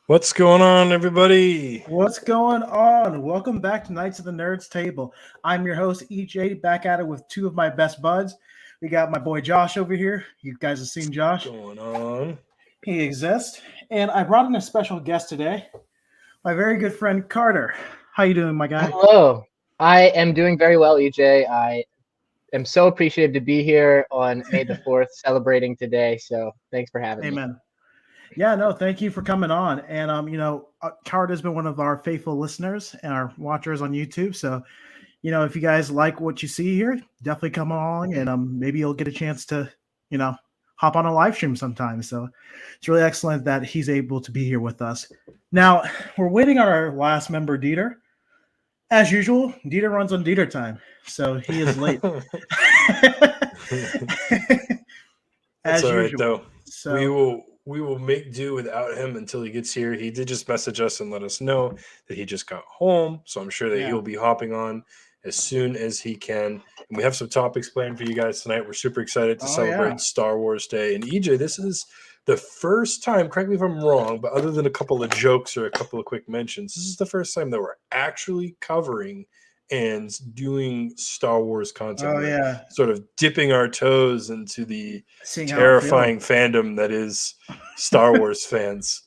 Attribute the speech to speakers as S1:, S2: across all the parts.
S1: What's going on, everybody?
S2: What's going on? Welcome back to Knights of the Nerds Table. I'm your host, EJ, back at it with two of my best buds. We got my boy Josh over here. You guys have seen Josh.
S1: Going on.
S2: He exists. And I brought in a special guest today, my very good friend Carter. How you doing, my guy?
S3: Hello. I am doing very well, EJ. I am so appreciative to be here on May the 4th celebrating today. So thanks for having me.
S2: Amen. Yeah, no, thank you for coming on. And Carter has been one of our faithful listeners and our watchers on YouTube. So if you guys like what you see here, definitely come along and maybe you'll get a chance to, hop on a live stream sometime. So it's really excellent that he's able to be here with us. Now, we're waiting on our last member, Dieter. As usual, Dieter runs on Dieter time, so he is late.
S1: That's all right, though. So we will make do without him until he gets here. He did just message us and let us know that he just got home, so I'm sure that he'll be hopping on as soon as he can. And we have some topics planned for you guys tonight. We're super excited to celebrate Star Wars Day. And EJ, this is the first time, correct me if I'm wrong, but other than a couple of jokes or a couple of quick mentions, this is the first time that we're actually covering and doing Star Wars content. Sort of dipping our toes into the terrifying fandom that is Star Wars fans.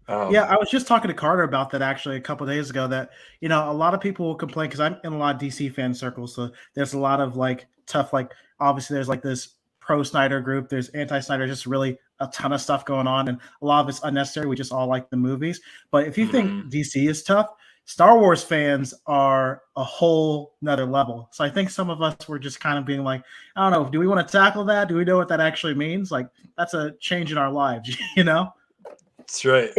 S2: I was just talking to Carter about that actually a couple of days ago that, a lot of people will complain because I'm in a lot of DC fan circles. So there's a lot of tough, obviously there's this pro Snyder group. There's anti-Snyder, just really a ton of stuff going on. And a lot of it's unnecessary. We just all like the movies. But if you think DC is tough, Star Wars fans are a whole nother level. So I think some of us were just kind of being like, I don't know, do we want to tackle that? Do we know what that actually means? That's a change in our lives,
S1: That's right.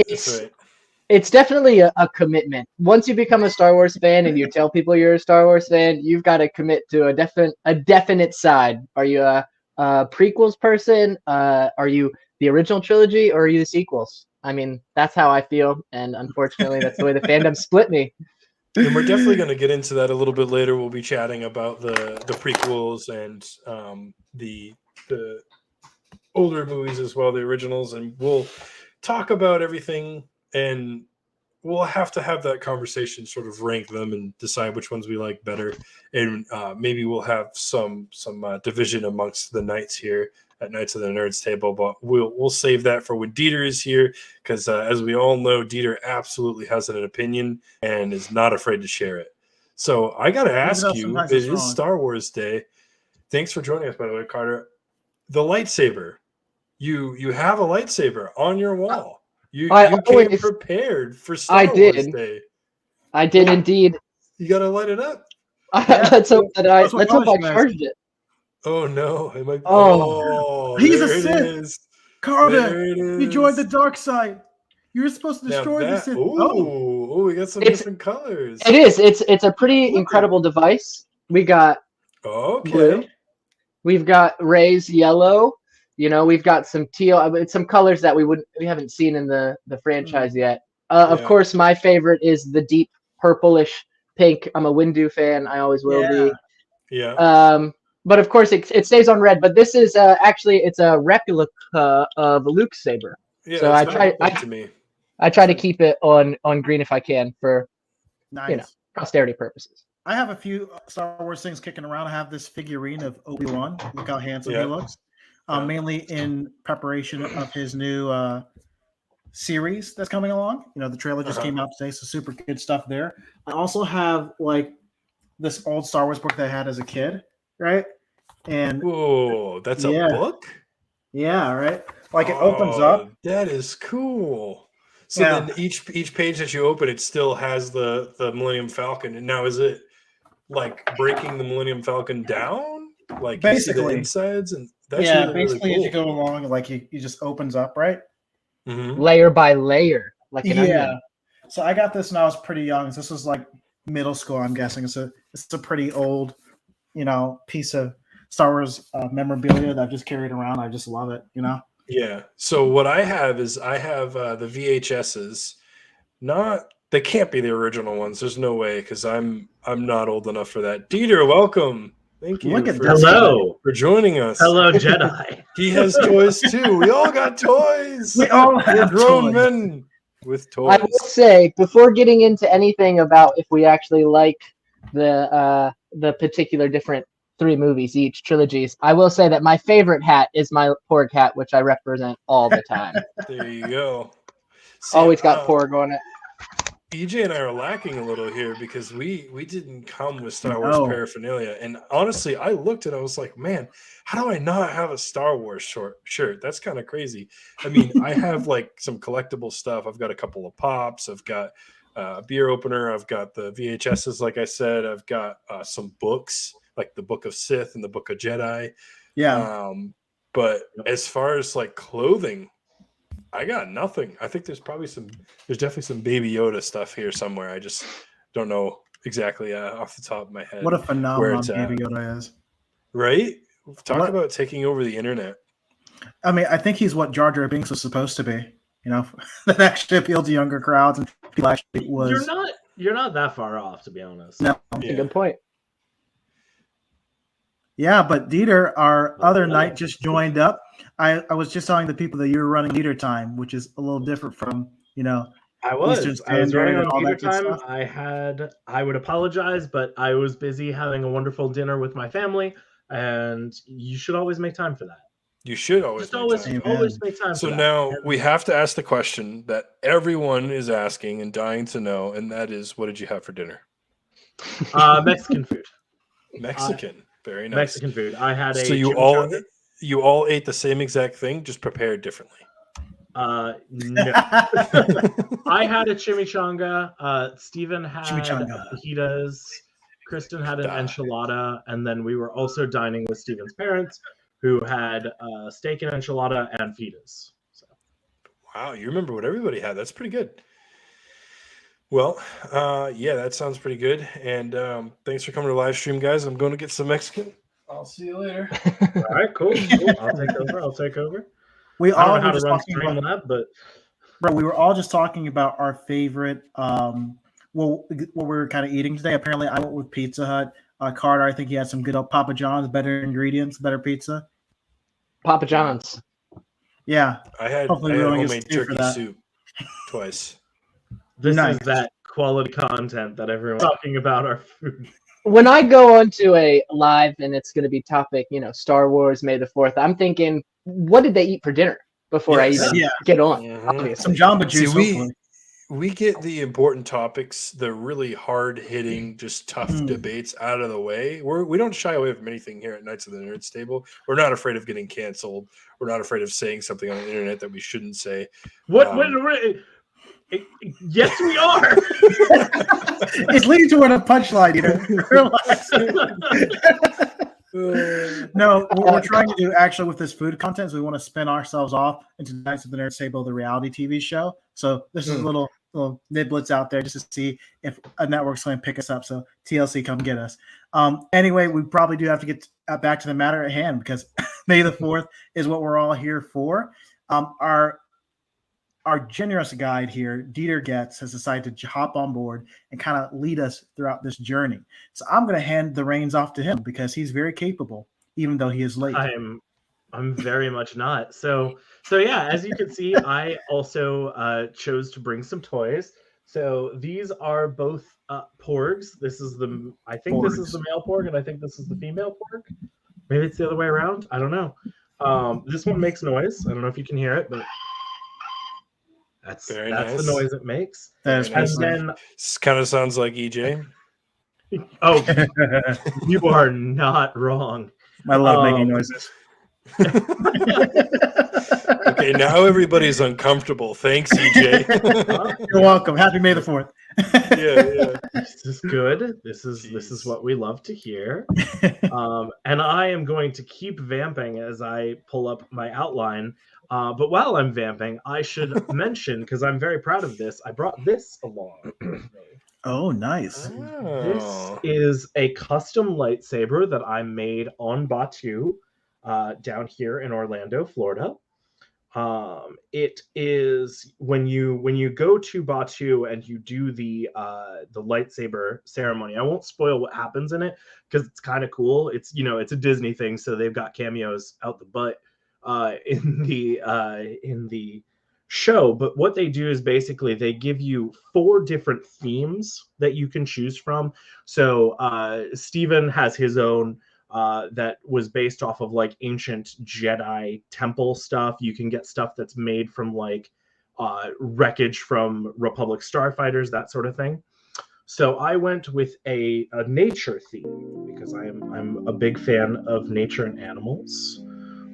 S3: It's definitely a commitment. Once you become a Star Wars fan and you tell people you're a Star Wars fan, you've got to commit to a definite side. Are you a prequels person? Are you the original trilogy, or are you the sequels? I mean, that's how I feel, and unfortunately, that's the way the fandom split me.
S1: And we're definitely going to get into that a little bit later. We'll be chatting about the prequels and the older movies as well, the originals, and we'll talk about everything, and we'll have to have that conversation, sort of rank them and decide which ones we like better, and maybe we'll have some division amongst the Knights here at Knights of the Nerds Table, but we'll save that for when Dieter is here, because as we all know, Dieter absolutely has an opinion and is not afraid to share it. So I got to ask you, it is Star Wars Day. Thanks for joining us, by the way, Carter. The lightsaber. You have a lightsaber on your wall. You came prepared for Star Wars Day.
S3: I did indeed.
S1: You got to light it up.
S3: Let's hope I charged it.
S1: Oh no!
S2: He's a Sith. Carter, you joined the dark side. You're supposed to destroy the Sith.
S1: Oh, we got some different colors.
S3: It is. It's a pretty incredible device. We got blue. We've got Rey's yellow. We've got some teal. Some colors that we haven't seen in the franchise yet. Of course, my favorite is the deep purplish pink. I'm a Windu fan. I always will be.
S1: Yeah.
S3: But of course, it stays on red. But this is it's a replica of Luke's saber.
S1: Yeah,
S3: so I try to keep it on green if I can for posterity purposes.
S2: I have a few Star Wars things kicking around. I have this figurine of Obi-Wan. Look how handsome he looks. Mainly in preparation of his new series that's coming along. The trailer just came out today, so super good stuff there. I also have this old Star Wars book that I had as a kid. Right, and
S1: that's a book.
S2: Yeah, right. It opens up.
S1: That is cool. So then each page that you open, it still has the Millennium Falcon. And now is it breaking the Millennium Falcon down?
S2: Basically,
S1: you see the insides, and that's
S2: basically
S1: really cool.
S2: As you go along, he just opens up, right?
S1: Mm-hmm.
S3: Layer by layer, like an onion.
S2: So I got this when I was pretty young. This was middle school, I'm guessing. So it's a pretty old, piece of Star Wars memorabilia that I've just carried around. I just love it,
S1: Yeah. So what I have is the VHSs. They can't be the original ones. There's no way, because I'm not old enough for that. Dieter, welcome. Thank you. For joining us.
S4: Hello, Jedi.
S1: He has toys too. We all got toys.
S2: We all have
S1: grown
S2: toys.
S1: men. with
S3: I will
S1: toys.
S3: say before getting into anything about if we actually like the particular different 3 movies each trilogies, I will say that my favorite hat is my Porg hat, which I represent all the time.
S1: There you go. See,
S3: Always got Porg on it.
S1: EJ and I are lacking a little here because we didn't come with Star Wars
S2: No.
S1: paraphernalia. And honestly, I looked and I was like, man, how do I not have a Star Wars shirt? That's kind of crazy. I mean, I have like some collectible stuff. I've got a couple of pops. I've got a beer opener. I've got the VHSs, like I said. I've got some books, like the Book of Sith and the Book of Jedi.
S2: Yeah.
S1: But as far as like clothing, I got nothing. I think there's definitely some Baby Yoda stuff here somewhere. I just don't know exactly off the top of my head.
S2: What a phenomenon
S1: it's
S2: Baby
S1: at.
S2: Yoda is.
S1: Right? Talk
S2: What-
S1: about taking over the internet.
S2: I mean, I think he's what Jar Jar Binks was supposed to be. You know, that actually appealed to younger crowds, and people actually was.
S4: You're not that far off, to be honest.
S2: No.
S3: That's a good point.
S2: Yeah, but Dieter, our
S4: Oh,
S2: other
S4: yeah.
S2: night, just joined up. I was just telling the people that you were running Dieter time, which is a little different from, you know,
S4: I was
S2: Eastern
S4: running
S2: Standard
S4: on
S2: and all
S4: Peter
S2: that good
S4: time.
S2: stuff.
S4: I would apologize, but I was busy having a wonderful dinner with my family, and you should always make time for that.
S1: You should always
S4: Just
S1: make
S4: always
S1: time.
S4: always make time
S1: So
S4: for that.
S1: now
S4: And,
S1: we have to ask the question that everyone is asking and dying to know, and that is, what did you have for dinner?
S4: Mexican food.
S1: Mexican. Very nice.
S4: Mexican food. I had a
S1: So you all ate the same exact thing, just prepared differently.
S4: no. I had a chimichanga. Steven had
S2: Chimichanga.
S4: fajitas. Kristen had an enchilada, and then we were also dining with Steven's parents, who had steak and enchilada and fajitas. So.
S1: Wow, you remember what everybody had. That's pretty good. Well, yeah, that sounds pretty good. And thanks for coming to the live stream, guys. I'm going to get some Mexican. I'll see you later.
S4: All right, cool. I'll take over.
S2: We
S4: I
S2: all
S4: don't know
S2: were
S4: how to
S2: just
S4: run
S2: talking about,
S4: Streamlab, but
S2: bro. We were all just talking about our favorite. What we were kind of eating today. Apparently, I went with Pizza Hut. Carter, I think he had some good old Papa John's, better ingredients, better pizza.
S3: Papa John's.
S2: Yeah,
S1: I had
S2: Hopefully we don't get
S1: homemade
S2: sued for
S1: turkey
S2: that.
S1: soup twice.
S4: this
S2: Nice.
S4: is that quality content that everyone's talking about our food.
S3: When I go onto a live and it's going to be topic, Star Wars, May the 4th, I'm thinking, what did they eat for dinner before
S1: Yes.
S3: I even
S2: Yeah.
S3: get on?
S1: Mhm.
S3: Obviously.
S2: some Jamba
S1: See,
S2: Juice.
S1: we
S2: Hopefully.
S1: we get the important topics, the really hard hitting, just tough
S2: Mm.
S1: debates out of the way. We don't shy away from anything here at Knights of the Nerds table. We're not afraid of getting canceled. We're not afraid of saying something on the internet that we shouldn't say.
S4: Yes, we are.
S2: It's leading toward a punchline here. Relax. No, what we're trying to do actually with this food content is we want to spin ourselves off into Knights of the Nerds Table, the reality TV show. So this is a little niblets out there just to see if a network's going to pick us up. So TLC, come get us. Anyway, we probably do have to get back to the matter at hand because May the 4th is what we're all here for. Our generous guide here, Dieter Getz, has decided to hop on board and kind of lead us throughout this journey. So I'm going to hand the reins off to him because he's very capable, even though he is late.
S4: I'm very much not. So yeah, as you can see, I also chose to bring some toys. So these are both porgs. This is I think this is the male porg, and I think this is the female porg. Maybe it's the other way around. I don't know. This one makes noise. I don't know if you can hear it, but that's
S1: nice.
S4: the noise it makes.
S2: That is
S1: Very
S4: And
S1: nice.
S4: then,
S1: This kind of sounds like EJ.
S4: oh, you are not wrong.
S2: I love making noises.
S1: Okay, now everybody's uncomfortable. Thanks, EJ.
S2: You're welcome. Happy May the 4th.
S1: yeah.
S4: This is good. This is
S1: Jeez.
S4: what we love to hear. And I am going to keep vamping as I pull up my outline. But while I'm vamping, I should mention, because I'm very proud of this, I brought this along.
S2: Oh, nice.
S4: This
S1: Oh.
S4: is a custom lightsaber that I made on Batu down here in Orlando, Florida. It is when you go to Batu and you do the lightsaber ceremony. I won't spoil what happens in it because it's kind of cool. It's it's a Disney thing, so they've got cameos out the butt in the show. But what they do is basically they give you 4 different themes that you can choose from. So Steven has his own that was based off of like ancient Jedi temple stuff. You can get stuff that's made from like wreckage from Republic starfighters, that sort of thing. So I went with a nature theme because I'm a big fan of nature and animals.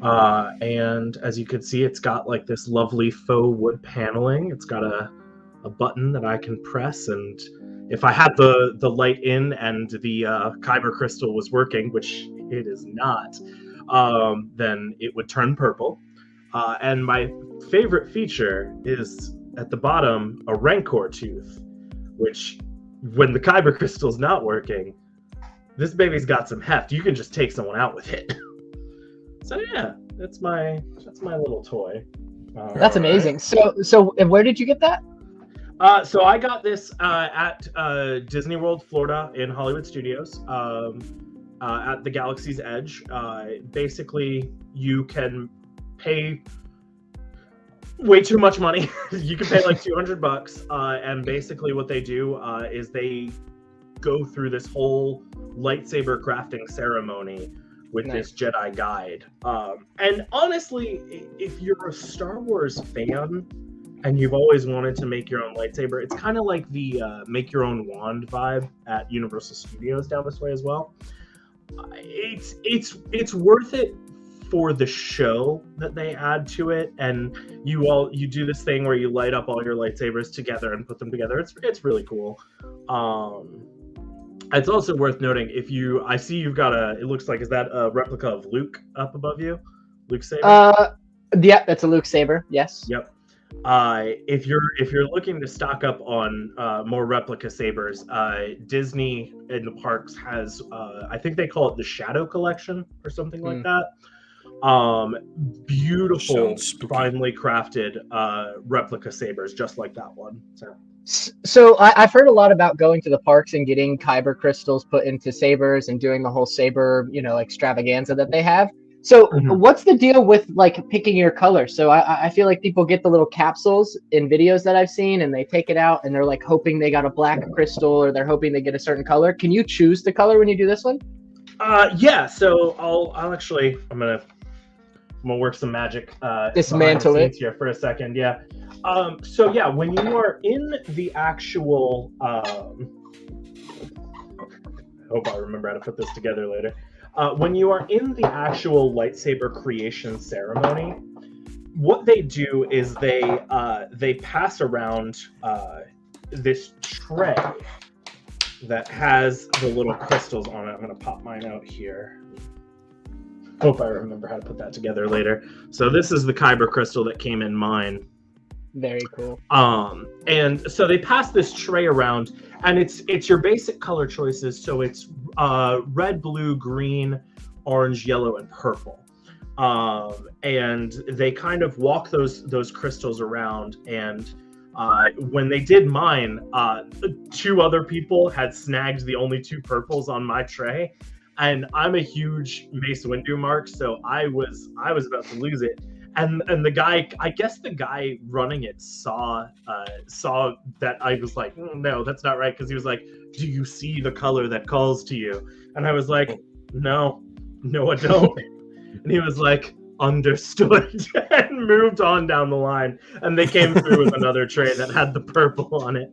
S4: And as you can see, it's got like this lovely faux wood paneling. It's got a button that I can press, and if I had the light in and the kyber crystal was working, which it is not, then it would turn purple. And my favorite feature is at the bottom a Rancor tooth, which when the kyber crystal's not working, this baby's got some heft. You can just take someone out with it. So yeah, that's my little toy.
S3: That's amazing. So where did you get that?
S4: So I got this at Disney World, Florida, in Hollywood Studios, at the Galaxy's Edge. Basically, you can pay way too much money. You can pay like $200, and basically what they do is they go through this whole lightsaber crafting ceremony with this Jedi guide. And honestly, if you're a Star Wars fan and you've always wanted to make your own lightsaber, it's kind of like the make your own wand vibe at Universal Studios down this way as well. It's worth it for the show that they add to it, and you do this thing where you light up all your lightsabers together and put them together. It's really cool. It's also worth noting, I see you've got it looks like, is that a replica of Luke up above you? Luke saber?
S3: Yeah, that's a Luke saber. Yes.
S4: Yep. If you're looking to stock up on more replica sabers, Disney in the parks has I think they call it the Shadow Collection or something like that. Beautiful, finely crafted replica sabers, just like that one.
S3: So I've heard a lot about going to the parks and getting kyber crystals put into sabers and doing the whole saber, extravaganza that they have. So what's the deal with like picking your color? So I feel like people get the little capsules in videos that I've seen, and they take it out and they're like hoping they got a black crystal, or they're hoping they get a certain color. Can you choose the color when you do this one?
S4: Yeah. So I'll actually I'm gonna work some magic.
S3: Dismantle it
S4: here for a second. Yeah. So yeah, when you are in the actual, I hope I remember how to put this together later. When you are in the actual lightsaber creation ceremony, what they do is they pass around this tray that has the little crystals on it. I'm gonna pop mine out here. Hope I remember how to put that together later. So this is the kyber crystal that came in mine.
S3: Very cool.
S4: And so they pass this tray around, and it's your basic color choices. So it's red, blue, green, orange, yellow, and purple. And they kind of walk those crystals around. And when they did mine, 2 other people had snagged the only 2 purples on my tray. And I'm a huge Mace Windu mark, so I was about to lose it. And the guy, I guess the guy running it saw that I was like, no, that's not right, because he was like, do you see the color that calls to you? And I was like, no, I don't. And he was like, understood, and moved on down the line. And they came through with another tray that had the purple on it.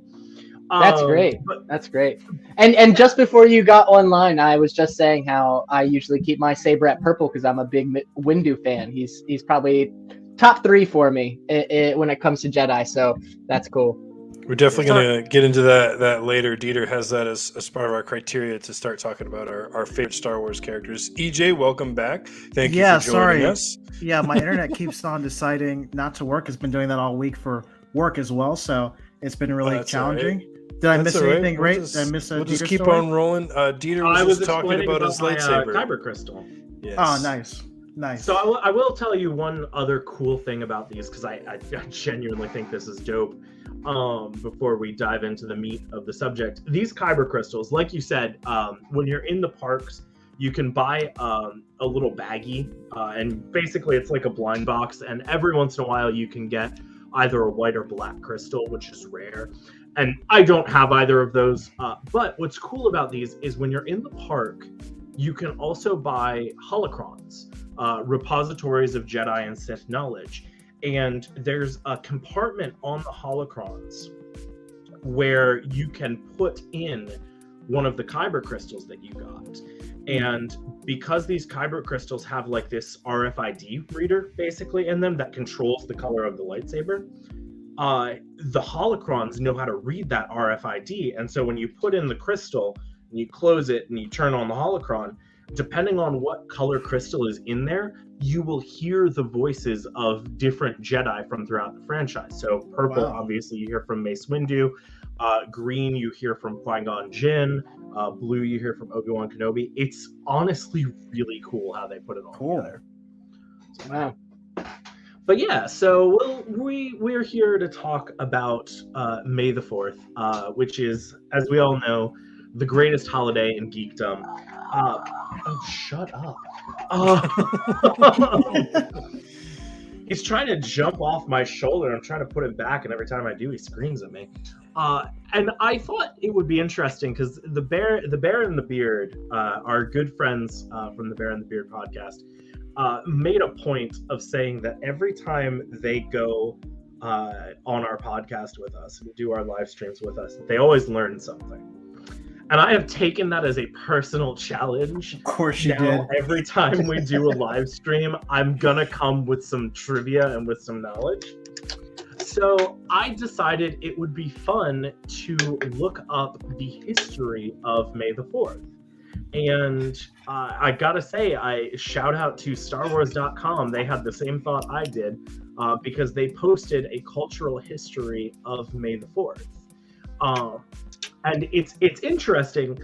S3: That's great. That's great. And just before you got online, I was just saying how I usually keep my saber at purple because I'm a big Windu fan. He's probably top 3 for me when it comes to Jedi. So that's cool.
S1: We're definitely going to get into that later. Dieter has that as part of our criteria to start talking about our favorite Star Wars characters. EJ, welcome back. Thank you for joining us.
S2: Yeah, my internet keeps on deciding not to work. It's been doing that all week for work as well. So it's been really challenging. Right. Did I miss anything great? Did I miss a
S1: We'll just
S2: Dieter
S1: keep
S2: story?
S1: on rolling. Dieter was just talking about his lightsaber.
S4: Kyber crystal.
S1: Yes.
S2: Oh, nice.
S4: So I will tell you one other cool thing about these, because I genuinely think this is dope. Before we dive into the meat of the subject, these kyber crystals, like you said, when you're in the parks, you can buy a little baggie, and basically it's like a blind box, and every once in a while you can get either a white or black crystal, which is rare. And I don't have either of those. But what's cool about these is when you're in the park, you can also buy holocrons, repositories of Jedi and Sith knowledge. And there's a compartment on the holocrons where you can put in one of the Kyber crystals that you got. And because these Kyber crystals have like this RFID reader basically in them that controls the color of the lightsaber, the holocrons know how to read that RFID. And so when you put in the crystal and you close it and you turn on the holocron, depending on what color crystal is in there, you will hear the voices of different Jedi from throughout the franchise. So purple, obviously, you hear from Mace Windu. Green, you hear from Qui-Gon Jinn. Blue, you hear from Obi-Wan Kenobi. It's honestly really cool how they put it all together.
S3: Wow.
S4: But yeah, so we're here to talk about May the 4th, which is, as we all know, the greatest holiday in geekdom. Oh, shut up. He's trying to jump off my shoulder. I'm trying to put it back, and every time I do, he screams at me. And I thought it would be interesting because the Bear and the Beard, our good friends from the Bear and the Beard podcast, made a point of saying that every time they go on our podcast with us and do our live streams with us, they always learn something. And I have taken that as a personal challenge.
S2: Of course you
S4: now,
S2: did.
S4: Every time we do a live stream, I'm gonna come with some trivia and with some knowledge. So I decided it would be fun to look up the history of May the 4th. And I gotta say, I shout out to StarWars.com. They had the same thought I did because they posted a cultural history of May the 4th. And it's interesting.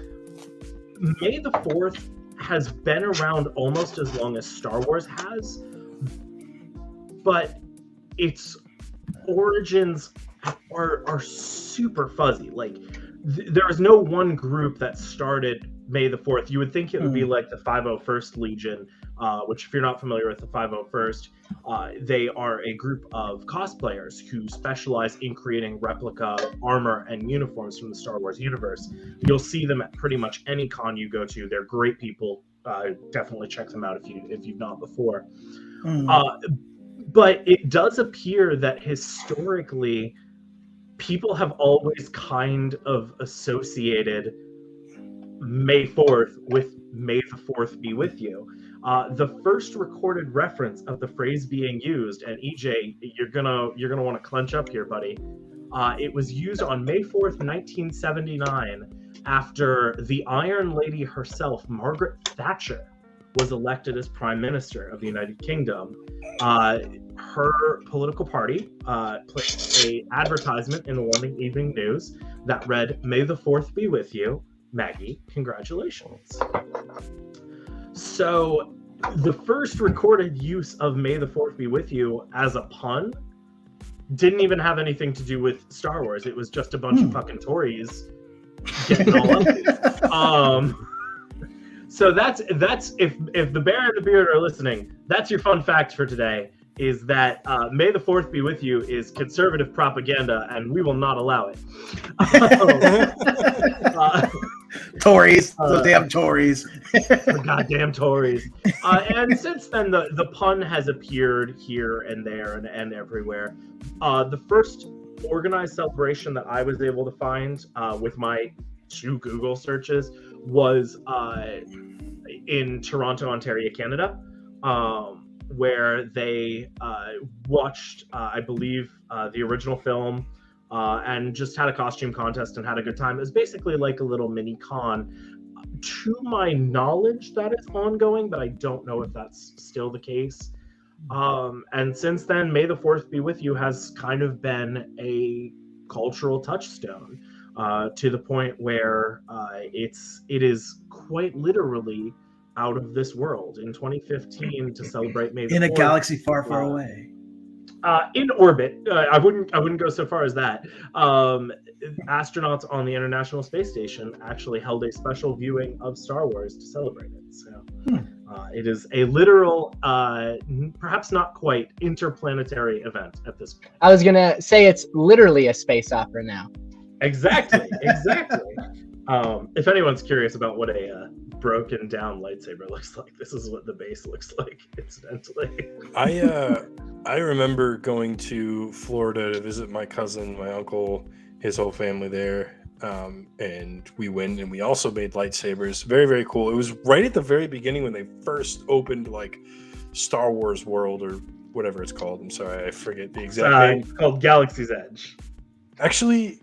S4: May the 4th has been around almost as long as Star Wars has, but its origins are super fuzzy. Like there is no one group that started May the 4th. You would think it would be like the 501st Legion, which if you're not familiar with the 501st, they are a group of cosplayers who specialize in creating replica armor and uniforms from the Star Wars universe. You'll see them at pretty much any con you go to. They're great people. Definitely check them out if you've not before. But it does appear that historically, people have always kind of associated May 4th with May the 4th be with you. The first recorded reference of the phrase being used, and EJ, you're gonna want to clench up here, buddy. It was used on May 4th, 1979, after the Iron Lady herself, Margaret Thatcher, was elected as Prime Minister of the United Kingdom. Her political party placed an advertisement in the London Evening News that read, "May the 4th be with you. Maggie, congratulations." So the first recorded use of May the 4th be with you as a pun didn't even have anything to do with Star Wars. It was just a bunch of fucking Tories getting all up. So that's if the Bear and the Beard are listening, that's your fun fact for today, is that May the 4th be with you is conservative propaganda, and we will not allow it.
S2: Tories, those damn Tories.
S4: The goddamn Tories. And since then, the pun has appeared here and there and everywhere. The first organized celebration that I was able to find with my 2 Google searches was in Toronto, Ontario, Canada, where they watched, I believe, the original film and just had a costume contest and had a good time. It was basically like a little mini con. To my knowledge, that is ongoing, but I don't know if that's still the case. And since then, May the 4th be with you has kind of been a cultural touchstone to the point where it is quite literally out of this world. In 2015, to celebrate May the 4th,
S2: in a galaxy far, far away.
S4: In orbit. I wouldn't go so far as that. Astronauts on the International Space Station actually held a special viewing of Star Wars to celebrate it. So It is a literal, perhaps not quite, interplanetary event at this point.
S3: I was gonna say it's literally a space opera now.
S4: Exactly. If anyone's curious about what a broken down lightsaber looks like, this is what the base looks like, incidentally.
S1: I remember going to Florida to visit my cousin, my uncle, his whole family there. And we went and we also made lightsabers. Very, very cool. It was right at the very beginning when they first opened like Star Wars World or whatever it's called. I'm sorry, I forget the exact name.
S4: It's called Galaxy's Edge.
S1: Actually,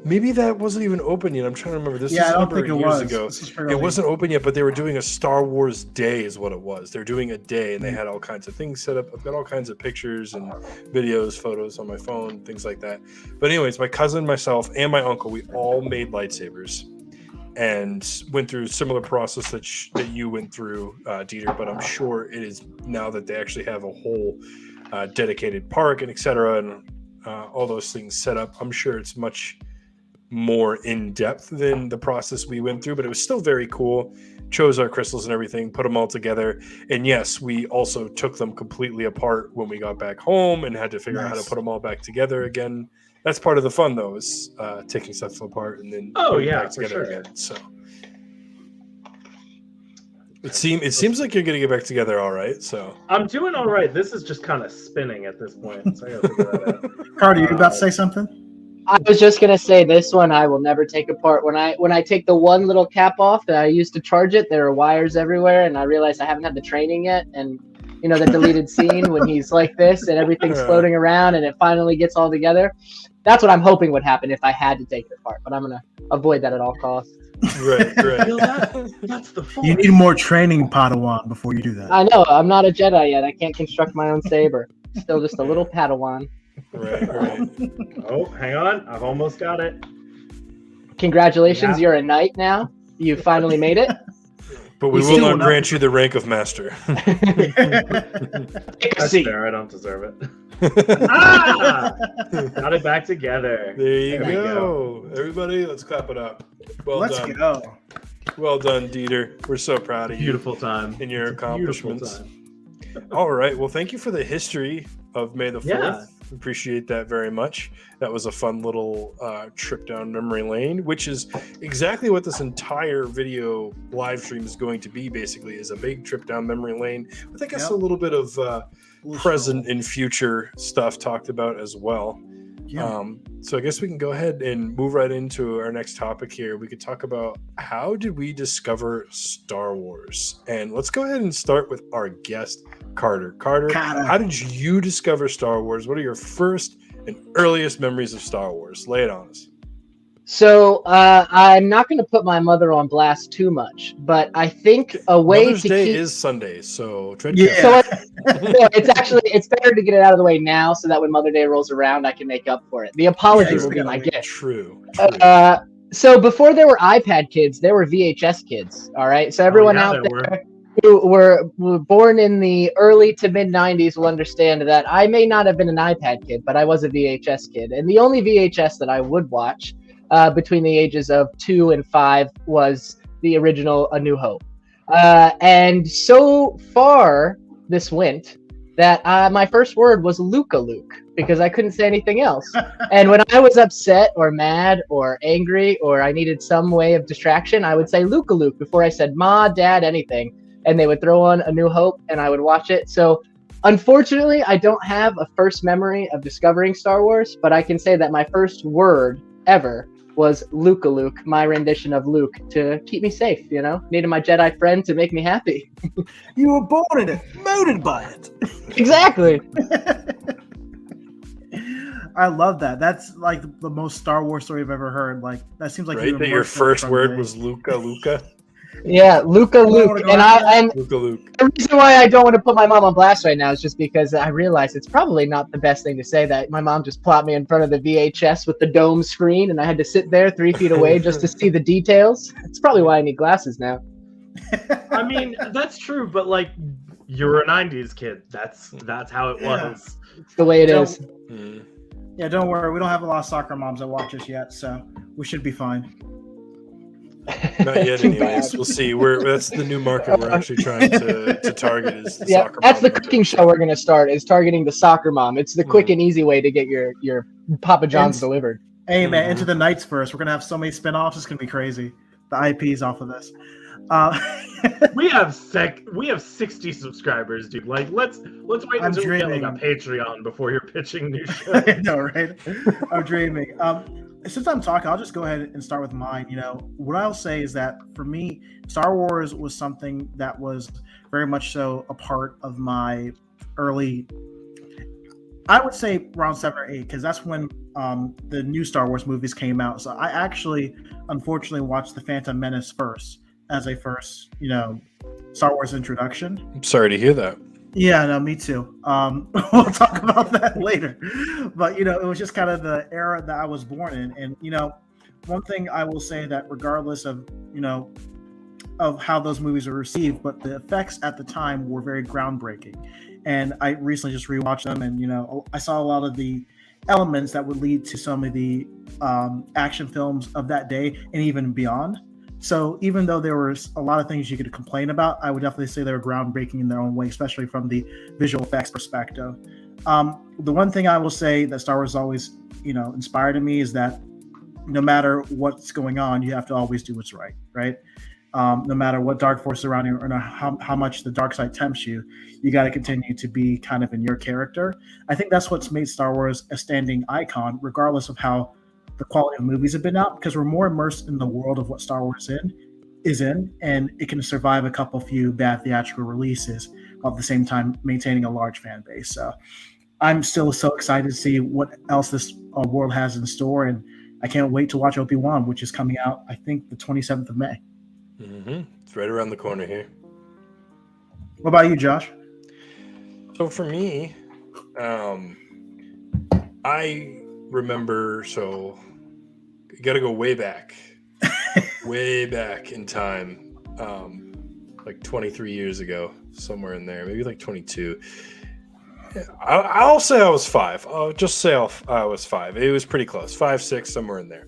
S1: maybe that wasn't even open yet. I'm trying to remember. This is
S2: I
S1: a
S2: don't
S1: number
S2: think
S1: of
S2: it
S1: years
S2: was.
S1: ago.
S2: This is fairly-
S1: It wasn't open yet, but they were doing a Star Wars Day is what it was. They're doing a day and they had all kinds of things set up. I've got all kinds of pictures and videos, photos on my phone, things like that. But anyways, my cousin, myself, and my uncle, we all made lightsabers and went through a similar process that you went through, Dieter, but I'm sure it is now that they actually have a whole dedicated park and etc. and all those things set up. I'm sure it's much more in depth than the process we went through, but it was still very cool. Chose our crystals and everything, put them all together. And yes, we also took them completely apart when we got back home and had to figure out how to put them all back together again. That's part of the fun though, is taking stuff apart and then putting it back together again. So it seems like you're gonna get back together all right. So
S4: I'm doing all right. This is just kind of spinning at this point, so I gotta figure that out.
S2: Carter, you about to say something?
S3: I was just gonna say this one I will never take apart. When I take the one little cap off that I used to charge it, there are wires everywhere, and I realize I haven't had the training yet. And you know the deleted scene when he's like this and everything's floating around, and it finally gets all together. That's what I'm hoping would happen if I had to take it apart. But I'm gonna avoid that at all costs.
S1: right.
S4: That's the fun.
S2: You need more training, Padawan, before you do that.
S3: I know I'm not a Jedi yet. I can't construct my own saber. Still just a little Padawan.
S1: Right.
S4: Oh, hang on. I've almost got it.
S3: Congratulations,
S4: Yeah.
S3: you're a knight now. You finally made it.
S1: But we
S2: You
S1: will
S2: still
S1: not
S2: not-
S1: grant you the rank of master.
S3: Take a
S4: That's
S3: seat.
S4: fair. I don't deserve it. Ah! Got it back together.
S1: There you
S4: There we
S1: go. Everybody, let's clap it up. Well
S2: Let's
S1: done.
S2: go.
S1: Well done, Dieter. We're so proud of you
S4: Beautiful time.
S1: and your
S4: It's a beautiful
S1: accomplishments.
S4: time.
S1: All right. Well, thank you for the history of May the 4th.
S4: Yeah.
S1: Appreciate that very much. That was a fun little trip down memory lane, which is exactly what this entire video live stream is going to be, basically, is a big trip down memory lane with, I guess,
S2: Yep.
S1: a little bit of present and future stuff talked about as well.
S2: Yeah.
S1: So I guess we can go ahead and move right into our next topic here. We could talk about how did we discover Star Wars? And let's go ahead and start with our guest, Carter. Carter,
S2: Carter.
S1: how did you discover Star Wars? What are your first and earliest memories of Star Wars? Lay it on us.
S3: So I'm not going to put my mother on blast too much, but I think a way
S1: Mother's
S3: to
S1: Day
S3: keep.
S1: is Sunday, so tread
S2: Yeah.
S3: So no, it's better to get it out of the way now, so that when Mother Day rolls around, I can make up for it. The apology
S2: Yeah,
S3: will be
S2: you
S3: my
S2: gotta
S3: gift.
S1: True.
S3: So before there were iPad kids, there were VHS kids. All right. So everyone
S4: yeah,
S3: out
S4: there
S3: there who were born in the early to mid 90s will understand that I may not have been an iPad kid, but I was a VHS kid. And the only VHS that I would watch between the ages of 2 and 5 was the original A New Hope. And so far this went that my first word was Luke because I couldn't say anything else. And when I was upset or mad or angry or I needed some way of distraction, I would say Luke before I said Ma, Dad, anything. And they would throw on A New Hope and I would watch it. So unfortunately, I don't have a first memory of discovering Star Wars, but I can say that my first word ever was Luke, my rendition of Luke to keep me safe, you know? Needed my Jedi friend to make me happy.
S2: You were born in it, molded by it.
S3: Exactly.
S2: I love that. That's like the most Star Wars story I've ever heard. Like that seems like you
S1: Right? That your
S2: immersed it
S1: first
S2: from
S1: word
S2: the-
S1: was Luca.
S3: Yeah, Luke.
S2: wanna go
S3: And
S2: out
S3: and
S1: Luke.
S3: the reason why I don't want to put my mom on blast right now is just because I realize it's probably not the best thing to say that my mom just plopped me in front of the VHS with the dome screen and I had to sit there 3 feet away just to see the details. It's probably why I need glasses now.
S4: I mean, that's true, but like, you're a '90s kid. That's how it
S2: Yeah.
S4: was.
S3: It's the way it
S2: So-
S3: is.
S1: Mm.
S2: Yeah, don't worry. We don't have a lot of soccer moms that watch us yet, so we should be fine.
S1: Not yet,
S3: Too
S1: anyways.
S3: bad.
S1: We'll see. That's the new market we're actually trying to target is the
S3: Yeah,
S1: soccer
S3: that's
S1: mom
S3: the
S1: market.
S3: cooking show we're gonna start. Is targeting the soccer mom. It's the quick and easy way to get your Papa John's
S2: And-
S3: delivered.
S2: Hey man,
S1: Mhm.
S2: Into the Nights first. We're gonna have so many spin-offs. It's gonna be crazy. The IPs off of this.
S4: We have 60 subscribers, dude. Like, let's wait
S2: I'm
S4: until we get like
S2: dreaming.
S4: a Patreon before you're pitching new shows.
S2: I know, right? I'm dreaming. Since I'm talking, I'll just go ahead and start with mine. What I'll say is that for me, Star Wars was something that was very much so a part of my early. I would say around 7 or 8, because that's when the new Star Wars movies came out. So I actually, unfortunately, watched The Phantom Menace first as a first, Star Wars introduction.
S1: I'm sorry to hear that.
S2: Yeah, no, me too. We'll talk about that later. But it was just kind of the era that I was born in, and one thing I will say that regardless of of how those movies were received, but the effects at the time were very groundbreaking. And I recently just rewatched them, and I saw a lot of the elements that would lead to some of the action films of that day and even beyond. So even though there was a lot of things you could complain about, I would definitely say they were groundbreaking in their own way, especially from the visual effects perspective. The one thing I will say that Star Wars always, inspired in me is that no matter what's going on, you have to always do what's right, right? No matter what dark force around you or how much the dark side tempts you, you got to continue to be kind of in your character. I think that's what's made Star Wars a standing icon, regardless of how the quality of movies have been out, because we're more immersed in the world of what Star Wars is in, and it can survive a couple few bad theatrical releases while at the same time maintaining a large fan base. So I'm still so excited to see what else this world has in store, and I can't wait to watch Obi-Wan, which is coming out, I think, the 27th of May.
S1: Mm-hmm. It's right around the corner here.
S2: What about you, Josh?
S1: So for me, I remember, so you got to go way back in time, like 23 years ago, somewhere in there, maybe like 22. I'll say I was 5. I'll just say I was 5. It was pretty close, 5, 6, somewhere in there.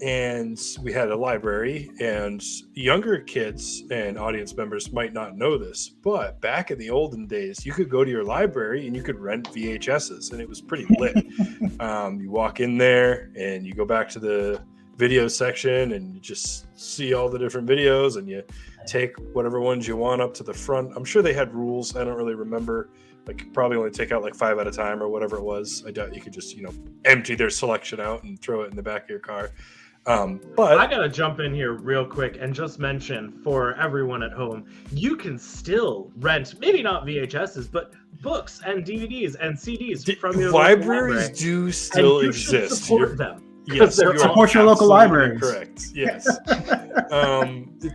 S1: And we had a library, and younger kids and audience members might not know this, but back in the olden days, you could go to your library and you could rent VHSs, and it was pretty lit. You walk in there and you go back to the video section and you just see all the different videos, and you take whatever ones you want up to the front. I'm sure they had rules. I don't really remember. Like, you probably only take out like 5 at a time or whatever it was. I doubt you could just, empty their selection out and throw it in the back of your car. But
S4: I gotta jump in here real quick and just mention for everyone at home, you can still rent, maybe not VHSs, but books and DVDs and CDs from your
S1: libraries
S4: local library.
S1: do still
S4: And you should
S1: exist.
S4: support them.
S1: Yes,
S4: they're
S1: you are
S2: Support your local
S1: absolutely
S2: libraries.
S1: Correct. Yes.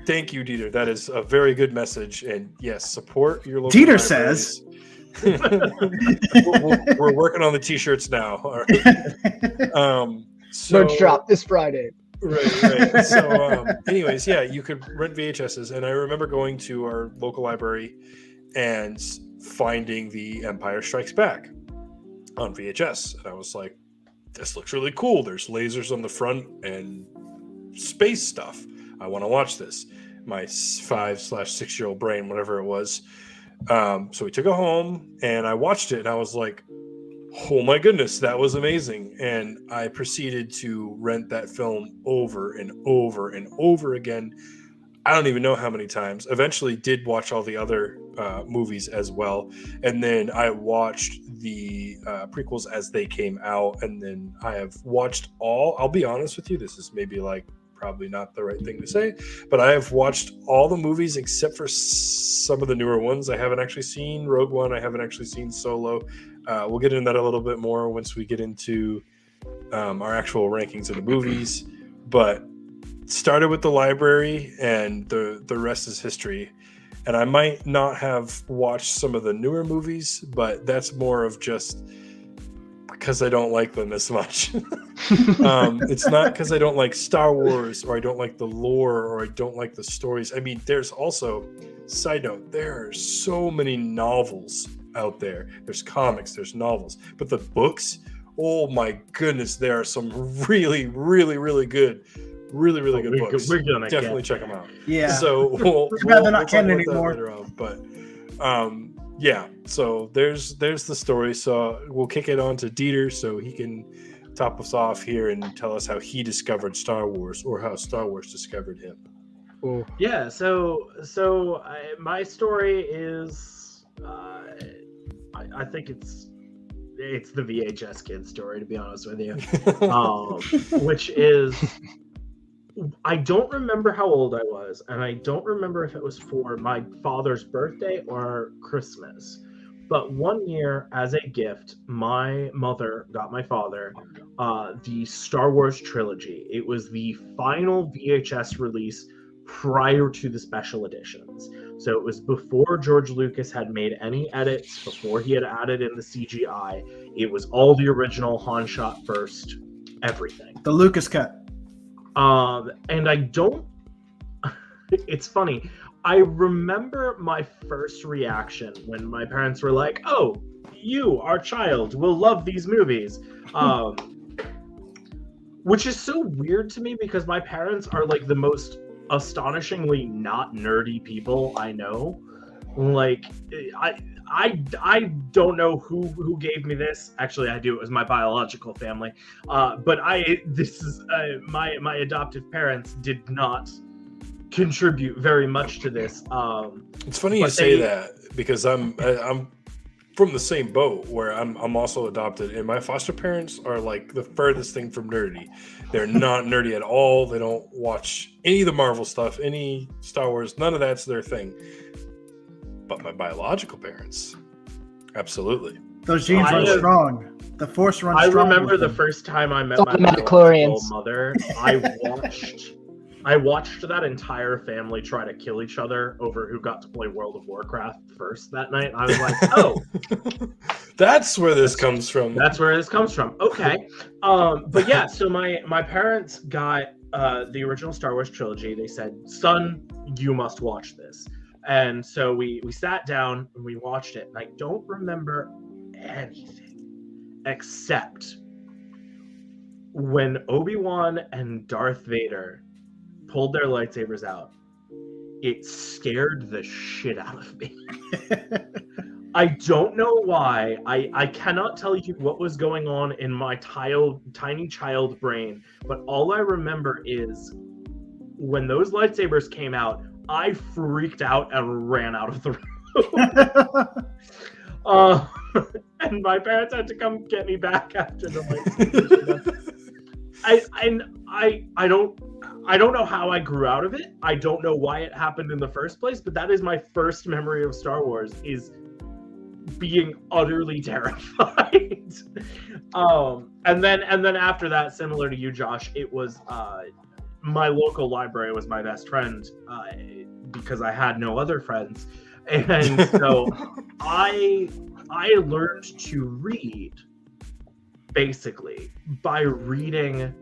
S1: Thank you, Dieter. That is a very good message. And yes, support your local
S2: Dieter
S1: libraries.
S2: says.
S1: we're working on the t-shirts now. All right. So,
S3: Merch drop this Friday.
S1: Right. So, anyways, yeah, you could rent VHSs, and I remember going to our local library and finding The Empire Strikes Back on VHS, and I was like, "This looks really cool. There's lasers on the front and space stuff. I want to watch this." My 5/6-year-old brain, whatever it was. So we took it home, and I watched it, and I was like, oh my goodness, that was amazing. And I proceeded to rent that film over and over and over again. I don't even know how many times. Eventually did watch all the other movies as well. And then I watched the prequels as they came out. And then I have watched all, I'll be honest with you, this is maybe like probably not the right thing to say, but I have watched all the movies except for some of the newer ones. I haven't actually seen Rogue One. I haven't actually seen Solo. We'll get into that a little bit more once we get into our actual rankings of the movies. But started with the library, and the rest is history. And I might not have watched some of the newer movies, but that's more of just because I don't like them as much. It's not because I don't like Star Wars, or I don't like the lore, or I don't like the stories. I mean, there's also, side note, there are so many novels out there. There's comics, there's novels, but the books, oh my goodness, there are some really, really, really good Really, really good books.
S4: We're gonna
S1: Definitely
S4: get
S1: check them out.
S2: Yeah.
S1: So we'll
S2: bad they're not
S1: talk
S2: canon
S1: about that
S2: anymore.
S1: later on, but yeah. So there's the story. So we'll kick it on to Dieter so he can top us off here and tell us how he discovered Star Wars or how Star Wars discovered him.
S4: Yeah, my story is, I think it's the VHS kid story, to be honest with you, which is, I don't remember how old I was, and I don't remember if it was for my father's birthday or Christmas. But one year, as a gift, my mother got my father the Star Wars trilogy. It was the final VHS release prior to the special editions. So it was before George Lucas had made any edits, before he had added in the CGI. It was all the original Han shot first, everything.
S2: The Lucas cut.
S4: And I don't... It's funny. I remember my first reaction when my parents were like, "Oh, you, our child, will love these movies." Which is so weird to me because my parents are like the most astonishingly not nerdy people I know. Like, I don't know who gave me this. Actually, I do. It was my biological family. But my adoptive parents did not contribute very much to this.
S1: It's funny you say that because I'm from the same boat where I'm also adopted, and my foster parents are like the furthest thing from nerdy. They're not nerdy at all. They don't watch any of the Marvel stuff, any Star Wars, none of that's their thing. But my biological parents, absolutely.
S2: Those genes run strong. The Force runs strong.
S4: I remember the first time I met my
S3: midichlorians.
S4: mother. I watched that entire family try to kill each other over who got to play World of Warcraft first that night. I was like, oh.
S1: That's where this comes from.
S4: That's where this comes from. Okay. But yeah, so my parents got the original Star Wars trilogy. They said, "Son, you must watch this." And so we sat down and we watched it. And I don't remember anything except when Obi-Wan and Darth Vader pulled their lightsabers out. It scared the shit out of me. I don't know why. I cannot tell you what was going on in my tiny child brain, but all I remember is when those lightsabers came out, I freaked out and ran out of the room. And my parents had to come get me back after the lightsabers. I don't know how I grew out of it. I don't know why it happened in the first place, but that is my first memory of Star Wars, is being utterly terrified. And then after that, similar to you, Josh, it was my local library was my best friend because I had no other friends. And so I learned to read basically by reading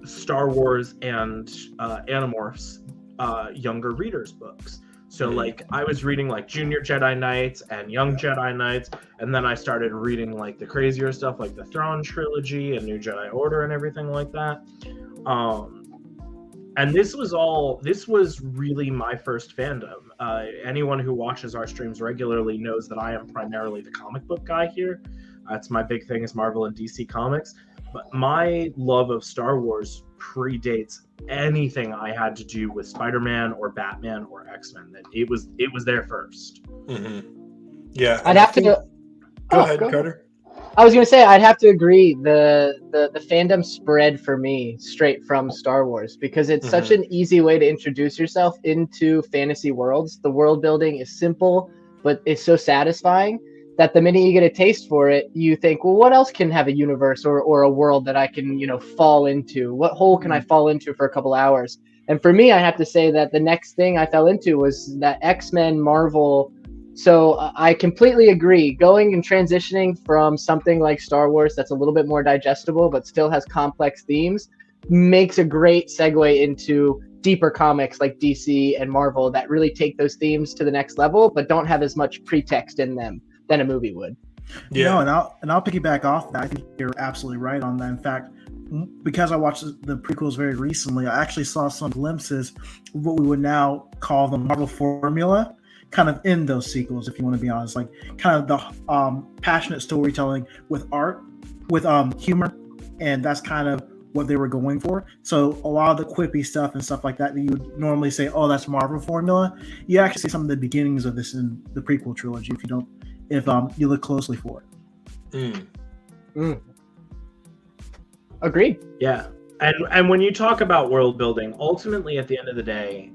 S4: Star Wars and Animorphs younger readers books. So like I was reading like Junior Jedi Knights and Young Jedi Knights, and then I started reading like the crazier stuff like the Thrawn trilogy and New Jedi Order and everything like that. And this was really my first fandom. Anyone who watches our streams regularly knows that I am primarily the comic book guy here. That's my big thing, is Marvel and DC Comics. But my love of Star Wars predates anything I had to do with Spider-Man or Batman or X-Men. It was there first.
S1: Mm-hmm. Yeah,
S3: I'd have to
S1: go ahead, Carter.
S3: I was gonna say I'd have to agree. The fandom spread for me straight from Star Wars because it's such an easy way to introduce yourself into fantasy worlds. The world building is simple, but it's so satisfying that the minute you get a taste for it, you think, well, what else can have a universe or a world that I can, fall into? What hole can I fall into for a couple hours? And for me, I have to say that the next thing I fell into was that X-Men, Marvel. So I completely agree. Going and transitioning from something like Star Wars that's a little bit more digestible, but still has complex themes, makes a great segue into deeper comics like DC and Marvel that really take those themes to the next level, but don't have as much pretext in them than a movie would.
S2: Yeah, and I'll piggyback off that. I think you're absolutely right on that. In fact, because I watched the prequels very recently, I actually saw some glimpses of what we would now call the Marvel formula, kind of in those sequels, if you want to be honest, like kind of the passionate storytelling with art, with humor, and that's kind of what they were going for. So a lot of the quippy stuff and stuff like that you would normally say, oh, that's Marvel formula. You actually see some of the beginnings of this in the prequel trilogy if you look closely for it.
S3: Agreed.
S4: Yeah. And when you talk about world building, ultimately at the end of the day,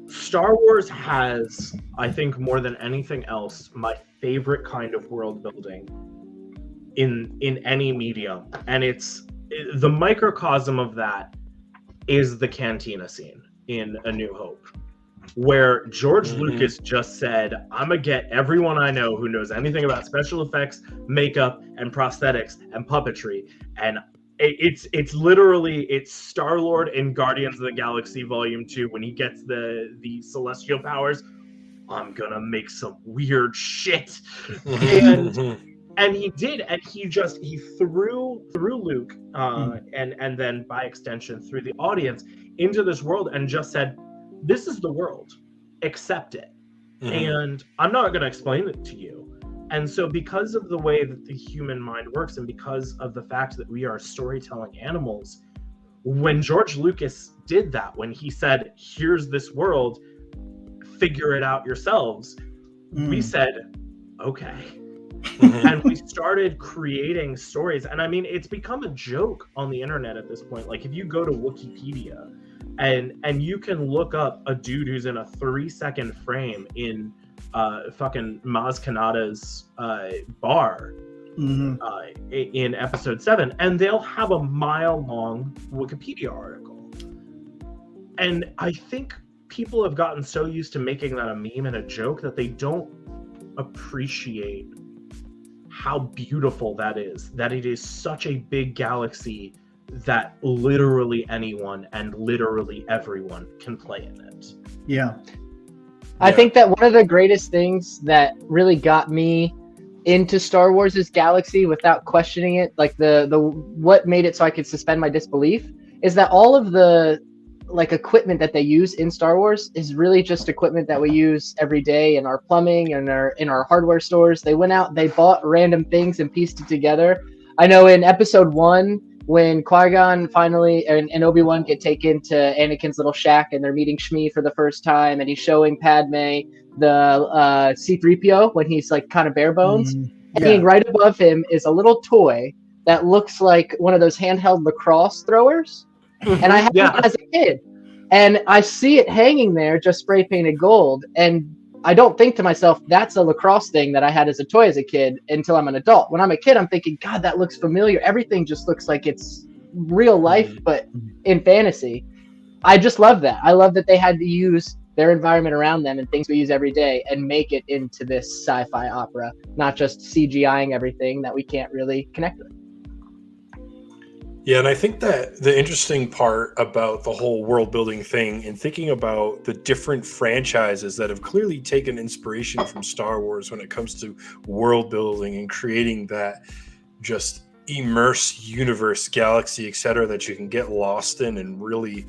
S4: Star Wars has, I think more than anything else, my favorite kind of world building in any medium, and it's the microcosm of that is the cantina scene in A New Hope, where George Lucas just said, I'm gonna get everyone I know who knows anything about special effects, makeup, and prosthetics and puppetry, and it's literally Star-Lord in Guardians of the Galaxy Volume 2 when he gets the celestial powers. I'm gonna make some weird shit. And he did, and he threw Luke and then by extension through the audience into this world and just said, this is the world, accept it. And I'm not going to explain it to you. And so because of the way that the human mind works, and because of the fact that we are storytelling animals, when George Lucas did that, when he said, here's this world, figure it out yourselves, we said, okay. And we started creating stories. And I mean, it's become a joke on the internet at this point. Like if you go to Wikipedia and you can look up a dude who's in a 3-second frame in fucking Maz Kanata's bar in episode 7, and they'll have a mile-long Wikipedia article. And I think people have gotten so used to making that a meme and a joke that they don't appreciate how beautiful that is, that it is such a big galaxy that literally anyone and literally everyone can play in it.
S2: Yeah.
S3: I think that one of the greatest things that really got me into Star Wars' galaxy without questioning it, like the what made it so I could suspend my disbelief, is that all of the like equipment that they use in Star Wars is really just equipment that we use every day in our plumbing and in our hardware stores. They went out, they bought random things and pieced it together. I know in episode 1, when Qui-Gon finally and Obi-Wan get taken to Anakin's little shack and they're meeting Shmi for the first time, and he's showing Padme the C-3PO when he's like kind of bare bones. And right above him is a little toy that looks like one of those handheld lacrosse throwers. And I had it as a kid, and I see it hanging there just spray painted gold, and I don't think to myself, that's a lacrosse thing that I had as a toy as a kid until I'm an adult. When I'm a kid, I'm thinking, God, that looks familiar. Everything just looks like it's real life, but in fantasy. I just love that. I love that they had to use their environment around them and things we use every day and make it into this sci-fi opera, not just CGIing everything that we can't really connect with.
S1: Yeah, and I think that the interesting part about the whole world building thing and thinking about the different franchises that have clearly taken inspiration from Star Wars when it comes to world building and creating that just immerse universe, galaxy, etc., that you can get lost in and really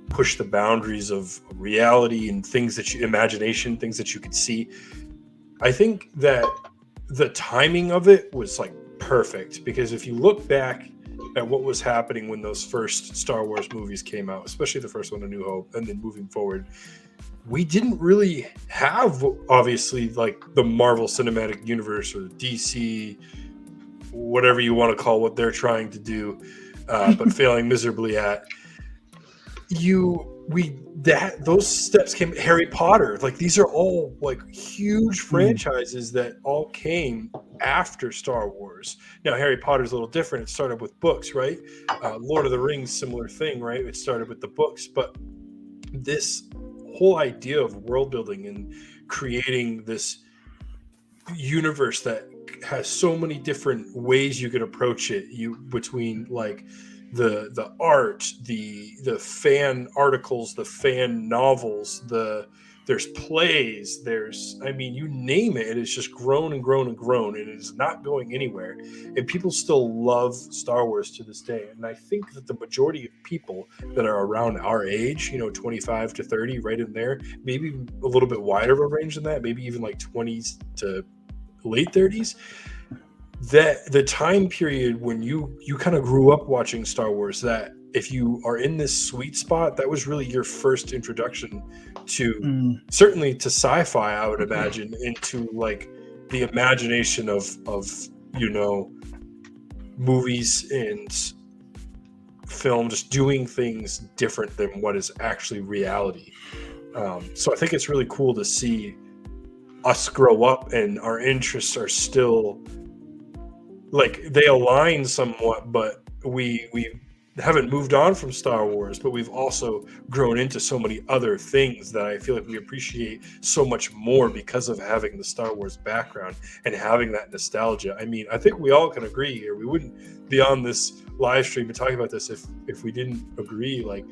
S1: push the boundaries of reality and things that imagination, things that you could see. I think that the timing of it was like perfect, because if you look back at what was happening when those first Star Wars movies came out, especially the first one, A New Hope, and then moving forward, we didn't really have, obviously, like the Marvel Cinematic Universe or DC, whatever you want to call what they're trying to do, but failing miserably at. Those steps came. Harry Potter, like these are all like huge franchises that all came after Star Wars. Now Harry Potter's a little different. It started with books, right? Lord of the Rings, similar thing, right? It started with the books, but this whole idea of world building and creating this universe that has so many different ways you could approach it. Between like the art, the fan articles, the fan novels, the there's plays, there's, I mean, you name it, it's just grown and grown and grown, and it is not going anywhere. And people still love Star Wars to this day. And I think that the majority of people that are around our age, 25 to 30, right in there, maybe a little bit wider of a range than that, maybe even like 20s to late 30s, that the time period when you kind of grew up watching Star Wars, that if you are in this sweet spot, that was really your first introduction to certainly to sci-fi, I would imagine, into like the imagination of movies and film, just doing things different than what is actually reality. So I think it's really cool to see us grow up and our interests are still like they align somewhat, but we haven't moved on from Star Wars, but we've also grown into so many other things that I feel like we appreciate so much more because of having the Star Wars background and having that nostalgia. I mean, I think we all can agree here. We wouldn't be on this live stream and talking about this if we didn't agree. Like,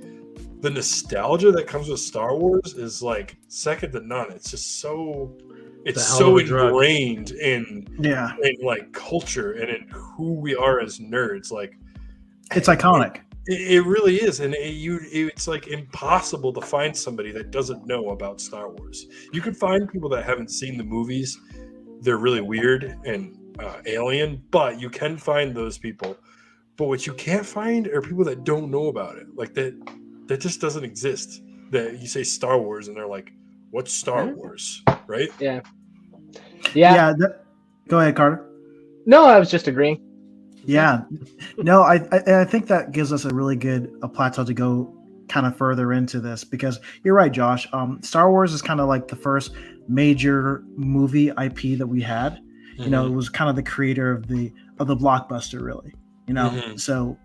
S1: the nostalgia that comes with Star Wars is like second to none. It's just so ingrained in like culture and in who we are as nerds. Like,
S2: it's iconic.
S1: It really is, and it's like impossible to find somebody that doesn't know about Star Wars. You can find people that haven't seen the movies; they're really weird and alien. But you can find those people. But what you can't find are people that don't know about it. Like that just doesn't exist. That you say Star Wars, and they're like, "What's Star Wars?" Right?
S3: Yeah.
S2: Go ahead, Carter.
S3: No, I was just agreeing.
S2: Yeah, no, I think that gives us a really good plateau to go kind of further into this, because you're right, Josh. Star Wars is kind of like the first major movie IP that we had. Mm-hmm. You know, it was kind of the creator of the blockbuster, really. You know, so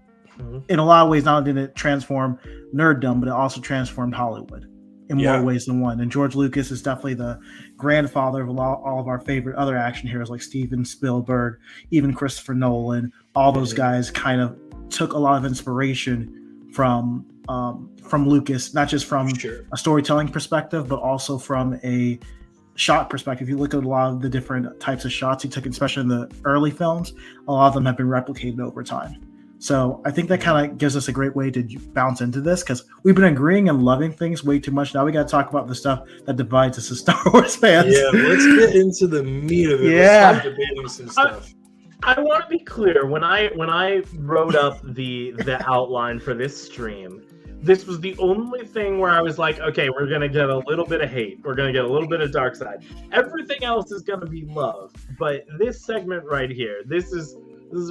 S2: in a lot of ways, not only did it transform nerddom, but it also transformed Hollywood in more ways than one. And George Lucas is definitely the grandfather of all of our favorite other action heroes, like Steven Spielberg, even Christopher Nolan. All those guys kind of took a lot of inspiration from Lucas, not just from a storytelling perspective, but also from a shot perspective. If you look at a lot of the different types of shots he took, especially in the early films, a lot of them have been replicated over time. So I think that kind of gives us a great way to bounce into this, because we've been agreeing and loving things way too much. Now we got to talk about the stuff that divides us as Star Wars fans.
S1: Yeah, let's get into the meat of it.
S2: Yeah.
S1: Let's start debating some stuff.
S4: I want to be clear. When I wrote up the outline for this stream, this was the only thing where I was like, okay, we're going to get a little bit of hate. We're going to get a little bit of dark side. Everything else is going to be love. But this segment right here, this is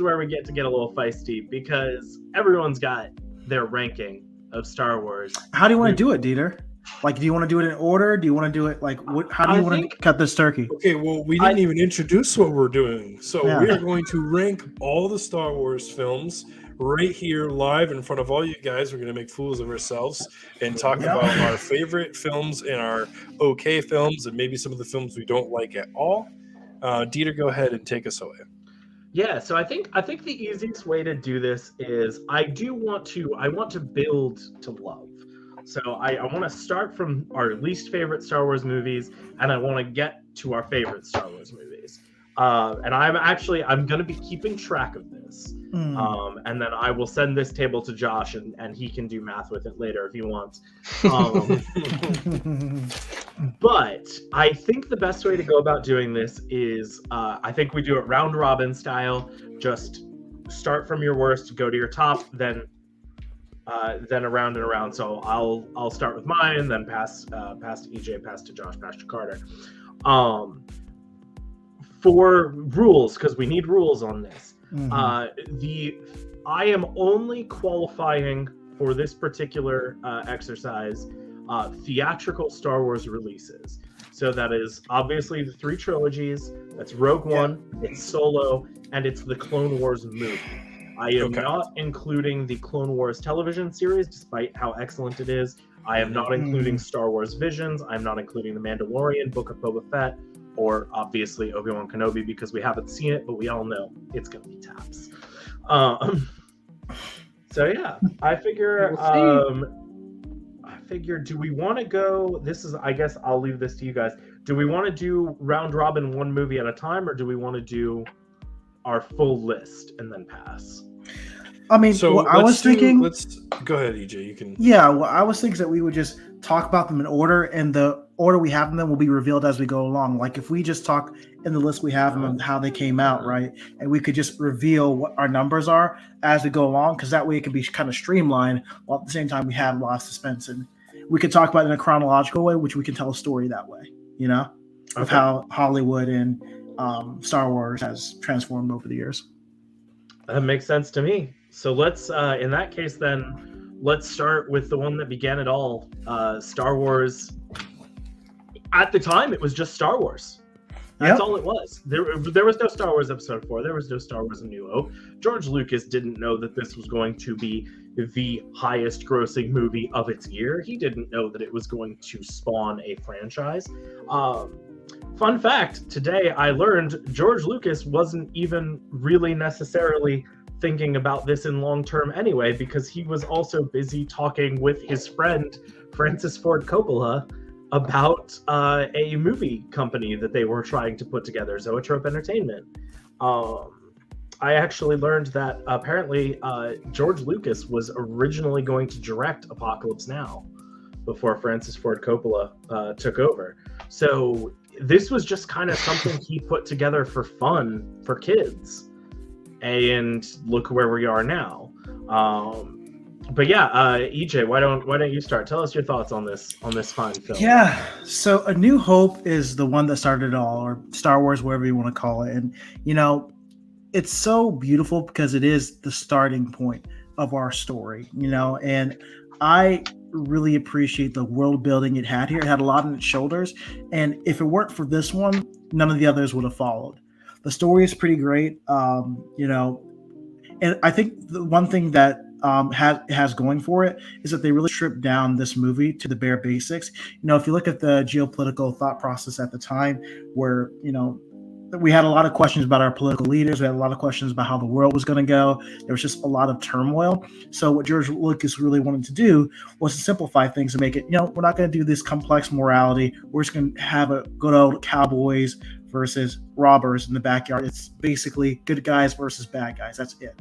S4: where we get a little feisty, because everyone's got their ranking of Star Wars.
S2: How do you want to do it, Dieter? Like, do you want to do it in order? Do you want to do it like how do you want to cut this turkey?
S1: Okay, well, we didn't even introduce what we're doing. So we are going to rank all the Star Wars films right here live in front of all you guys. We're going to make fools of ourselves and talk about our favorite films and our okay films, and maybe some of the films we don't like at all. Dieter, go ahead and take us away.
S4: Yeah, so I think the easiest way to do this is I want to build to love. So I want to start from our least favorite Star Wars movies, and I want to get to our favorite Star Wars movies. And I'm going to be keeping track of this. And then I will send this table to Josh, and he can do math with it later if he wants. But I think the best way to go about doing this is I think we do it round robin style. Just start from your worst, go to your top, then around and around. So I'll start with mine, then pass to EJ, pass to Josh, pass to Carter. For rules, because we need rules on this. I am only qualifying for this particular exercise theatrical Star Wars releases. So that is obviously the 3 trilogies. That's Rogue One, it's Solo, and it's the Clone Wars movie. I am not including the Clone Wars television series, despite how excellent it is. I am not including Star Wars Visions. I'm not including The Mandalorian, Book of Boba Fett, or obviously Obi-Wan Kenobi, because we haven't seen it, but we all know it's going to be taps. So yeah, I figure figure, do we want to go? I guess I'll leave this to you guys. Do we want to do round robin one movie at a time, or do we want to do our full list and then pass?
S2: I mean,
S1: So
S2: what I was thinking.
S1: Let's go ahead, EJ. You can.
S2: Yeah, well, I was thinking that we would just talk about them in order, and the order we have them will be revealed as we go along. Like if we just talk in the list we have them and how they came out, right? And we could just reveal what our numbers are as we go along, because that way it can be kind of streamlined, while at the same time we have a lot of suspense. And we could talk about it in a chronological way, which we can tell a story that way, you know, of how Hollywood and Star Wars has transformed over the years.
S4: That makes sense to me. So let's, in that case, then let's start with the one that began it all. Star Wars. At the time, it was just Star Wars. That's all it was. There was no Star Wars Episode 4. There was no Star Wars A New Hope. George Lucas didn't know that this was going to be the highest grossing movie of its year. He didn't know that it was going to spawn a franchise. Fun fact, today I learned George Lucas wasn't even really necessarily thinking about this in long term anyway, because he was also busy talking with his friend Francis Ford Coppola about a movie company that they were trying to put together, Zoetrope Entertainment. I actually learned that apparently George Lucas was originally going to direct Apocalypse Now before Francis Ford Coppola took over. So this was just kind of something he put together for fun for kids. And look where we are now. But yeah, EJ, why don't you start? Tell us your thoughts on this fine film.
S2: Yeah, so A New Hope is the one that started it all, or Star Wars, whatever you want to call it. And you know, it's so beautiful because it is the starting point of our story. You know, and I really appreciate the world building it had here. It had a lot on its shoulders, and if it weren't for this one, none of the others would have followed. The story is pretty great, you know, and I think the one thing that has going for it is that they really stripped down this movie to the bare basics. You know, if you look at the geopolitical thought process at the time, where, you know, we had a lot of questions about our political leaders, we had a lot of questions about how the world was going to go. There was just a lot of turmoil. So what George Lucas really wanted to do was to simplify things and make it, you know, we're not going to do this complex morality. We're just going to have a good old cowboys versus robbers in the backyard. It's basically good guys versus bad guys. That's it.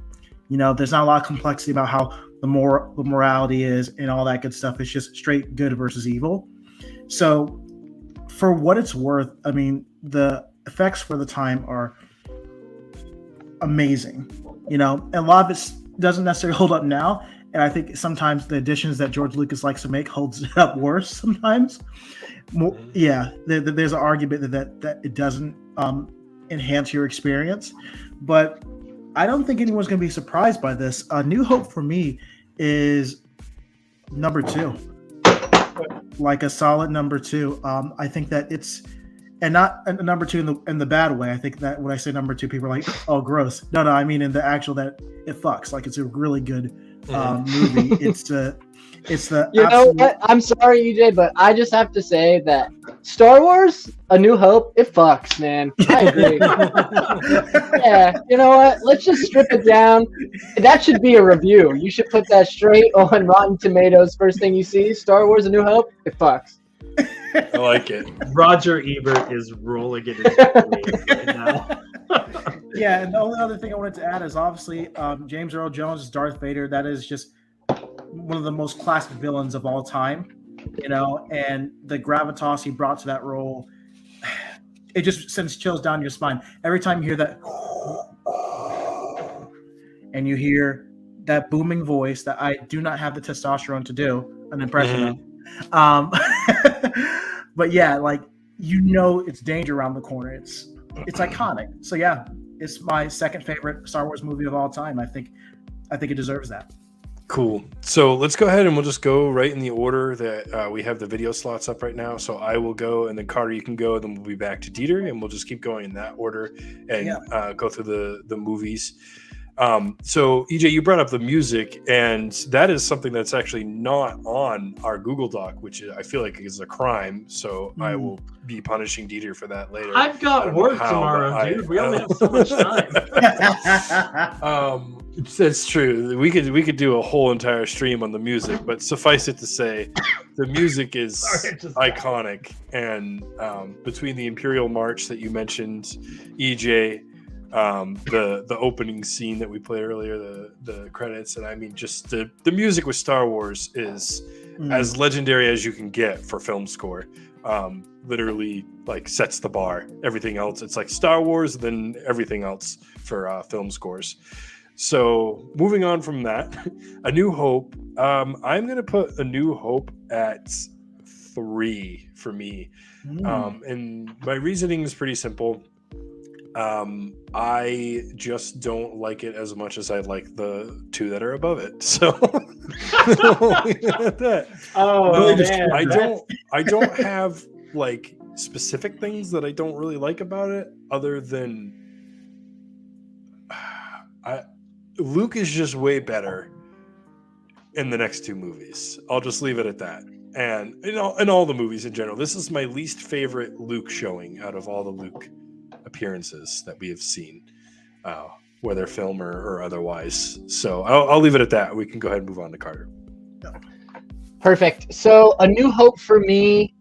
S2: You know, there's not a lot of complexity about how the morality is and all that good stuff. It's just straight good versus evil. So for what it's worth, I mean, the effects for the time are amazing, you know, and a lot of it doesn't necessarily hold up now. And I think sometimes the additions that George Lucas likes to make holds it up worse sometimes. Yeah, there's an argument that it doesn't enhance your experience, but I don't think anyone's going to be surprised by this. New Hope for me is number 2, like a solid number 2. I think that it's, and not a number 2 in the bad way. I think that when I say number 2, people are like, "Oh, gross." No, I mean in the actual that it fucks. Like it's a really good movie. It's the
S3: you know what? I'm sorry, EJ, but I just have to say that Star Wars: A New Hope, it fucks, man. I agree. Yeah, you know what? Let's just strip it down. That should be a review. You should put that straight on Rotten Tomatoes. First thing you see, Star Wars: A New Hope, it fucks.
S1: I like it.
S4: Roger Ebert is rolling it in his grave right now.
S2: Yeah, and the only other thing I wanted to add is obviously James Earl Jones is Darth Vader. That is just one of the most classic villains of all time, you know, and the gravitas he brought to that role, it just sends chills down your spine. Every time you hear that and you hear that booming voice that I do not have the testosterone to do an impression of. But yeah, like, you know, it's danger around the corner. It's iconic. So yeah, it's my second favorite Star Wars movie of all time. I think it deserves that.
S1: Cool. So let's go ahead and we'll just go right in the order that we have the video slots up right now. So I will go, and then Carter, you can go, then we'll be back to Dieter, and we'll just keep going in that order and go through the movies. So EJ, you brought up the music, and that is something that's actually not on our Google Doc, which I feel like is a crime. So I will be punishing Dieter for that later.
S4: I've got work tomorrow, dude. We only have so much time.
S1: That's true. We could do a whole entire stream on the music, but suffice it to say, the music is
S4: Sorry, just-
S1: iconic, and between the Imperial March that you mentioned, EJ, the opening scene that we played earlier, the credits, and I mean, just the music with Star Wars is as legendary as you can get for film score. Literally, like, sets the bar. Everything else, it's like Star Wars, then everything else for film scores. So moving on from that, A New Hope. I'm gonna put A New Hope at 3 for me, and my reasoning is pretty simple. I just don't like it as much as I like the 2 that are above it. So that.
S4: Oh,
S2: man,
S1: I don't have like specific things that I don't really like about it, other than Luke is just way better in the next 2 movies. I'll just leave it at that. And in all the movies in general, this is my least favorite Luke showing out of all the Luke appearances that we have seen, whether film or otherwise. So I'll leave it at that. We can go ahead and move on to Carter.
S3: Perfect. So A New Hope for me,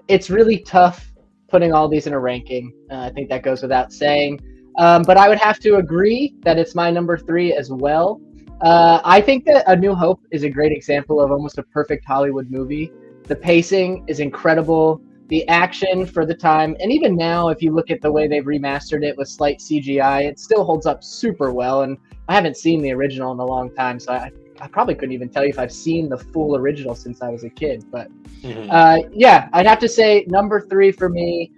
S3: it's really tough putting all these in a ranking. I think that goes without saying. But I would have to agree that it's my number 3 as well. I think that A New Hope is a great example of almost a perfect Hollywood movie. The pacing is incredible. The action for the time, and even now, if you look at the way they've remastered it with slight CGI, it still holds up super well. And I haven't seen the original in a long time, so I probably couldn't even tell you if I've seen the full original since I was a kid. But yeah, I'd have to say number 3 for me.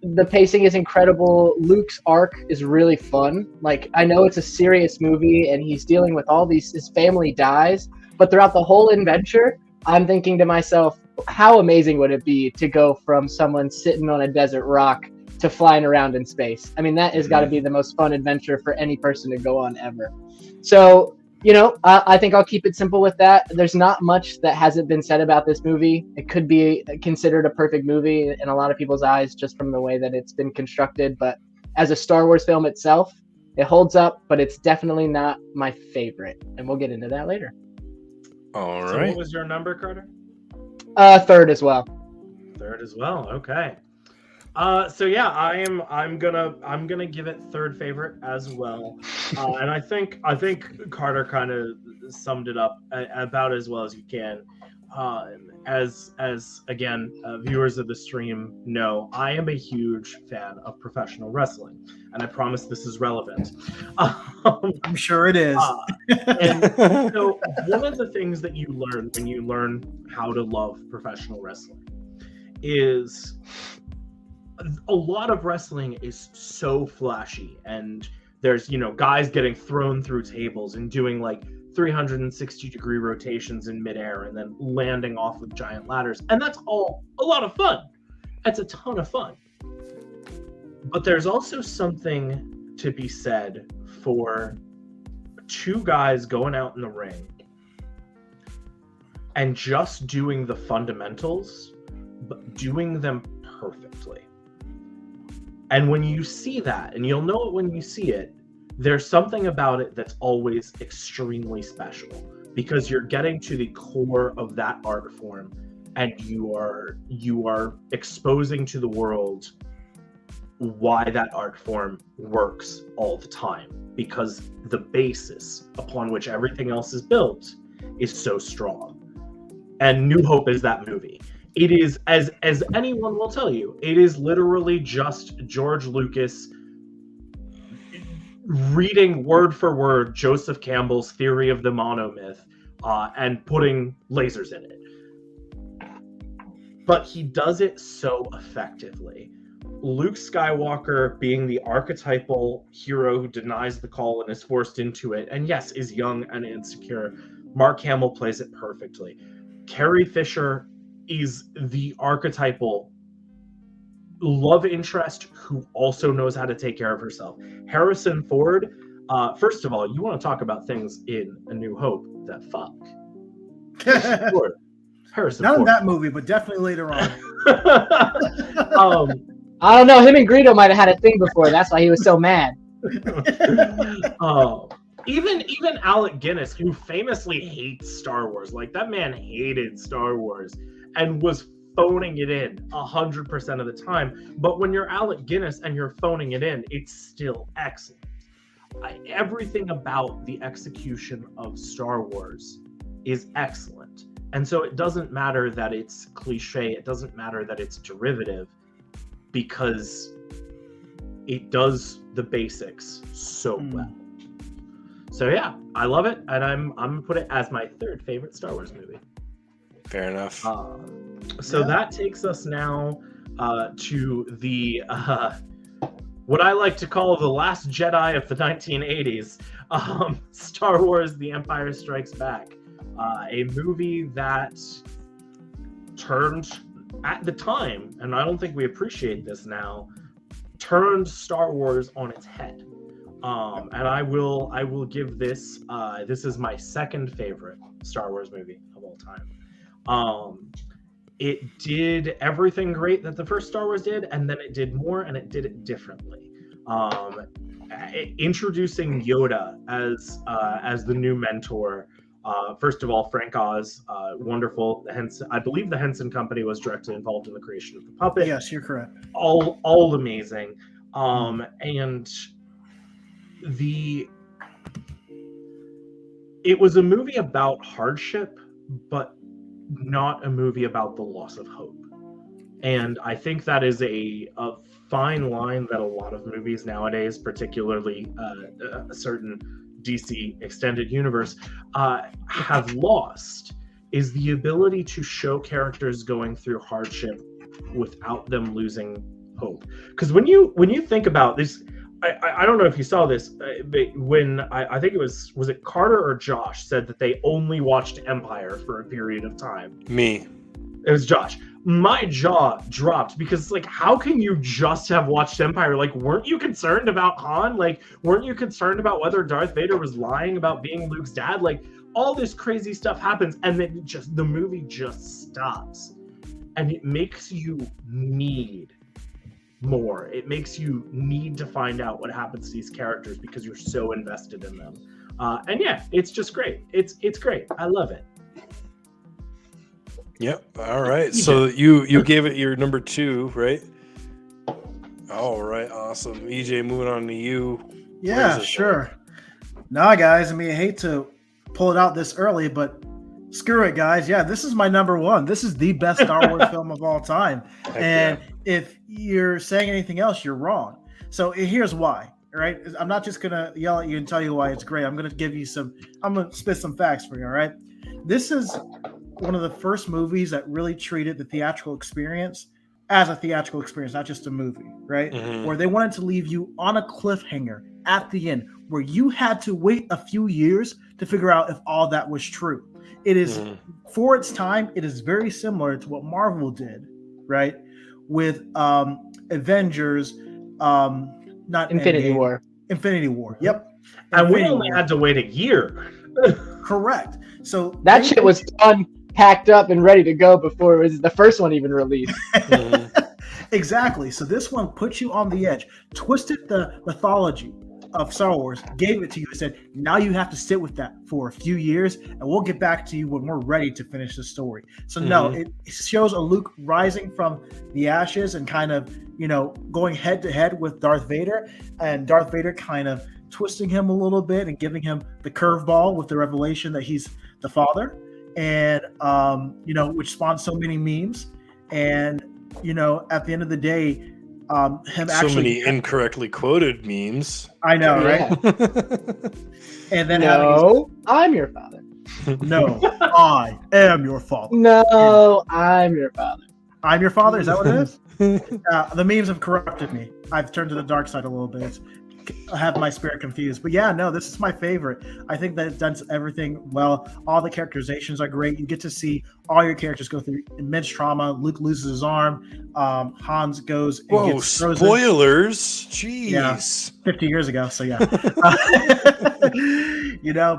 S3: The pacing is incredible. Luke's arc is really fun. Like, I know it's a serious movie and he's dealing with all these, his family dies, but throughout the whole adventure, I'm thinking to myself, how amazing would it be to go from someone sitting on a desert rock to flying around in space? I mean, that has got to be the most fun adventure for any person to go on ever. So, you know, I think I'll keep it simple with that. There's not much that hasn't been said about this movie. It could be considered a perfect movie in a lot of people's eyes just from the way that it's been constructed. But as a Star Wars film itself, it holds up, but it's definitely not my favorite. And we'll get into that later.
S1: All
S4: So
S1: right.
S4: what was your number, Carter?
S3: 3rd as well.
S4: 3rd as well. Okay. So yeah, I'm gonna give it 3rd favorite as well, and I think Carter kind of summed it up about as well as you can. As again, viewers of the stream know, I am a huge fan of professional wrestling, and I promise this is relevant.
S2: I'm sure it is.
S4: And so one of the things that you learn when you learn how to love professional wrestling is a lot of wrestling is so flashy, and there's, you know, guys getting thrown through tables and doing like 360-degree rotations in midair and then landing off of giant ladders, and that's all a lot of fun. That's a ton of fun. But there's also something to be said for 2 guys going out in the ring and just doing the fundamentals, but doing them perfectly. And when you see that, and you'll know it when you see it, there's something about it that's always extremely special, because you're getting to the core of that art form, and you are exposing to the world why that art form works all the time, because the basis upon which everything else is built is so strong. And New Hope is that movie. It is, as anyone will tell you, it is literally just George Lucas reading word for word Joseph Campbell's Theory of the Monomyth and putting lasers in it. But he does it so effectively. Luke Skywalker being the archetypal hero who denies the call and is forced into it, and yes, is young and insecure. Mark Hamill plays it perfectly. Carrie Fisher is the archetypal love interest who also knows how to take care of herself. Harrison Ford, first of all, you want to talk about things in A New Hope that fuck. Harrison
S2: Not
S4: Ford.
S2: in that movie, but definitely later on.
S3: I don't know. Him and Greedo might have had a thing before. That's why he was so mad.
S4: Even Alec Guinness, who famously hates Star Wars, like that man hated Star Wars and was phoning it in 100% of the time. But when you're Alec Guinness and you're phoning it in, it's still excellent. Everything about the execution of Star Wars is excellent. And so it doesn't matter that it's cliche, it doesn't matter that it's derivative, because it does the basics so well. So yeah, I love it, and I'm gonna put it as my third favorite Star Wars movie.
S1: Fair enough.
S4: So that takes us now to the what I like to call the Last Jedi of the 1980s, Star Wars: The Empire Strikes Back, a movie that turned, at the time, and I don't think we appreciate this now, turned Star Wars on its head. And I will give this, this is my second favorite Star Wars movie of all time. It did everything great that the first Star Wars did, and then it did more, and it did it differently. Introducing Yoda as the new mentor. First of all, Frank Oz, wonderful. I believe the Henson Company was directly involved in the creation of the puppet.
S2: Yes, you're correct.
S4: All amazing. And it was a movie about hardship, but not a movie about the loss of hope. And I think that is a fine line that a lot of movies nowadays, particularly a certain DC extended universe, have lost, is the ability to show characters going through hardship without them losing hope. Because when you think about this, I don't know if you saw this, but when I think it was it Carter or Josh said that they only watched Empire for a period of time.
S1: Me.
S4: It was Josh. My jaw dropped, because like, how can you just have watched Empire? Like, weren't you concerned about Han? Like, weren't you concerned about whether Darth Vader was lying about being Luke's dad? Like, all this crazy stuff happens, and then the movie just stops, and it makes you need more. It makes you need to find out what happens to these characters because you're so invested in them. And yeah, it's just great. It's great. I love it.
S1: Yep. All right. So you gave it your number 2, right? All right. Awesome. EJ, moving on to you.
S2: Yeah, sure. Nah, guys. I mean, I hate to pull it out this early, but screw it, guys. Yeah, this is my number 1. This is the best Star Wars film of all time. And if you're saying anything else, you're wrong. So here's why. All right. I'm not just going to yell at you and tell you why it's great. I'm going to give you I'm going to spit some facts for you. All right. This is one of the first movies that really treated the theatrical experience as a theatrical experience, not just a movie, right? Mm-hmm. Where they wanted to leave you on a cliffhanger at the end, where you had to wait a few years to figure out if all that was true. It is, for its time, it is very similar to what Marvel did, right? With Avengers, not
S3: Infinity War.
S2: Infinity War, yep.
S4: And we only had to wait a year.
S2: Correct. So
S3: that shit was done, packed up, and ready to go before it was the first one even released.
S2: Exactly. So this one put you on the edge, twisted the mythology of Star Wars, gave it to you, and said, now you have to sit with that for a few years, and we'll get back to you when we're ready to finish the story. So no, it shows a Luke rising from the ashes and kind of, going head to head with Darth Vader, and Darth Vader kind of twisting him a little bit and giving him the curveball with the revelation that he's the father, and which spawned so many memes. And at the end of the day, him
S1: so
S2: actually
S1: many incorrectly quoted memes.
S2: I know, right? And then
S3: I'm your father.
S2: No, I am your father.
S3: No, I'm your father.
S2: I'm your father. Is that what it is? The memes have corrupted me. I've turned to the dark side a little bit. I have my spirit confused. But yeah, no, this is my favorite. I think that it does everything well. All the characterizations are great. You get to see all your characters go through immense trauma. Luke loses his arm. Hans goes and gets frozen.
S1: Spoilers. Jeez.
S2: Yeah, 50 years ago. So yeah.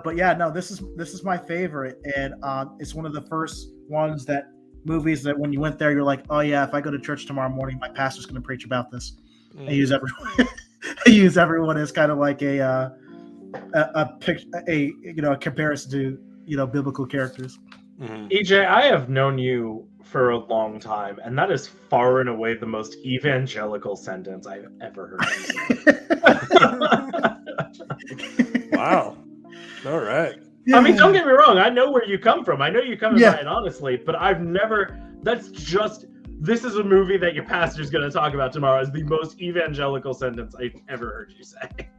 S2: But yeah, no, this is my favorite. And it's one of the first ones movies that when you went there, you're like, oh yeah, if I go to church tomorrow morning, my pastor's going to preach about this. I use everyone as kind of like a a comparison to biblical characters.
S1: Mhm.
S4: EJ, I have known you for a long time, and that is far and away the most evangelical sentence I've ever heard you say.
S1: Wow. All right.
S4: I mean, don't get me wrong. I know where you come from. I know you come
S2: Yeah.
S4: from it honestly, but I've never. This is a movie that your pastor's going to talk about tomorrow as the most evangelical sentence I've ever heard you say.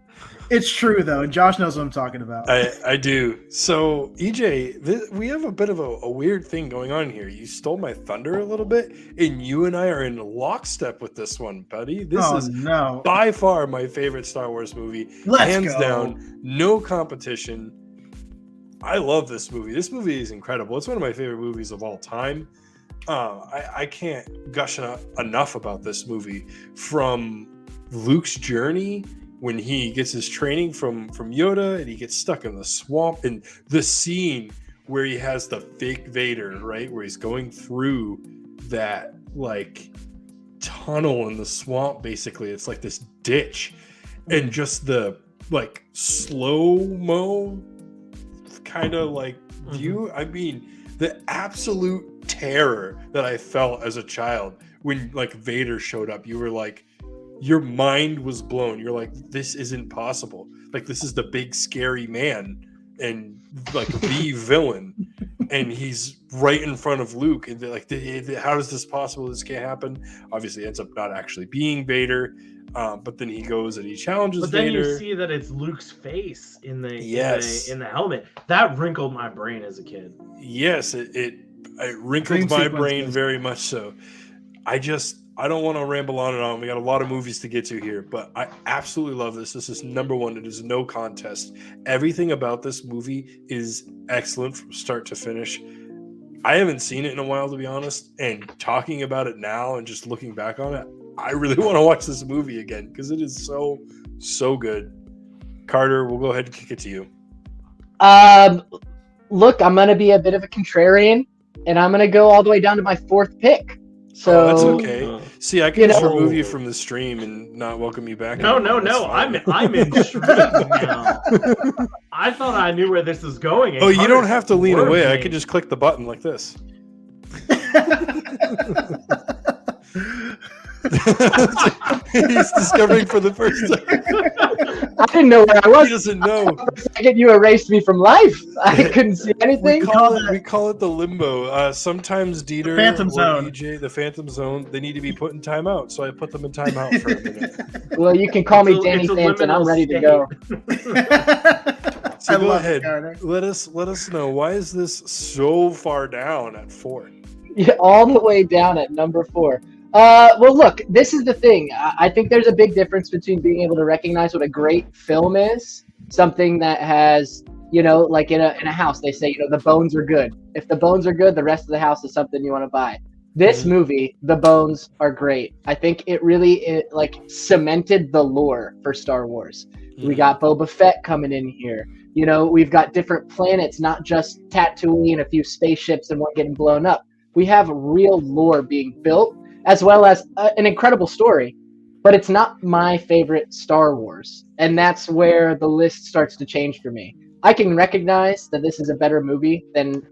S2: It's true though, and Josh knows what I'm talking about.
S1: I do. So, EJ, we have a bit of a weird thing going on here. You stole my thunder a little bit, and you and I are in lockstep with this one, buddy. This is
S2: no!
S1: by far my favorite Star Wars movie.
S2: Let's
S1: Hands
S2: go.
S1: down, no competition. I love this movie. This movie is incredible. It's one of my favorite movies of all time. I can't gush enough about this movie. From Luke's journey, when he gets his training from Yoda and he gets stuck in the swamp, and the scene where he has the fake Vader, right, where he's going through that like tunnel in the swamp. Basically, it's like this ditch, and just the like slow-mo kind of like view. I mean, the absolute terror that I felt as a child when like Vader showed up. You were like, your mind was blown. You're like, this isn't possible. Like, this is the big scary man and like the villain, and he's right in front of Luke. And they're like, how is this possible? This can't happen. Obviously, it ends up not actually being Vader. But then he goes and he challenges
S4: But then
S1: Vader.
S4: you see that it's Luke's face in the
S1: Yes.
S4: in the helmet. That wrinkled my brain as a kid.
S1: Yes, it wrinkled
S2: Dream
S1: my
S2: sequence
S1: brain
S2: is-
S1: very much so. I don't want to ramble on and on. We got a lot of movies to get to here, but I absolutely love this. This is number one. It is no contest. Everything about this movie is excellent from start to finish. I haven't seen it in a while, to be honest, and talking about it now and just looking back on it, I really want to watch this movie again because it is so good. Carter, we'll go ahead and kick it to you.
S3: Look, I'm gonna be a bit of a contrarian, and I'm gonna go all the way down to my fourth pick. So
S1: That's okay. See, I can
S3: You
S1: just
S3: know-
S1: remove you from the stream and not welcome you back.
S4: No,
S1: anymore. That's
S4: I'm
S1: fine.
S4: intrigued now. I thought I knew where this is going. and
S1: Oh, you don't
S4: Carter's
S1: have to lean
S4: swerved
S1: away. I
S4: me.
S1: can just click the button like this. He's discovering for the first time.
S3: I didn't know where I
S1: He
S3: was.
S1: doesn't know.
S3: The second you erased me from life, I couldn't see
S1: We
S3: anything.
S1: call it the limbo. Sometimes Dieter,
S2: Phantom
S1: or
S2: zone.
S1: EJ, the Phantom Zone, they need to be put in timeout, so I put them in timeout for a minute.
S3: Well, you can call me
S4: It's a-
S3: Danny
S4: it's a
S3: Phantom. I'm
S4: liminal
S3: ready to
S4: state.
S3: go.
S1: So
S2: I
S1: go
S2: love
S1: ahead.
S2: it, Carter.
S1: Let us know, why is this so far down at 4?
S3: Yeah, all the way down at number 4. Well, look, this is the thing. I think there's a big difference between being able to recognize what a great film is, something that has, like in a house, they say, the bones are good. If the bones are good, the rest of the house is something you want to buy. This movie, the bones are great. I think it really cemented the lore for Star Wars. We got Boba Fett coming in here. We've got different planets, not just Tatooine and a few spaceships and one getting blown up. We have real lore being built, as well as an incredible story. But it's not my favorite Star Wars. And that's where the list starts to change for me. I can recognize that this is a better movie than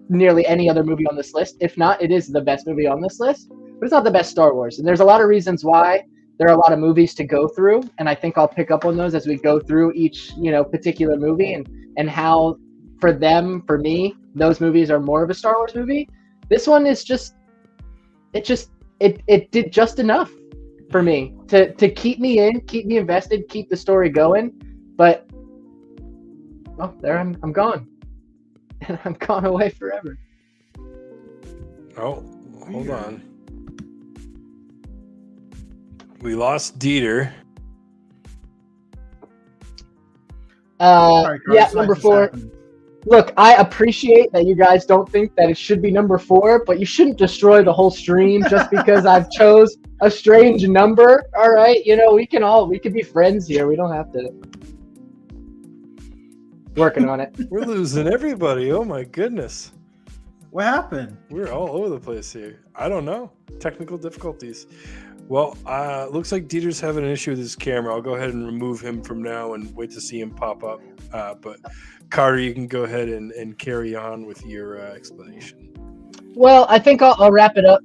S3: nearly any other movie on this list. If not, it is the best movie on this list. But it's not the best Star Wars. And there's a lot of reasons why. There are a lot of movies to go through, and I think I'll pick up on those as we go through each, particular movie and how for me, those movies are more of a Star Wars movie. This one is it did just enough for me to keep me in, keep me invested, keep the story going. But there I'm gone. And I'm gone away forever.
S1: Oh, hold on. We lost Dieter.
S2: Sorry, Carter,
S3: Yeah,
S2: so
S3: number
S2: that just
S3: 4.
S2: happened.
S3: Look, I appreciate that you guys don't think that it should be number 4, but you shouldn't destroy the whole stream just because I've chose a strange number. All right, we can be friends here. We don't have to. Working on it.
S1: We're losing everybody. Oh my goodness.
S2: What happened?
S1: We're all over the place here. I don't know. Technical difficulties. Well, looks like Dieter's having an issue with his camera. I'll go ahead and remove him from now and wait to see him pop up. But Carter, you can go ahead and carry on with your explanation.
S3: Well, I think I'll wrap it up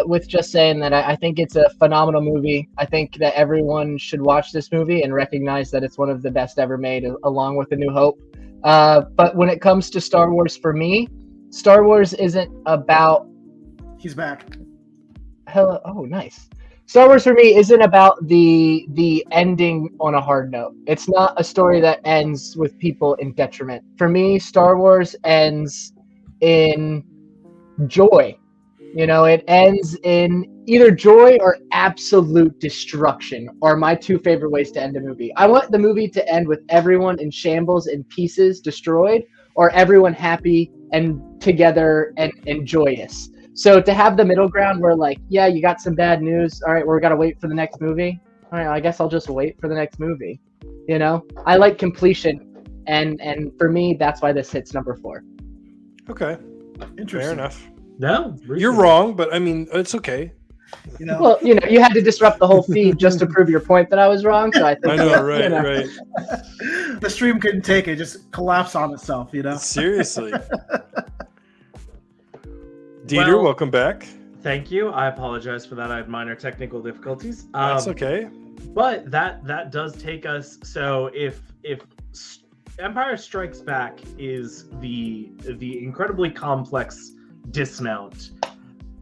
S3: with just saying that I think it's a phenomenal movie. I think that everyone should watch this movie and recognize that it's one of the best ever made, along with A New Hope. But when it comes to Star Wars, for me, Star Wars isn't about...
S2: He's back.
S3: Hello. Oh, nice. Star Wars for me isn't about the ending on a hard note. It's not a story that ends with people in detriment. For me, Star Wars ends in joy. You know, it ends in either joy or absolute destruction are my two favorite ways to end a movie. I want the movie to end with everyone in shambles and pieces, destroyed, or everyone happy and together and joyous. So to have the middle ground where, like, yeah, you got some bad news. All right, we're got to wait for the next movie. All right, I guess I'll just wait for the next movie. You know, I like completion. And for me, that's why this hits number 4.
S1: Okay.
S2: Interesting.
S1: Fair enough.
S4: No,
S1: You're wrong, but I mean, it's okay.
S2: You know,
S3: Well, you know, you had to disrupt the whole feed just to prove your point that I was wrong. So I think
S1: I know, right,
S3: you know.
S1: right.
S2: the stream couldn't take it; just collapsed on itself. You know.
S1: Seriously. Dieter,
S4: Well,
S1: welcome back.
S4: Thank you. I apologize for that. I had minor technical difficulties.
S1: That's okay.
S4: But that does take us. So if Empire Strikes Back is the incredibly complex dismount,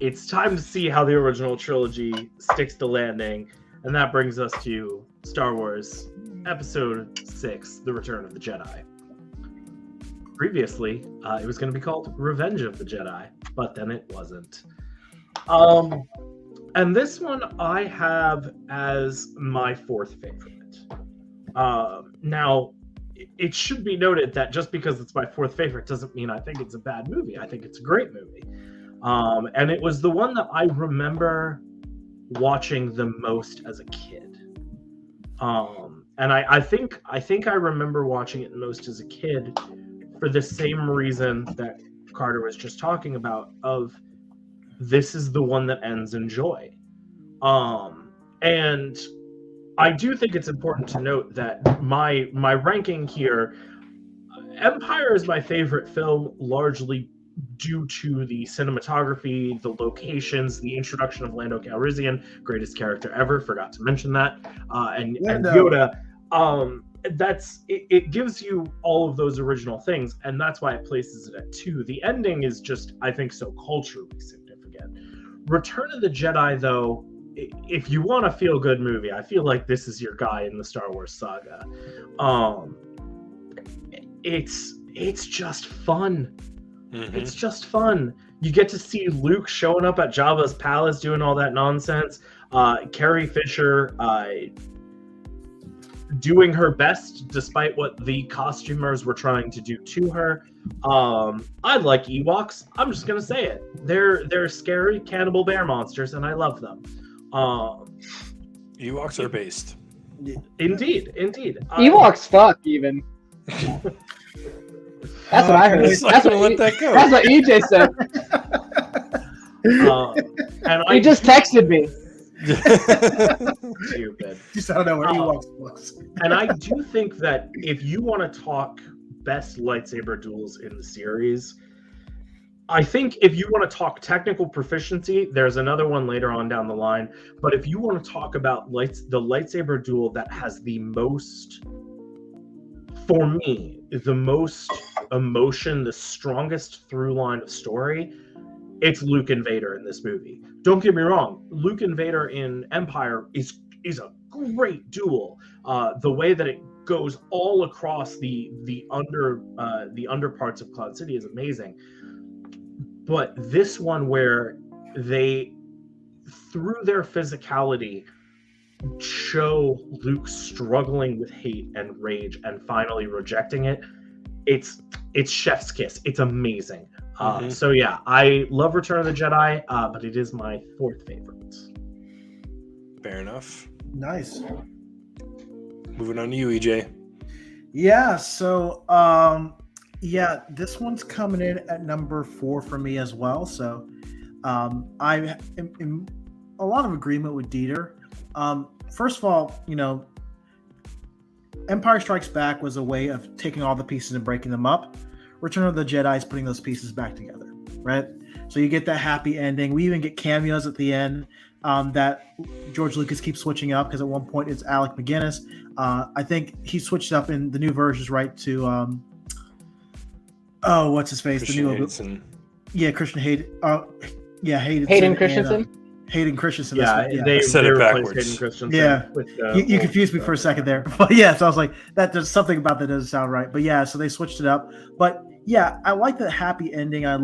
S4: it's time to see how the original trilogy sticks to landing, and that brings us to Star Wars Episode 6: The Return of the Jedi. Previously, it was going to be called Revenge of the Jedi, but then it wasn't. And this one I have as my 4th favorite. Now, it should be noted that just because it's my 4th favorite doesn't mean I think it's a bad movie. I think it's a great movie. And it was the one that I remember watching the most as a kid. And I think I remember watching it the most as a kid for the same reason that Carter was just talking about, of this is the one that ends in joy. And I do think it's important to note that my ranking here, Empire is my favorite film, largely due to the cinematography, the locations, the introduction of Lando Calrissian, greatest character ever, forgot to mention that, and Yoda. It gives you all of those original things, and that's why it places it at 2. The ending is just, I think, so culturally significant. Return of the Jedi, though, if you want a feel-good movie, I feel like this is your guy in the Star Wars saga. It's just fun.
S1: Mm-hmm.
S4: It's just fun. You get to see Luke showing up at Jabba's palace doing all that nonsense. Carrie Fisher doing her best despite what the costumers were trying to do to her. I like Ewoks. I'm just gonna say it. They're scary cannibal bear monsters, and I love them.
S1: Ewoks are based.
S4: Indeed.
S3: Ewoks fuck even. That's what I heard.
S1: Just not gonna let that go.
S3: That's what EJ said.
S4: And
S3: He just texted me.
S4: Stupid.
S2: Just I don't know where Ewoks looks.
S4: And I do think that if you want to talk best lightsaber duels in the series, I think if you want to talk technical proficiency, there's another one later on down the line. But if you want to talk about the lightsaber duel that has the most, for me, the most emotion, the strongest through line of story, it's Luke and Vader in this movie. Don't get me wrong, Luke and Vader in Empire is a great duel. The way that it goes all across the under parts of Cloud City is amazing. But this one, where they, through their physicality, show Luke struggling with hate and rage and finally rejecting it, it's chef's kiss. It's amazing. So yeah, I love Return of the Jedi, but it is my 4th favorite.
S1: Fair enough.
S2: Nice.
S1: Moving on to you, EJ.
S2: Yeah. So Yeah, this one's coming in at number 4 for me as well. So I am in a lot of agreement with Dieter. First of all, Empire Strikes Back was a way of taking all the pieces and breaking them up. Return of the Jedi is putting those pieces back together, right? So you get that happy ending. We even get cameos at the end that George Lucas keeps switching up because at one point it's Alec McGuinness. I think he switched up in the new versions, right, to what's his face?
S1: Christian
S2: the new
S1: Hayden.
S2: Yeah, Christian Hayden.
S3: Hayden Christensen.
S2: Hayden Christensen.
S4: Yeah,
S2: They
S1: said it
S4: replaced
S1: backwards.
S4: Hayden Christensen.
S2: Yeah.
S4: with,
S2: you confused me for a second there. But yeah, so I was like, there's something about that doesn't sound right. But yeah, so they switched it up. But yeah, I like the happy ending. I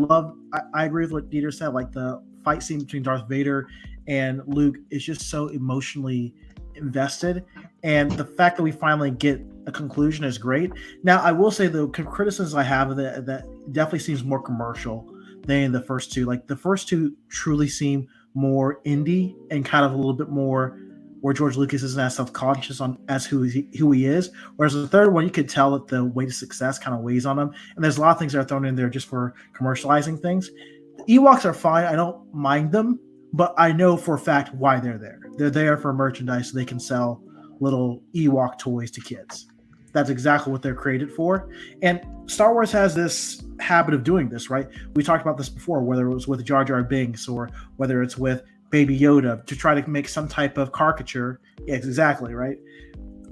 S2: agree with what Dieter said. Like the fight scene between Darth Vader and Luke is just so emotionally invested. And the fact that we finally get a conclusion is great. Now, I will say the criticisms I have of that definitely seems more commercial than the first two. Like the first two truly seem more indie and kind of a little bit more where George Lucas isn't as self-conscious as who he is. Whereas the third one, you could tell that the weight of success kind of weighs on him. And there's a lot of things that are thrown in there just for commercializing things. The Ewoks are fine. I don't mind them, but I know for a fact why they're there. They're there for merchandise so they can sell little Ewok toys to kids. That's exactly what they're created for. And Star Wars has this habit of doing this, right? We talked about this before, whether it was with Jar Jar Binks or whether it's with Baby Yoda, to try to make some type of caricature. Yeah, exactly, right?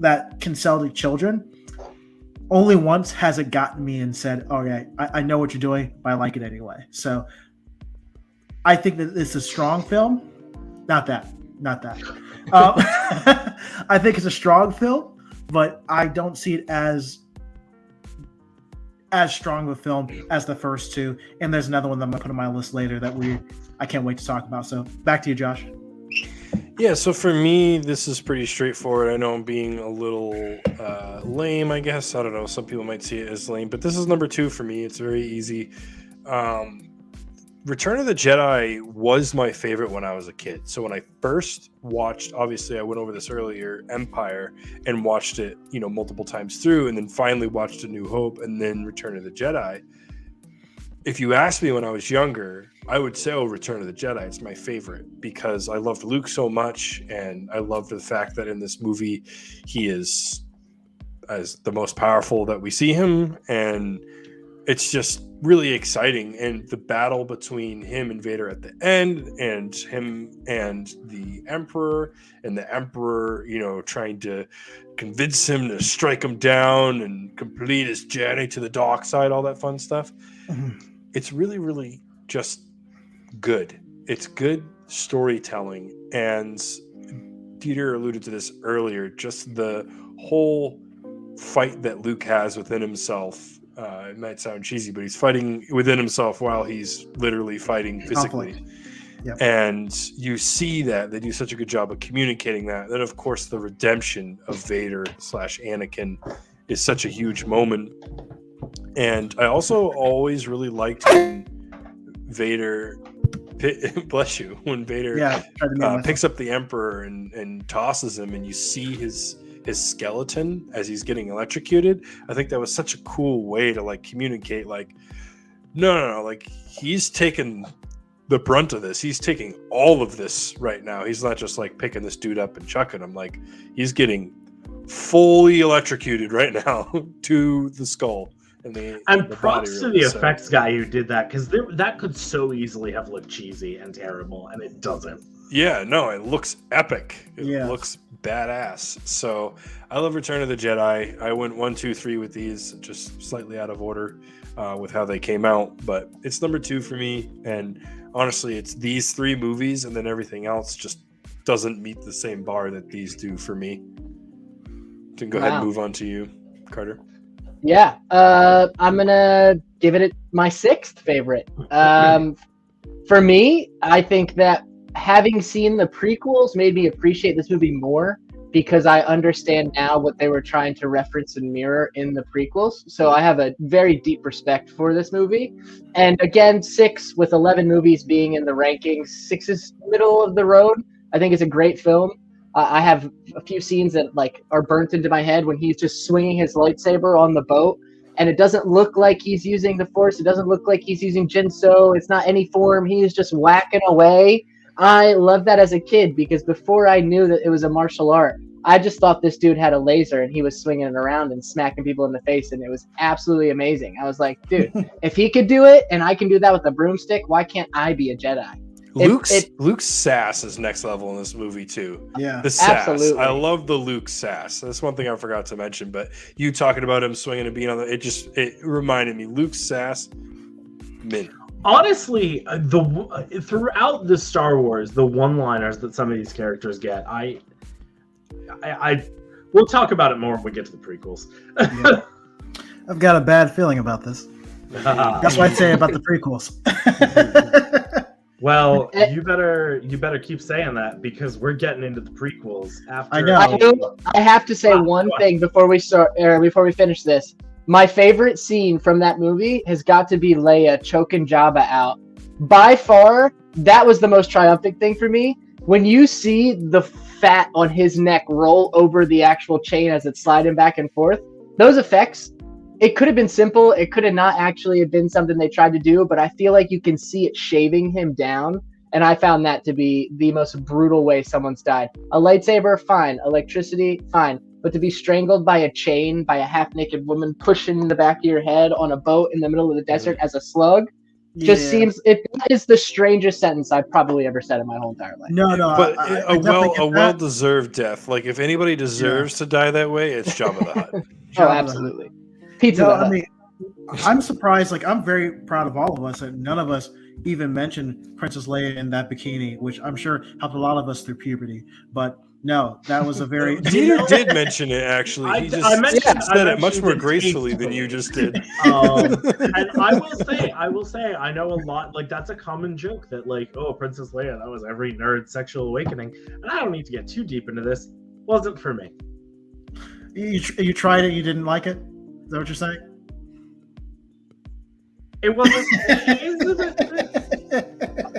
S2: That can sell to children. Only once has it gotten me and said, "Oh yeah, I know what you're doing, but I like it anyway." So I think that it's a strong film. Not that. I think it's a strong film, but I don't see it as strong of a film as the first two. And there's another one that I'm gonna put on my list later that I can't wait to talk about. So back to you, Josh.
S1: Yeah, so for me, this is pretty straightforward. I know I'm being a little lame, I guess. I don't know. Some people might see it as lame, but this is number 2 for me. It's very easy. Return of the Jedi was my favorite when I was a kid. So when I first watched, obviously I went over this earlier, Empire, and watched it, multiple times through, and then finally watched A New Hope and then Return of the Jedi. If you asked me when I was younger, I would say, Return of the Jedi. It's my favorite because I loved Luke so much, and I loved the fact that in this movie he is as the most powerful that we see him, and it's just really exciting. And the battle between him and Vader at the end, and him and the Emperor, and the Emperor, trying to convince him to strike him down and complete his journey to the dark side, all that fun stuff. Mm-hmm. It's really, really just good. It's good storytelling. And Dieter alluded to this earlier, just the whole fight that Luke has within himself. It might sound cheesy, but he's fighting within himself while he's literally fighting physically.
S2: Yep.
S1: And you see that they do such a good job of communicating that. Then, of course, the redemption of Vader / Anakin is such a huge moment. And I also always really liked when Vader, bless you, when Vader picks up the Emperor and tosses him, and you see his skeleton as he's getting electrocuted. I think that was such a cool way to communicate, no, he's taking the brunt of this. He's taking all of this right now. He's not just picking this dude up and chucking him. He's getting fully electrocuted right now to the skull.
S4: And props to the effects guy who did that, because that could so easily have looked cheesy and terrible, and it doesn't.
S1: Yeah, no, it looks epic. It looks badass. So I love Return of the Jedi. I went 1, 2, 3 with these, just slightly out of order with how they came out, but it's number 2 for me. And honestly, it's these 3 movies, and then everything else just doesn't meet the same bar that these do for me. Can go ahead and move on to you, Carter.
S3: Yeah, I'm gonna give it my 6th favorite. For me, I think that having seen the prequels made me appreciate this movie more, because I understand now what they were trying to reference and mirror in the prequels. So I have a very deep respect for this movie. And again, 6 with 11 movies being in the rankings, 6 is middle of the road. I think it's a great film. I have a few scenes that are burnt into my head when he's just swinging his lightsaber on the boat and it doesn't look like he's using the Force. It doesn't look like he's using Jinso. It's not any form. He is just whacking away. I loved that as a kid because before I knew that it was a martial art, I just thought this dude had a laser and he was swinging it around and smacking people in the face, and it was absolutely amazing. I was like, dude, if he could do it and I can do that with a broomstick, why can't I be a Jedi?
S1: Luke's sass is next level in this movie too.
S2: Yeah.
S1: The sass.
S3: Absolutely.
S1: I love the Luke sass. That's one thing I forgot to mention. But you talking about him swinging and being on it reminded me. Luke's sass, mint.
S4: Honestly, throughout the Star Wars, the one-liners that some of these characters get, we'll talk about it more when we get to the prequels.
S2: Yeah. I've got a bad feeling about this. That's what I'd say about the prequels.
S4: Well, you better keep saying that because we're getting into the prequels after.
S2: I know.
S3: I have to say one thing before we finish this. My favorite scene from that movie has got to be Leia choking Jabba out. By far, that was the most triumphant thing for me. When you see the fat on his neck roll over the actual chain as it's sliding back and forth, those effects, it could have been simple. It could have not actually have been something they tried to do, but I feel like you can see it shaving him down. And I found that to be the most brutal way someone's died. A lightsaber, fine. Electricity, fine. But to be strangled by a chain, by a half-naked woman pushing the back of your head on a boat in the middle of the desert as a slug, just seems, it is the strangest sentence I've probably ever said in my whole entire life.
S2: No,
S1: But
S2: I
S1: a
S2: definitely get that.
S1: well-deserved death. Like if anybody deserves to die that way, it's Jabba the Hutt.
S3: Oh, absolutely. Pizza
S2: No,
S3: Hut.
S2: I mean, I'm surprised. Like, I'm very proud of all of us that none of us even mentioned Princess Leia in that bikini, which I'm sure helped a lot of us through puberty. But no, that was a very.
S1: Peter did mention it actually. He just said it much more gracefully than you just did.
S4: And I will say, I know a lot. Like that's a common joke that like, oh, Princess Leia, that was every nerd's sexual awakening. And I don't need to get too deep into this. Wasn't for me.
S2: You tried it, you didn't like it? Is that what you're saying?
S4: It wasn't.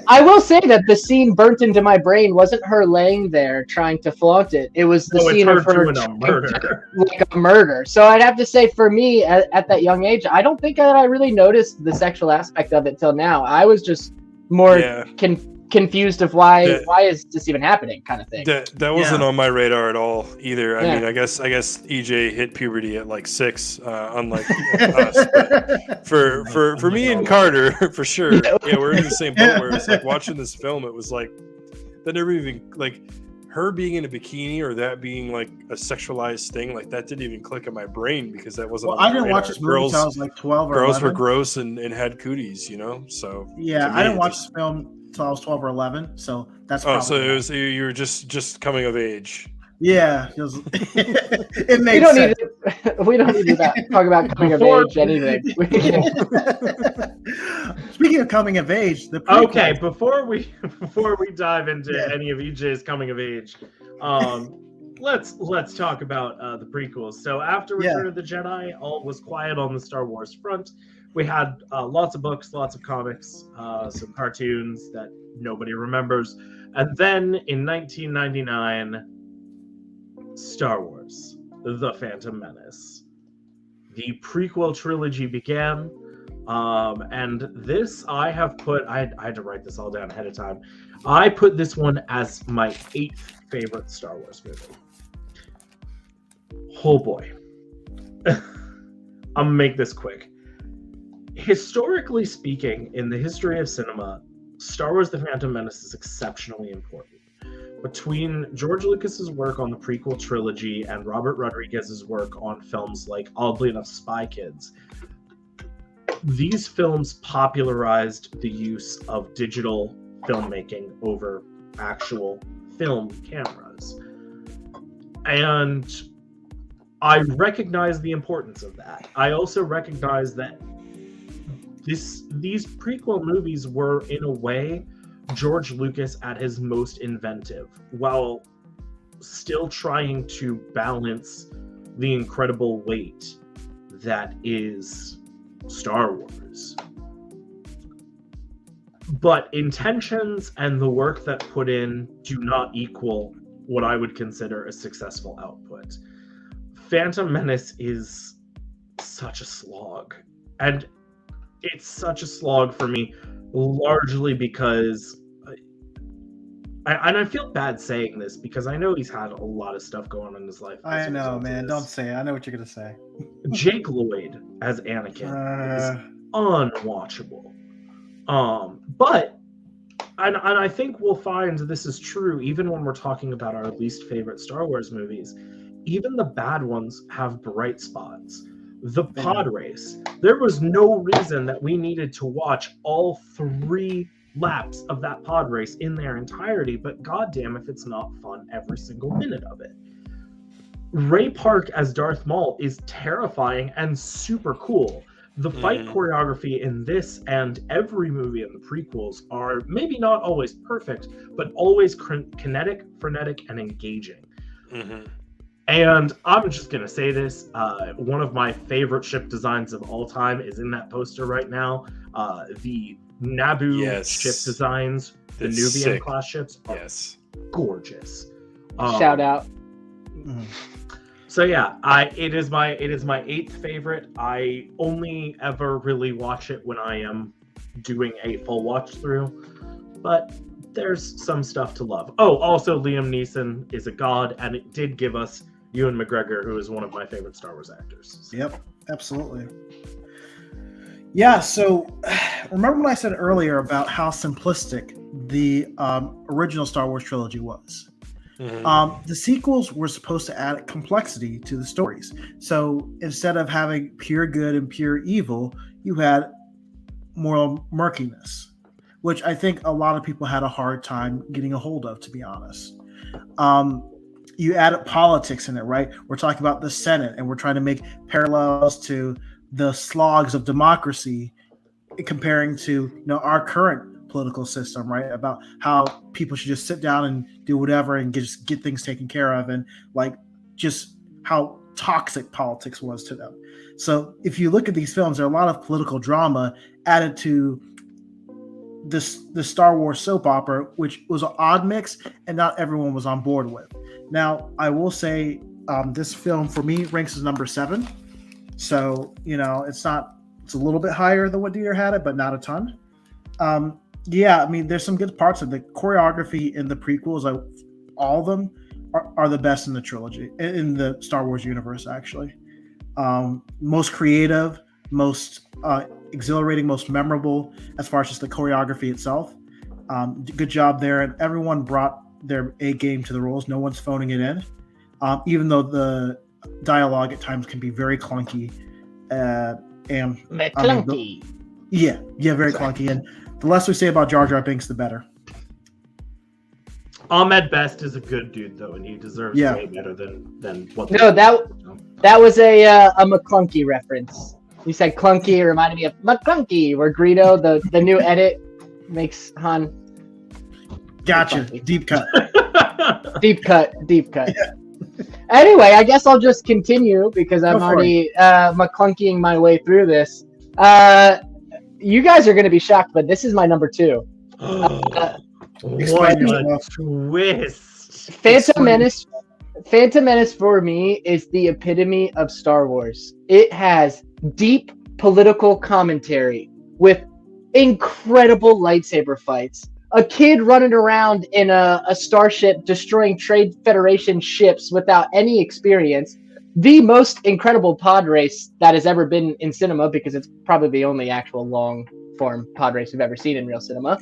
S3: I will say that the scene burnt into my brain wasn't her laying there trying to flaunt it. It was the scene of her
S4: doing a murder.
S3: like a murder. So I'd have to say for me at that young age, I don't think that I really noticed the sexual aspect of it till now. I was just more confused of why is this even happening kind of thing.
S1: That wasn't on my radar at all either. I mean, I guess EJ hit puberty at like 6, unlike us. But for me and Carter, for sure, we're in the same boat where it's like watching this film. It was like that never even like her being in a bikini or that being like a sexualized thing. Like that didn't even click in my brain because that wasn't.
S2: Well, I didn't watch this movie until I was like 12 or 11.
S1: Girls were gross and had cooties, you know. So
S2: yeah, I didn't watch this film until I was 12 or 11 , so that's probably
S1: so it was you were just coming of age.
S2: Yeah, it makes sense.
S3: We don't need to talk about coming of age anything.
S2: Speaking of coming of age,
S4: okay, before we dive into any of EJ's coming of age, let's talk about the prequels. So after Return of the Jedi, all was quiet on the Star Wars front. We had lots of books, lots of comics, some cartoons that nobody remembers. And then in 1999, Star Wars, The Phantom Menace. The prequel trilogy began. And this I had to write this all down ahead of time. I put this one as my 8th favorite Star Wars movie. Oh boy. I'm gonna make this quick. Historically speaking, in the history of cinema, Star Wars The Phantom Menace is exceptionally important. Between George Lucas's work on the prequel trilogy and Robert Rodriguez's work on films like, oddly enough, Spy Kids, these films popularized the use of digital filmmaking over actual film cameras. And I recognize the importance of that. I also recognize that these prequel movies were, in a way, George Lucas at his most inventive, while still trying to balance the incredible weight that is Star Wars. But intentions and the work that put in do not equal what I would consider a successful output. Phantom Menace is such a slog. And it's such a slog for me, largely because I feel bad saying this because I know he's had a lot of stuff going on in his life.
S2: I know, man. Don't say it. I know what you're gonna say.
S4: Jake Lloyd as Anakin is unwatchable. But I think we'll find this is true even when we're talking about our least favorite Star Wars movies. Even the bad ones have bright spots. The pod race. There was no reason that we needed to watch all 3 laps of that pod race in their entirety, but goddamn if it's not fun every single minute of it. Ray Park as Darth Maul is terrifying and super cool. The fight choreography in this and every movie in the prequels are maybe not always perfect, but always kinetic, frenetic, and engaging. And I'm just going to say this. One of my favorite ship designs of all time is in that poster right now. The Naboo ship designs, the Nubian class ships are gorgeous.
S3: Shout out.
S4: So yeah, it is my 8th favorite. I only ever really watch it when I am doing a full watch through, but there's some stuff to love. Oh, also Liam Neeson is a god, and it did give us Ewan McGregor, who is one of my favorite Star Wars actors.
S2: Yep, absolutely. Yeah, so remember when I said earlier about how simplistic the original Star Wars trilogy was? The sequels were supposed to add complexity to the stories. So instead of having pure good and pure evil, you had moral murkiness, which I think a lot of people had a hard time getting a hold of, to be honest. You added politics in it, right? We're talking about the Senate, and we're trying to make parallels to the slogs of democracy, comparing to our current political system, right? About how people should just sit down and do whatever and just get things taken care of, and like just how toxic politics was to them. So if you look at these films, there are a lot of political drama added to the Star Wars soap opera, which was an odd mix and not everyone was on board with. Now, I will say this film for me ranks as number 7. So, it's a little bit higher than what Dieter had it, but not a ton. Yeah, I mean, there's some good parts of the choreography in the prequels. All of them are the best in the trilogy, in the Star Wars universe, actually. Most creative, most exhilarating, most memorable as far as just the choreography itself. Good job there. And everyone brought their A game to the roles. No one's phoning it in. Even though the dialogue at times can be very clunky.
S3: Clunky.
S2: Very clunky. And the less we say about Jar Jar Binks, the better.
S4: Ahmed Best is a good dude, though, and he deserves way better than what.
S3: No, that was a McClunky reference. You said clunky. It reminded me of McClunky, where Greedo, the new edit, makes Han.
S2: Gotcha. Deep cut.
S3: Deep cut.
S2: Yeah.
S3: Anyway, I guess I'll just continue because I'm already McClunkying my way through this. You guys are going to be shocked, but this is my number 2.
S4: What a twist!
S3: Phantom Menace for me is the epitome of Star Wars. It has deep political commentary with incredible lightsaber fights. A kid running around in a starship destroying Trade Federation ships without any experience. The most incredible pod race that has ever been in cinema, because it's probably the only actual long-form pod race we've ever seen in real cinema.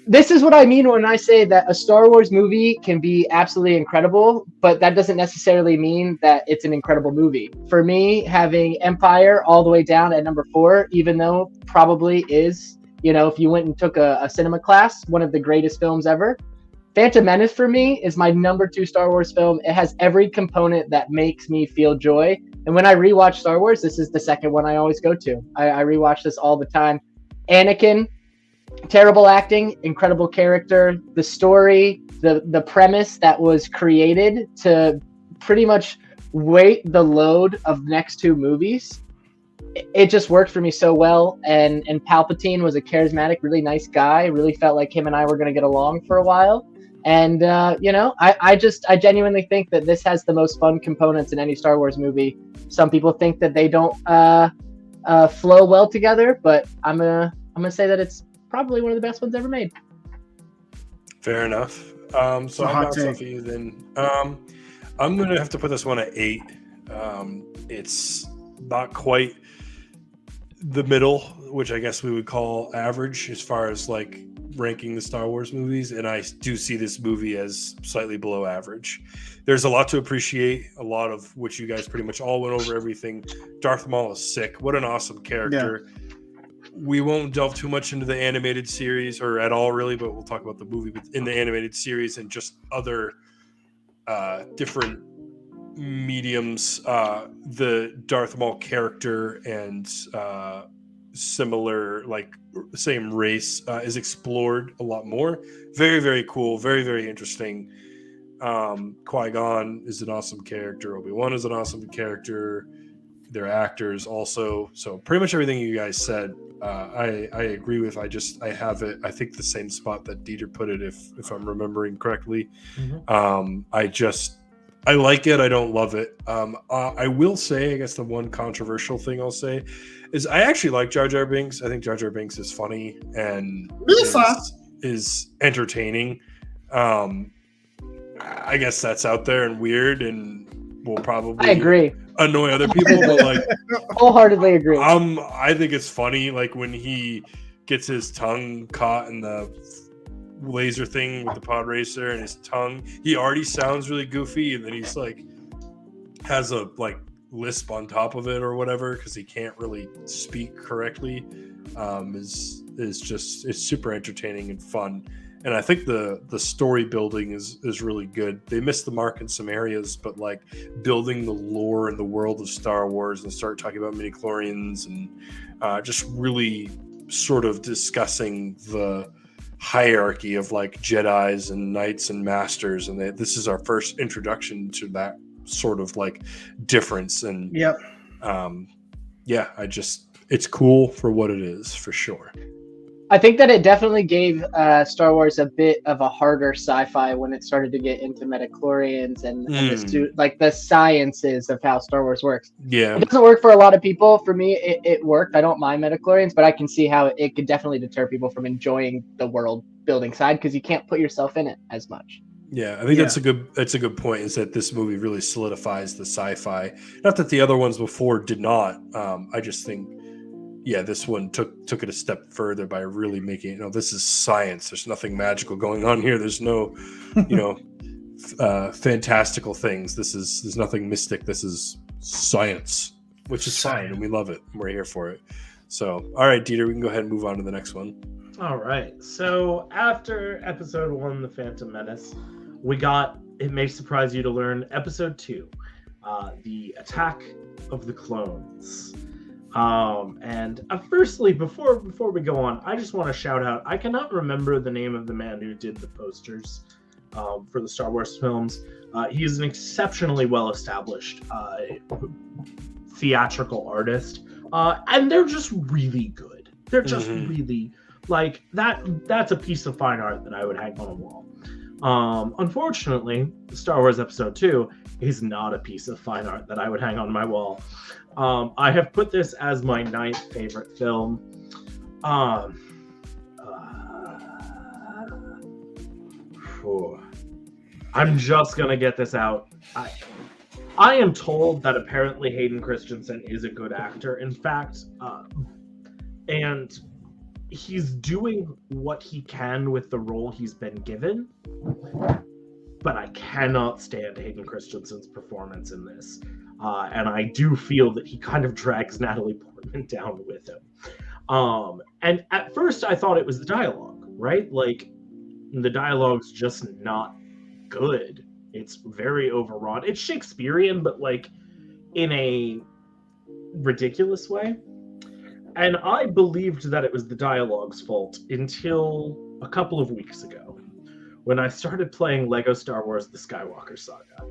S3: This is what I mean when I say that a Star Wars movie can be absolutely incredible, but that doesn't necessarily mean that it's an incredible movie. For me, having Empire all the way down at number 4, even though probably is, if you went and took a cinema class, one of the greatest films ever, Phantom Menace for me is my number 2 Star Wars film. It has every component that makes me feel joy. And when I rewatch Star Wars, this is the second one I always go to. I rewatch this all the time. Anakin, terrible acting, incredible character. The story, the premise that was created to pretty much weight the load of the next 2 movies. It just worked for me so well. And Palpatine was a charismatic, really nice guy. Really felt like him and I were going to get along for a while. And I genuinely think that this has the most fun components in any Star Wars movie. Some people think that they don't flow well together, but I'm gonna say that it's probably one of the best ones ever made.
S1: Fair enough. So
S2: a
S1: I'm
S2: hot
S1: not
S2: take.
S1: off of you then. I'm gonna have to put this one at 8. It's not quite the middle, which I guess we would call average as far as like ranking the Star Wars movies, and I do see this movie as slightly below average. There's a lot to appreciate, a lot of which you guys pretty much all went over everything. Darth Maul is sick. What an awesome character. We won't delve too much into the animated series or at all really, but we'll talk about the movie. But in the animated series and just other different mediums, the Darth Maul character and similar, like same race is explored a lot more. Very, very cool. Very, very interesting. Qui-Gon is an awesome character. Obi-Wan is an awesome character. They're actors also. So pretty much everything you guys said, I agree with. I have it, I think, the same spot that Dieter put it, if I'm remembering correctly. I like it. I don't love it. I will say, I guess the one controversial thing I'll say is I actually like Jar Jar Binks. I think Jar Jar Binks is funny and is entertaining. I guess that's out there and weird and will probably
S3: I agree.
S1: Annoy other people, but like
S3: Wholeheartedly agree.
S1: I think it's funny, like when he gets his tongue caught in the laser thing with the pod racer and his tongue, he already sounds really goofy, and then he's like has a like lisp on top of it or whatever because he can't really speak correctly. Is just, it's super entertaining and fun. And I think the story building is really good. They missed the mark in some areas, but like building the lore and the world of Star Wars and start talking about midichlorians and just really sort of discussing the hierarchy of like Jedis and knights and masters. And this is our first introduction to that sort of like difference. And it's cool for what it is, for sure.
S3: I think that it definitely gave Star Wars a bit of a harder sci-fi when it started to get into midichlorians and like the sciences of how Star Wars works.
S1: Yeah,
S3: it doesn't work for a lot of people. For me, it worked. I don't mind midichlorians, but I can see how it could definitely deter people from enjoying the world building side because you can't put yourself in it as much.
S1: Yeah, I think that's a good point. Is that this movie really solidifies the sci-fi? Not that the other ones before did not. I just think. Yeah, this one took it a step further by really making it, this is science. There's nothing magical going on here. There's no, fantastical things. There's nothing mystic. This is science, which is fine, and we love it. We're here for it. So, all right, Dieter, we can go ahead and move on to the next one.
S4: All right. So after episode 1, The Phantom Menace, we got, it may surprise you to learn, episode 2, The Attack of the Clones. And firstly, before we go on, I just want to shout out, I cannot remember the name of the man who did the posters for the Star Wars films. He is an exceptionally well-established theatrical artist, and they're just really good. They're just really, like, that's a piece of fine art that I would hang on a wall. Unfortunately, Star Wars Episode 2 is not a piece of fine art that I would hang on my wall. I have put this as my 9th favorite film. I'm just gonna get this out. I am told that apparently Hayden Christensen is a good actor, in fact, and he's doing what he can with the role he's been given. But I cannot stand Hayden Christensen's performance in this. And I do feel that he kind of drags Natalie Portman down with him. And at first I thought it was the dialogue, right? Like, the dialogue's just not good. It's very overwrought. It's Shakespearean, but like in a ridiculous way. And I believed that it was the dialogue's fault until a couple of weeks ago, when I started playing Lego Star Wars: The Skywalker Saga,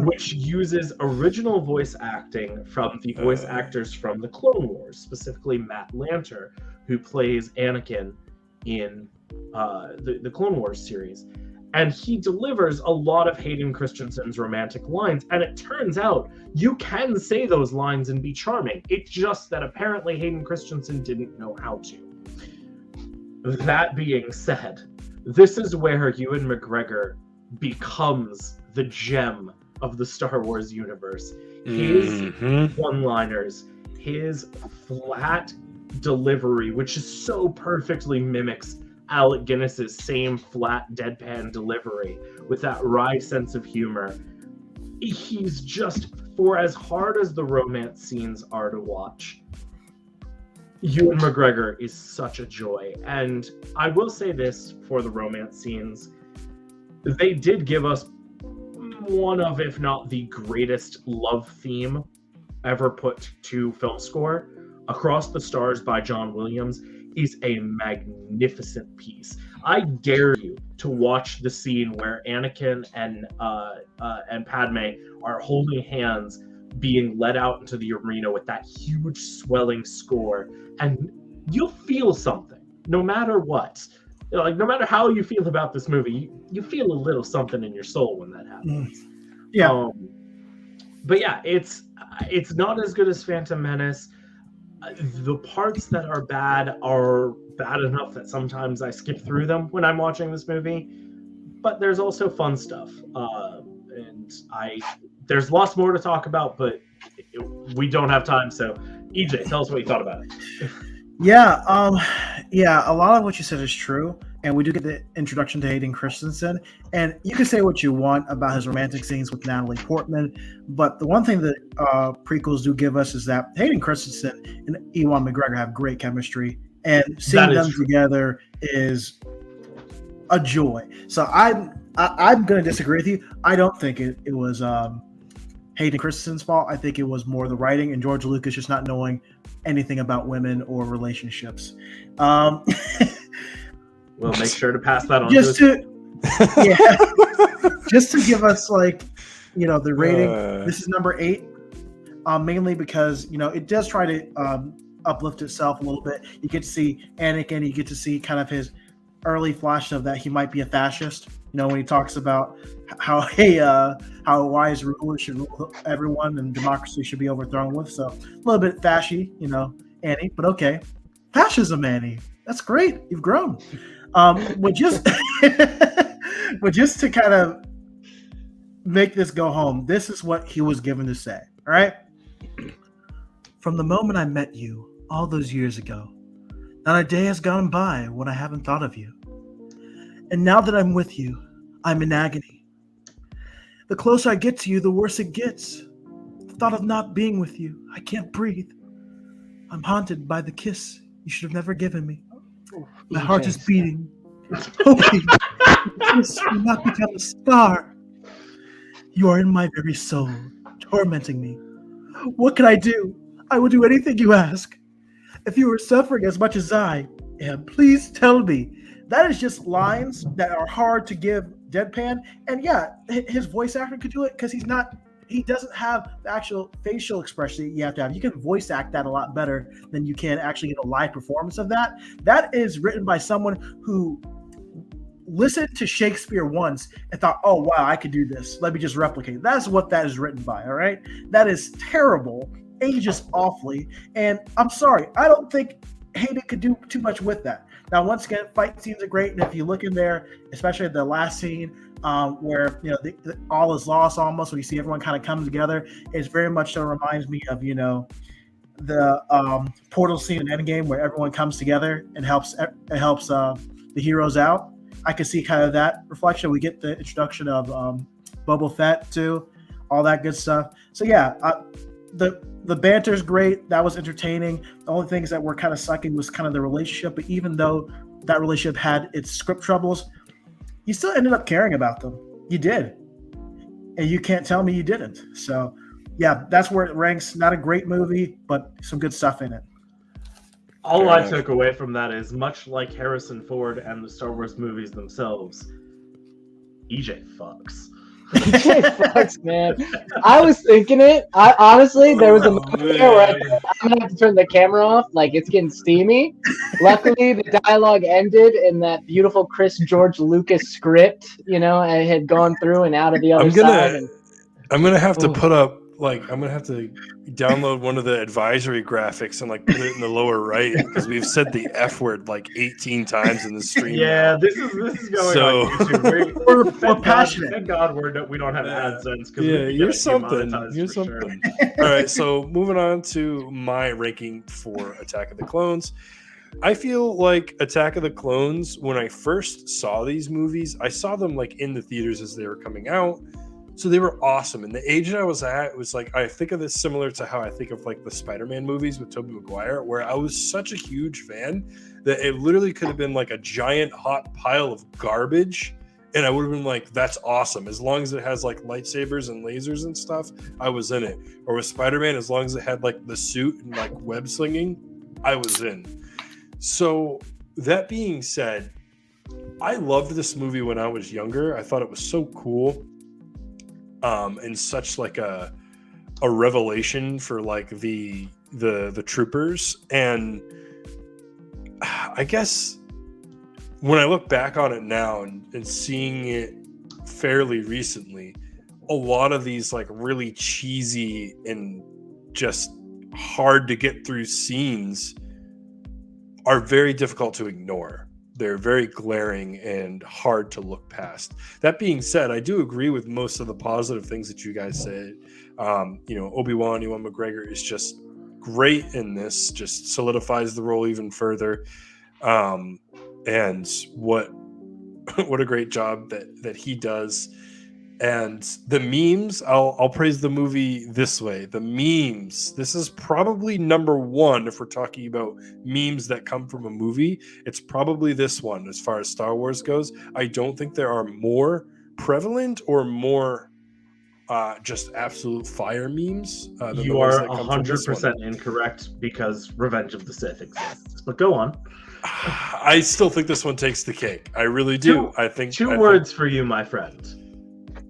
S4: which uses original voice acting from the voice actors from the Clone Wars, specifically Matt Lanter, who plays Anakin in the Clone Wars series. And he delivers a lot of Hayden Christensen's romantic lines. And it turns out you can say those lines and be charming. It's just that apparently Hayden Christensen didn't know how to. That being said, this is where Ewan McGregor becomes the gem of the Star Wars universe. His one-liners, his flat delivery, which is so perfectly mimics Alec Guinness's same flat deadpan delivery with that wry sense of humor. He's just, for as hard as the romance scenes are to watch, Ewan McGregor is such a joy. And I will say this for the romance scenes, they did give us one of, if not the greatest love theme ever put to film score. Across the Stars by John Williams is a magnificent piece. I dare you to watch the scene where Anakin and Padme are holding hands, being led out into the arena with that huge swelling score, and you'll feel something, no matter what. Like, no matter how you feel about this movie, you feel a little something in your soul when that happens.
S2: Yeah.
S4: But yeah, it's not as good as Phantom Menace. The parts that are bad enough that sometimes I skip through them when I'm watching this movie. But there's also fun stuff, and there's lots more to talk about, but we don't have time. So, EJ, tell us what you thought about it.
S2: Yeah, a lot of what you said is true, and we do get the introduction to Hayden Christensen, and you can say what you want about his romantic scenes with Natalie Portman, but the one thing that prequels do give us is that Hayden Christensen and Ewan McGregor have great chemistry, and seeing them together is a joy. So I'm going to disagree with you. I don't think it was Hayden Christensen's fault. I think it was more the writing and George Lucas just not knowing anything about women or relationships.
S4: We'll make sure to pass that on.
S2: Just to give us, like, the rating. This is number 8, mainly because it does try to uplift itself a little bit. You get to see Anakin. You get to see kind of his early flash of that he might be a fascist. When he talks about how a wise ruler should rule everyone and democracy should be overthrown with. So a little bit fashy, Annie, but okay. Fascism, Annie. That's great. You've grown. But just to kind of make this go home, this is what he was given to say. All right. From the moment I met you all those years ago, not a day has gone by when I haven't thought of you. And now that I'm with you, I'm in agony. The closer I get to you, the worse it gets. The thought of not being with you, I can't breathe. I'm haunted by the kiss you should have never given me. My heart is beating, hoping this will not become a scar. You are in my very soul, tormenting me. What can I do? I will do anything you ask. If you are suffering as much as I am, please tell me. That is just lines that are hard to give deadpan. And yeah, his voice actor could do it because he doesn't have the actual facial expression that you have to have. You can voice act that a lot better than you can actually get a live performance of that. That is written by someone who listened to Shakespeare once and thought, oh, wow, I could do this. Let me just replicate. That's what that is written by, all right? That is terrible, ages awfully. And I'm sorry, I don't think Hayden could do too much with that. Now, once again, fight scenes are great. And if you look in there, especially the last scene, where all is lost almost, when you see everyone kind of come together, it very much so reminds me of the portal scene in Endgame where everyone comes together and helps the heroes out. I could see kind of that reflection. We get the introduction of Boba Fett too, all that good stuff. So yeah, the banter's great. That was entertaining. The only things that were kind of sucking was kind of the relationship. But even though that relationship had its script troubles, you still ended up caring about them. You did. And you can't tell me you didn't. So, yeah, that's where it ranks. Not a great movie, but some good stuff in it.
S4: All I took away from that is, much like Harrison Ford and the Star Wars movies themselves, EJ fucks.
S3: DJ Flux, man. I was thinking it. I honestly, there was a moment there where I thought, I'm gonna have to turn the camera off. Like it's getting steamy. Luckily, the dialogue ended in that beautiful Chris George Lucas script. You know, and had gone through and out of the other side. And,
S1: I'm gonna have to
S3: Oh.
S1: put up I'm gonna have to download one of the advisory graphics and put it in the lower right because we've said the F word 18 times in the stream.
S4: Yeah,
S1: now.
S4: this is going
S1: So-
S4: on YouTube.
S2: We're
S4: Thank
S2: passionate.
S4: God, thank God we don't have AdSense.
S1: Yeah, you're something. You're something. All right, so moving on to my ranking for Attack of the Clones. I feel like Attack of the Clones, when I first saw these movies, I saw them in the theaters as they were coming out. So they were awesome. And the age that I was at, it was I think of this similar to how I think of the Spider-Man movies with Tobey Maguire, where I was such a huge fan that it literally could have been a giant hot pile of garbage. And I would have been that's awesome. As long as it has lightsabers and lasers and stuff, I was in it. Or with Spider-Man, as long as it had the suit and web slinging, I was in. So that being said, I loved this movie when I was younger. I thought it was so cool. And such a revelation for the troopers. And I guess when I look back on it now and seeing it fairly recently, a lot of these really cheesy and just hard to get through scenes are very difficult to ignore. They're very glaring and hard to look past. That being said, I do agree with most of the positive things that you guys said. Obi-Wan, Ewan McGregor is just great in this, just solidifies the role even further. And what a great job that he does. And the memes, I'll praise the movie this way. The memes, this is probably number one if we're talking about memes that come from a movie. It's probably this one as far as Star Wars goes. I don't think there are more prevalent or more just absolute fire memes. Than
S4: You
S1: the ones
S4: are
S1: that come from this one.
S4: 100% incorrect because Revenge of the Sith exists. But go on.
S1: I still think this one takes the cake. I really do. I think
S4: Two words for you, my friend.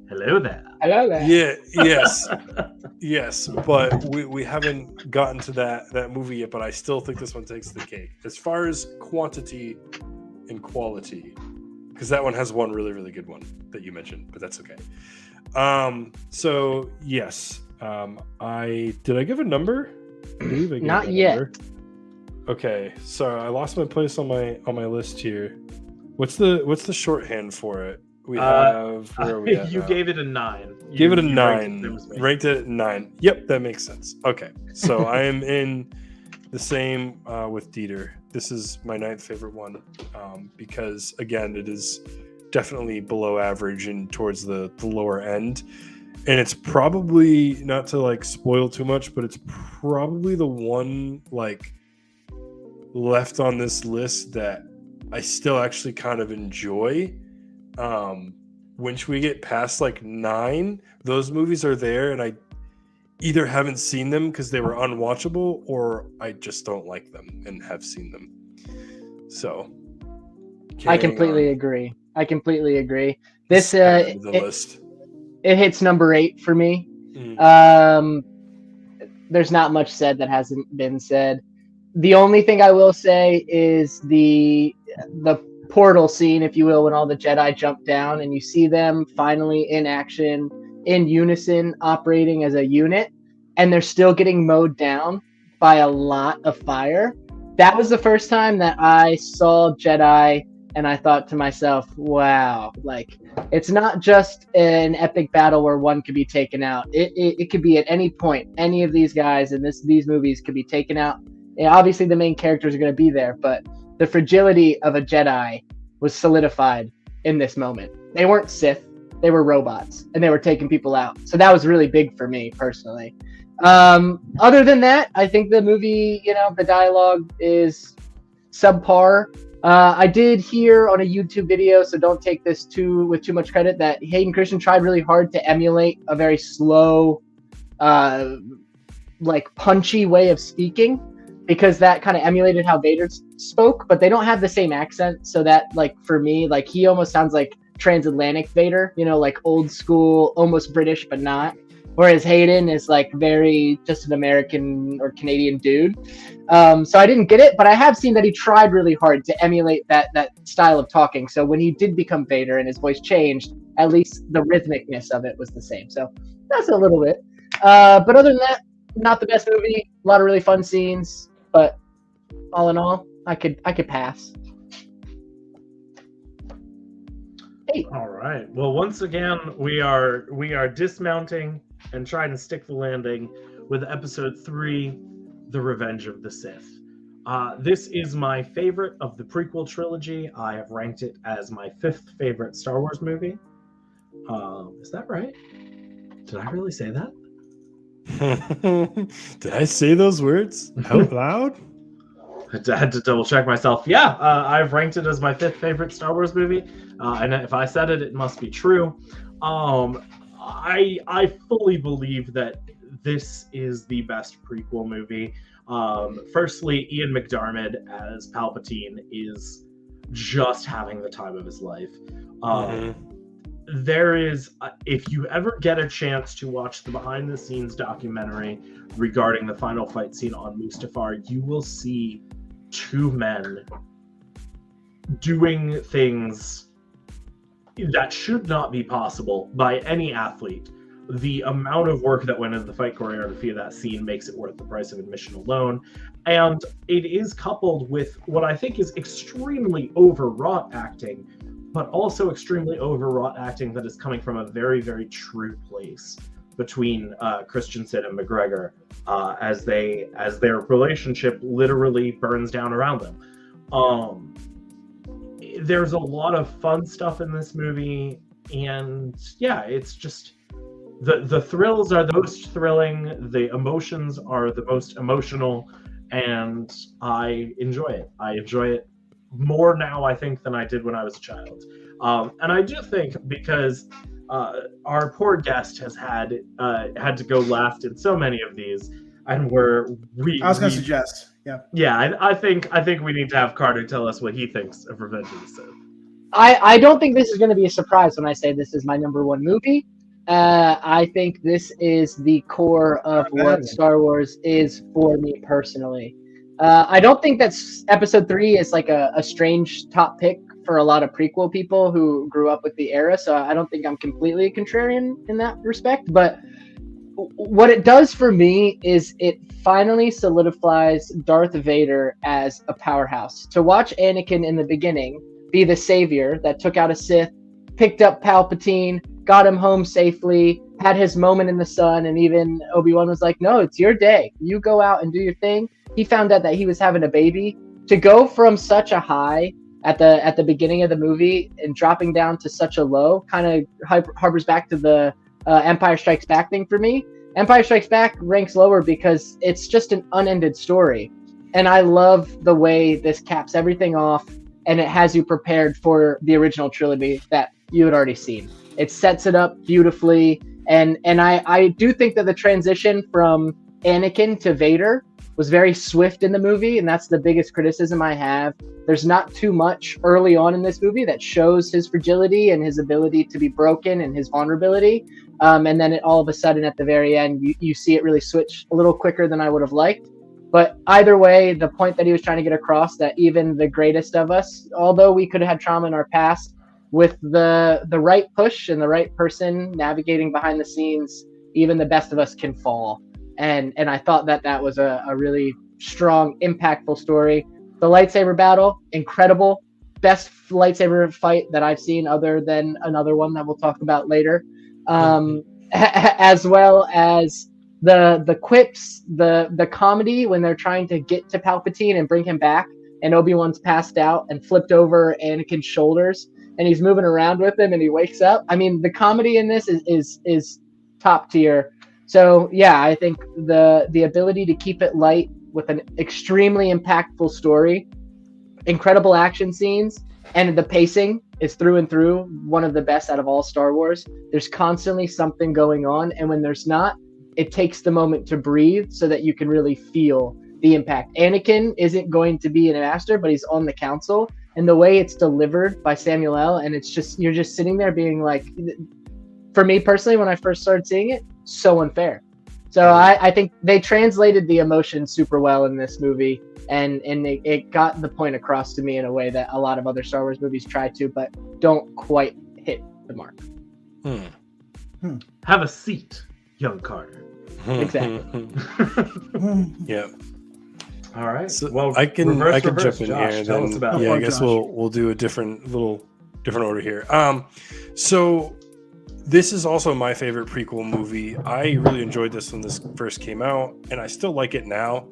S4: Hello there.
S3: I love that.
S1: Yeah. Yes. But we haven't gotten to that movie yet. But I still think this one takes the cake as far as quantity and quality, because that one has one really, really good one that you mentioned. But that's okay. So yes. I give a number? I believe I gave
S3: Not
S1: a
S3: yet.
S1: number. Okay. So I lost my place on my list here. What's the shorthand for it? We have where are we at
S4: You
S1: now?
S4: gave it a 9.
S1: Give it a
S4: You
S1: 9. Ranked it at 9. Yep, that makes sense. Okay, so I am in the same with Dieter. This is my 9th favorite one because again, it is definitely below average and towards the lower end. And it's probably, not to spoil too much, but it's probably the one left on this list that I still actually kind of enjoy. Once we get past 9, those movies are there and I either haven't seen them because they were unwatchable or I just don't like them and have seen them. So
S3: I completely agree. This
S1: the list.
S3: it hits number 8 for me.
S1: Mm.
S3: There's not much said that hasn't been said. The only thing I will say is the portal scene, if you will, when all the Jedi jump down and you see them finally in action, in unison, operating as a unit, and they're still getting mowed down by a lot of fire. That was the first time that I saw Jedi and I thought to myself, wow, it's not just an epic battle where one could be taken out. It could be at any point. Any of these guys in these movies could be taken out. And obviously the main characters are going to be there, but the fragility of a Jedi was solidified in this moment. They weren't Sith, they were robots, and they were taking people out. So that was really big for me personally. Other than that, I think the movie, the dialogue is subpar. I did hear on a YouTube video, so don't take this with too much credit, that Hayden Christensen tried really hard to emulate a very slow, punchy way of speaking, because that kind of emulated how Vader spoke, but they don't have the same accent. So that, for me, he almost sounds like transatlantic Vader, you know, like old school, almost British, but not. Whereas Hayden is like very just an American or Canadian dude. So I didn't get it, but I have seen that he tried really hard to emulate that style of talking. So when he did become Vader and his voice changed, at least the rhythmicness of it was the same. So that's a little bit. But other than that, not the best movie. A lot of really fun scenes, but all in all, I could pass. Hey.
S4: All right. Well, once again, we are dismounting and trying to stick the landing with episode 3, The Revenge of the Sith. This is my favorite of the prequel trilogy. I have ranked it as my 5th favorite Star Wars movie. Is that right? Did I really say that?
S1: Did I say those words out loud?
S4: I had to double check myself. Yeah, I've ranked it as my 5th favorite Star Wars movie. And if I said it, it must be true. I fully believe that this is the best prequel movie. Firstly, Ian McDiarmid as Palpatine is just having the time of his life. There is, if you ever get a chance to watch the behind-the-scenes documentary regarding the final fight scene on Mustafar, you will see 2 men doing things that should not be possible by any athlete. The amount of work that went into the fight choreography of that scene makes it worth the price of admission alone. And it is coupled with what I think is extremely overwrought acting, but also extremely overwrought acting that is coming from a very, very true place between Christensen and McGregor as their relationship literally burns down around them. There's a lot of fun stuff in this movie, and yeah, it's just the thrills are the most thrilling, the emotions are the most emotional, and I enjoy it. I enjoy it more now, I think, than I did when I was a child. And I do think because our poor guest has had to go last in so many of these, and I was
S2: going to suggest, yeah.
S4: Yeah, I think we need to have Carter tell us what he thinks of Revenge of the Sith.
S3: I don't think this is going to be a surprise when I say this is my number 1 movie. I think this is the core of what Star Wars is for me personally. I don't think that Episode 3 is like a strange top pick for a lot of prequel people who grew up with the era, so I don't think I'm completely contrarian in that respect. But what it does for me is it finally solidifies Darth Vader as a powerhouse. To watch Anakin in the beginning be the savior that took out a Sith, picked up Palpatine, got him home safely, had his moment in the sun, and even Obi-Wan was like, no, it's your day. You go out and do your thing. He found out that he was having a baby. To go from such a high at the beginning of the movie and dropping down to such a low kind of harbors back to the Empire Strikes Back thing for me. Empire Strikes Back ranks lower because it's just an unended story. And I love the way this caps everything off, and it has you prepared for the original trilogy that you had already seen. It sets it up beautifully. And I do think that the transition from Anakin to Vader was very swift in the movie, and that's the biggest criticism I have. There's not too much early on in this movie that shows his fragility and his ability to be broken and his vulnerability. And then all of a sudden at the very end, you see it really switch a little quicker than I would have liked. But either way, the point that he was trying to get across, that even the greatest of us, although we could have had trauma in our past, with the right push and the right person navigating behind the scenes, even the best of us can fall. And I thought that was a really strong, impactful story. The lightsaber battle, incredible. Best lightsaber fight that I've seen, other than another one that we'll talk about later. As well as the quips, the comedy when they're trying to get to Palpatine and bring him back, and Obi-Wan's passed out and flipped over Anakin's shoulders, and he's moving around with him, and he wakes up. I mean, the comedy in this is top tier. So yeah, I think the ability to keep it light with an extremely impactful story, incredible action scenes, and the pacing is through and through one of the best out of all Star Wars. There's constantly something going on, and when there's not, it takes the moment to breathe so that you can really feel the impact. Anakin isn't going to be an master, but he's on the council, and the way it's delivered by Samuel L. And it's just, you're just sitting there being like, for me personally, when I first started seeing it, so unfair. So I think they translated the emotion super well in this movie, and it got the point across to me in a way that a lot of other Star Wars movies try to, but don't quite hit the mark.
S4: Have a seat, young Carter.
S3: Exactly.
S1: Yeah.
S4: All right.
S1: So
S4: Well,
S1: I can jump in
S4: Josh,
S1: here.
S4: tell us
S1: Then,
S4: about
S1: yeah,
S4: it.
S1: I guess we'll do a different order here. So this is also my favorite prequel movie. I really enjoyed this when this first came out, and I still like it now.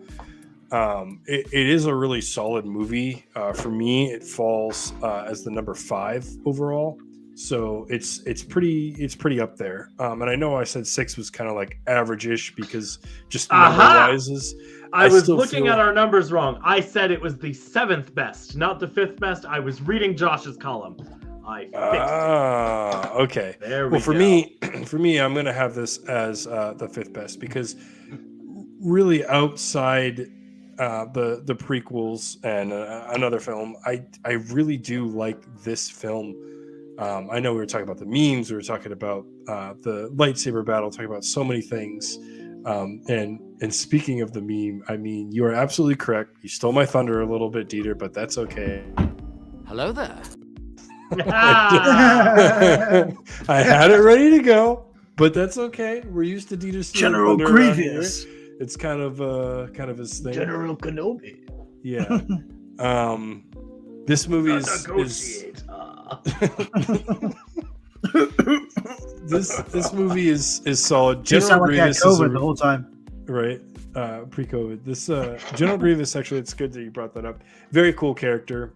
S1: It is a really solid movie. For me, it falls as the number 5 overall. So it's pretty up there. And I know I said 6 was kind of like average-ish because just number-wise is.
S4: I was
S1: still
S4: looking
S1: feel-
S4: at our numbers wrong. I said it was the 7th best, not the 5th best. I was reading Josh's column. I fixed it.
S1: Okay.
S4: There we
S1: Well,
S4: go.
S1: for me, I'm gonna have this as the 5th best because really outside the prequels and another film, I really do like this film. I know we were talking about the memes, we were talking about the lightsaber battle, talking about so many things. And speaking of the meme, I mean, you are absolutely correct. You stole my thunder a little bit, Dieter, but that's okay.
S5: Hello there.
S1: I had it ready to go, but that's okay. We're used to Dieter stealing
S2: General
S1: thunder around here.
S2: Grievous.
S1: It's kind of his thing.
S3: General Kenobi.
S1: Yeah. This movie is this movie is solid.
S2: You
S1: General
S2: sound like that
S1: Grievous is
S2: COVID the whole time.
S1: right. Pre-COVID. This General Grievous, actually, it's good that you brought that up. Very cool character.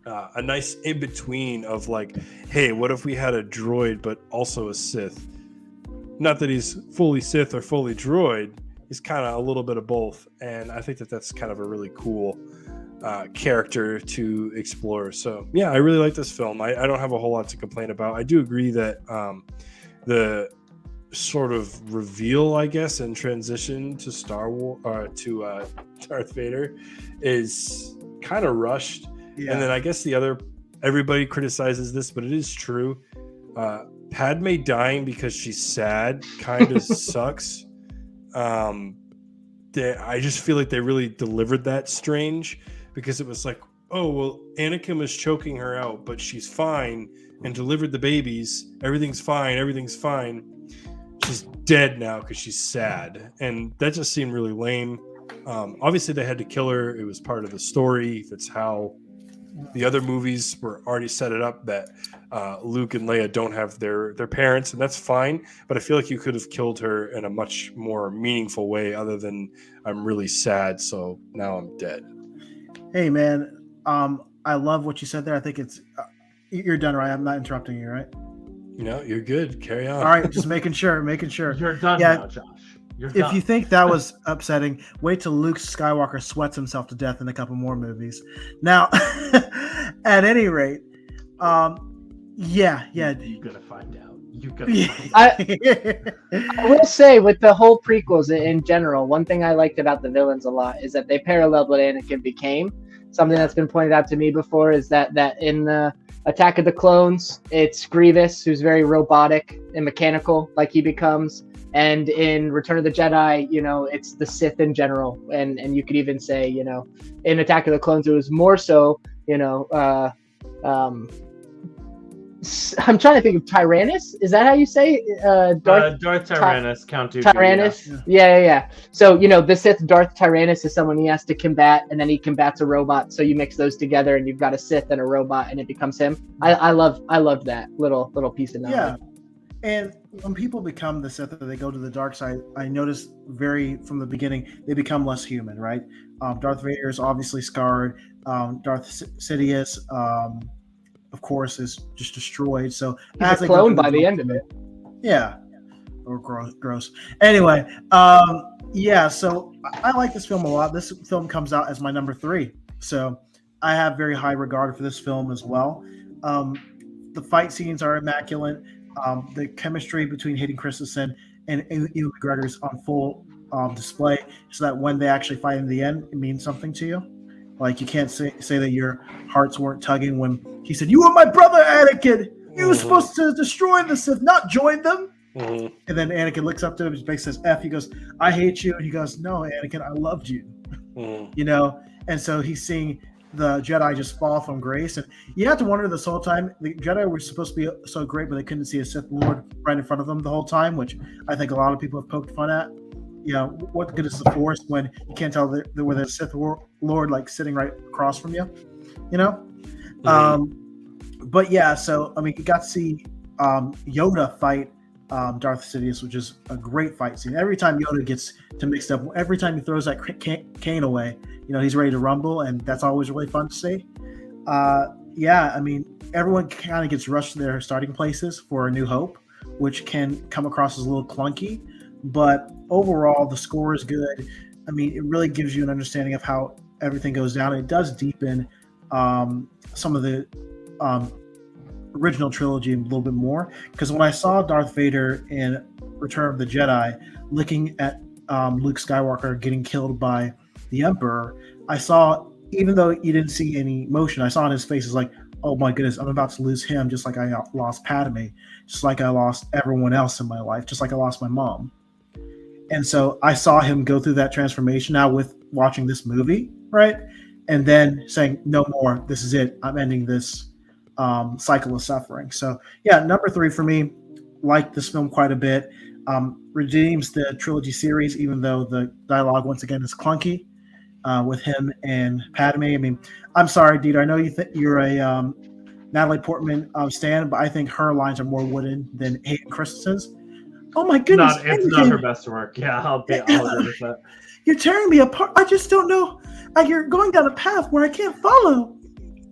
S1: A nice in between of like, hey, what if we had a droid but also a Sith? Not that he's fully Sith or fully droid. He's kind of a little bit of both, and I think that that's kind of a really cool character to explore. So yeah, I really like this film. I don't have a whole lot to complain about. I do agree that the sort of reveal, I guess, and transition to Star Wars to Darth Vader is kind of rushed.
S2: Yeah.
S1: And then I guess everybody criticizes this, but it is true. Padme dying because she's sad kind of sucks. I just feel like they really delivered that strange, because it was like, oh, well, Anakin was choking her out, but she's fine and delivered the babies. Everything's fine. She's dead now because she's sad. And that just seemed really lame. Obviously, they had to kill her. It was part of the story. That's how the other movies were already set it up, that Luke and Leia don't have their parents, and that's fine. But I feel like you could have killed her in a much more meaningful way, other than I'm really sad, so now I'm dead.
S2: Hey man, I love what you said there. I think it's you're done, right? I'm not interrupting you, right?
S1: No, you're good. Carry on.
S2: All right, just making sure.
S4: You're done
S2: Yeah.
S4: now, Josh. You're
S2: If
S4: done.
S2: you think that was upsetting, wait till Luke Skywalker sweats himself to death in a couple more movies. Now, at any rate, yeah.
S4: You're gonna find out. You're gonna find out.
S3: I will say, with the whole prequels in general, one thing I liked about the villains a lot is that they paralleled what Anakin became. Something that's been pointed out to me before is that in the Attack of the Clones, it's Grievous, who's very robotic and mechanical, like he becomes. And in Return of the Jedi, it's the Sith in general. And you could even say, in Attack of the Clones, it was more so, I'm trying to think of Tyrannus. Is that how you say
S4: Darth Tyrannus, Count Dooku.
S3: Tyrannus? Yeah. So, the Sith Darth Tyrannus is someone he has to combat, and then he combats a robot. So you mix those together, and you've got a Sith and a robot, and it becomes him. I loved that little piece of knowledge.
S2: Yeah. And when people become the Sith, or they go to the dark side, I noticed from the beginning, they become less human, right? Darth Vader is obviously scarred. Darth Sidious, of course, is just destroyed. So
S3: He's a clone by the end of it.
S2: Yeah. Or gross. Anyway, yeah, so I like this film a lot. This film comes out as my number 3. So I have very high regard for this film as well. The fight scenes are immaculate. The chemistry between Hayden Christensen and Ewan McGregor is on full display, so that when they actually fight in the end, it means something to you. Like you can't say that your hearts weren't tugging when he said, "You are my brother, Anakin. You were supposed to destroy the Sith, not join them."
S1: Mhm.
S2: And then Anakin looks up to him, basically says F. He goes, "I hate you." And he goes, "No, Anakin, I loved you."
S1: Mhm.
S2: You know, and so he's seeing the Jedi just fall from grace, and you have to wonder this whole time. The Jedi were supposed to be so great, but they couldn't see a Sith Lord right in front of them the whole time, which I think a lot of people have poked fun at. You know, what good is the Force when you can't tell whether a Sith Lord like sitting right across from you? You know, but yeah. So I mean, you got to see Yoda fight Darth Sidious, which is a great fight scene. Every time Yoda gets to mixed up, every time he throws that cane away, you know, he's ready to rumble, and that's always really fun to see. Yeah, I mean, everyone kind of gets rushed to their starting places for A New Hope, which can come across as a little clunky, but overall, the score is good. I mean, it really gives you an understanding of how everything goes down. It does deepen some of the original trilogy a little bit more, because when I saw Darth Vader in Return of the Jedi looking at Luke Skywalker getting killed by the Emperor, I saw, even though you didn't see any emotion, I saw in his face is like, oh my goodness, I'm about to lose him, just like I lost Padme, just like I lost everyone else in my life, just like I lost my mom. And so I saw him go through that transformation now with watching this movie, right? And then saying, no more, this is it, I'm ending this cycle of suffering. So yeah, number 3 for me, like this film quite a bit. Redeems the trilogy series, even though the dialogue once again is clunky with him and Padme. I mean, I'm sorry, Dieter, I know you're a Natalie Portman stan, but I think her lines are more wooden than Hayden Christensen's. Oh my goodness,
S4: It's not her best work. Yeah, I'll agree with that.
S2: You're tearing me apart. I just don't know. You're going down a path where I can't follow.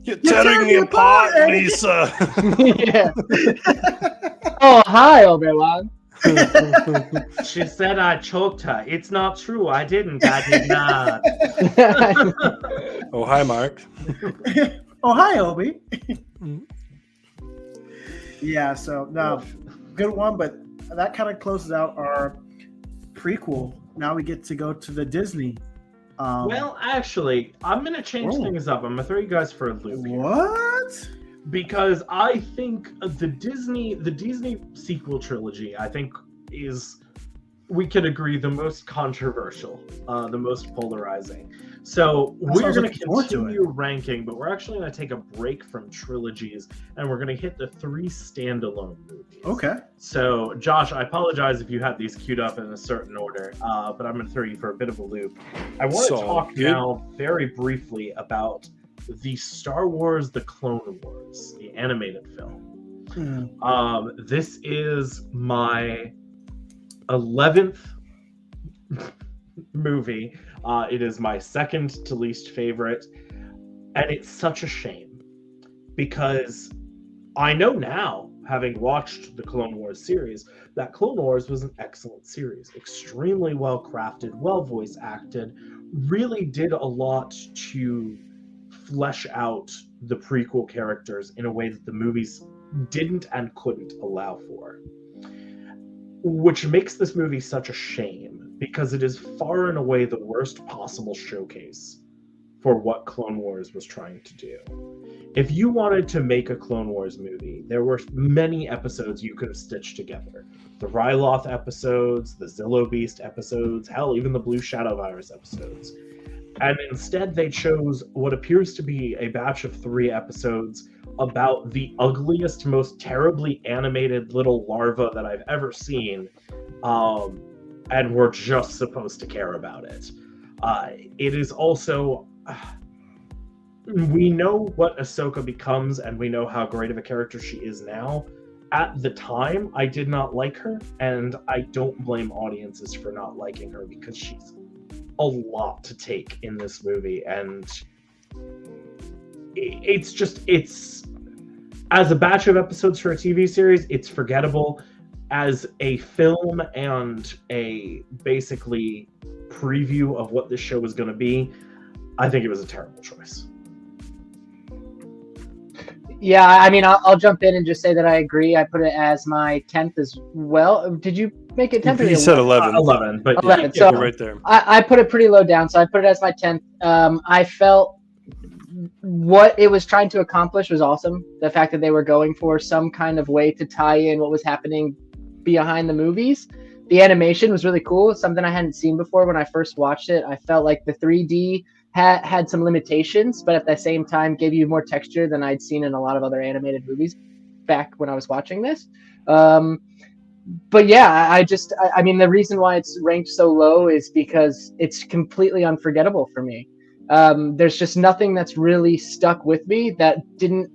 S1: You're tearing me apart, Lisa.
S3: Yeah. Oh, hi, Obi-Wan.
S4: She said I choked her. It's not true. I didn't. I did not.
S1: Oh, hi, Mark.
S2: Oh, hi, Obi. Yeah, so no, good one, but that kind of closes out our prequel. Now we get to go to the Disney.
S4: Well, actually, I'm going to change things up. I'm going to throw you guys for a loop here.
S2: What?
S4: Because I think the Disney sequel trilogy, I think, is, we could agree, the most controversial, the most polarizing. So we're going to continue ranking, but we're actually going to take a break from trilogies, and we're going to hit the 3 standalone movies.
S2: Okay.
S4: So, Josh, I apologize if you had these queued up in a certain order, but I'm going to throw you for a bit of a loop. I want to talk now very briefly about the Star Wars The Clone Wars, the animated film. This is my 11th movie. It is my second to least favorite, and it's such a shame because I know now, having watched the Clone Wars series, that Clone Wars was an excellent series, extremely well crafted, well voice acted, really did a lot to flesh out the prequel characters in a way that the movies didn't and couldn't allow for, which makes this movie such a shame because it is far and away the worst possible showcase for what Clone Wars was trying to do. If you wanted to make a Clone Wars movie, there were many episodes you could have stitched together. The Ryloth episodes, the Zillo Beast episodes, hell, even the Blue Shadow Virus episodes. And instead they chose what appears to be a batch of 3 episodes about the ugliest, most terribly animated little larva that I've ever seen, and we're just supposed to care about it. It is also... we know what Ahsoka becomes, and we know how great of a character she is now. At the time, I did not like her, and I don't blame audiences for not liking her, because she's a lot to take in this movie, and it's as a batch of episodes for a TV series, it's forgettable. As a film and a basically preview of what this show was going to be, I think it was a terrible choice.
S3: Yeah, I mean, I'll jump in and just say that I agree. I put it as my 10th as well. Did you make it 10th?
S1: You said 11.
S4: 11, but
S3: 11.
S1: Yeah,
S3: So
S1: right there.
S3: I put it pretty low down, so I put it as my 10th. I felt what it was trying to accomplish was awesome. The fact that they were going for some kind of way to tie in what was happening behind the movies. The animation was really cool. Something I hadn't seen before when I first watched it. I felt like the 3D had some limitations, but at the same time gave you more texture than I'd seen in a lot of other animated movies back when I was watching this. But yeah, I mean, the reason why it's ranked so low is because it's completely unforgettable for me. There's just nothing that's really stuck with me that didn't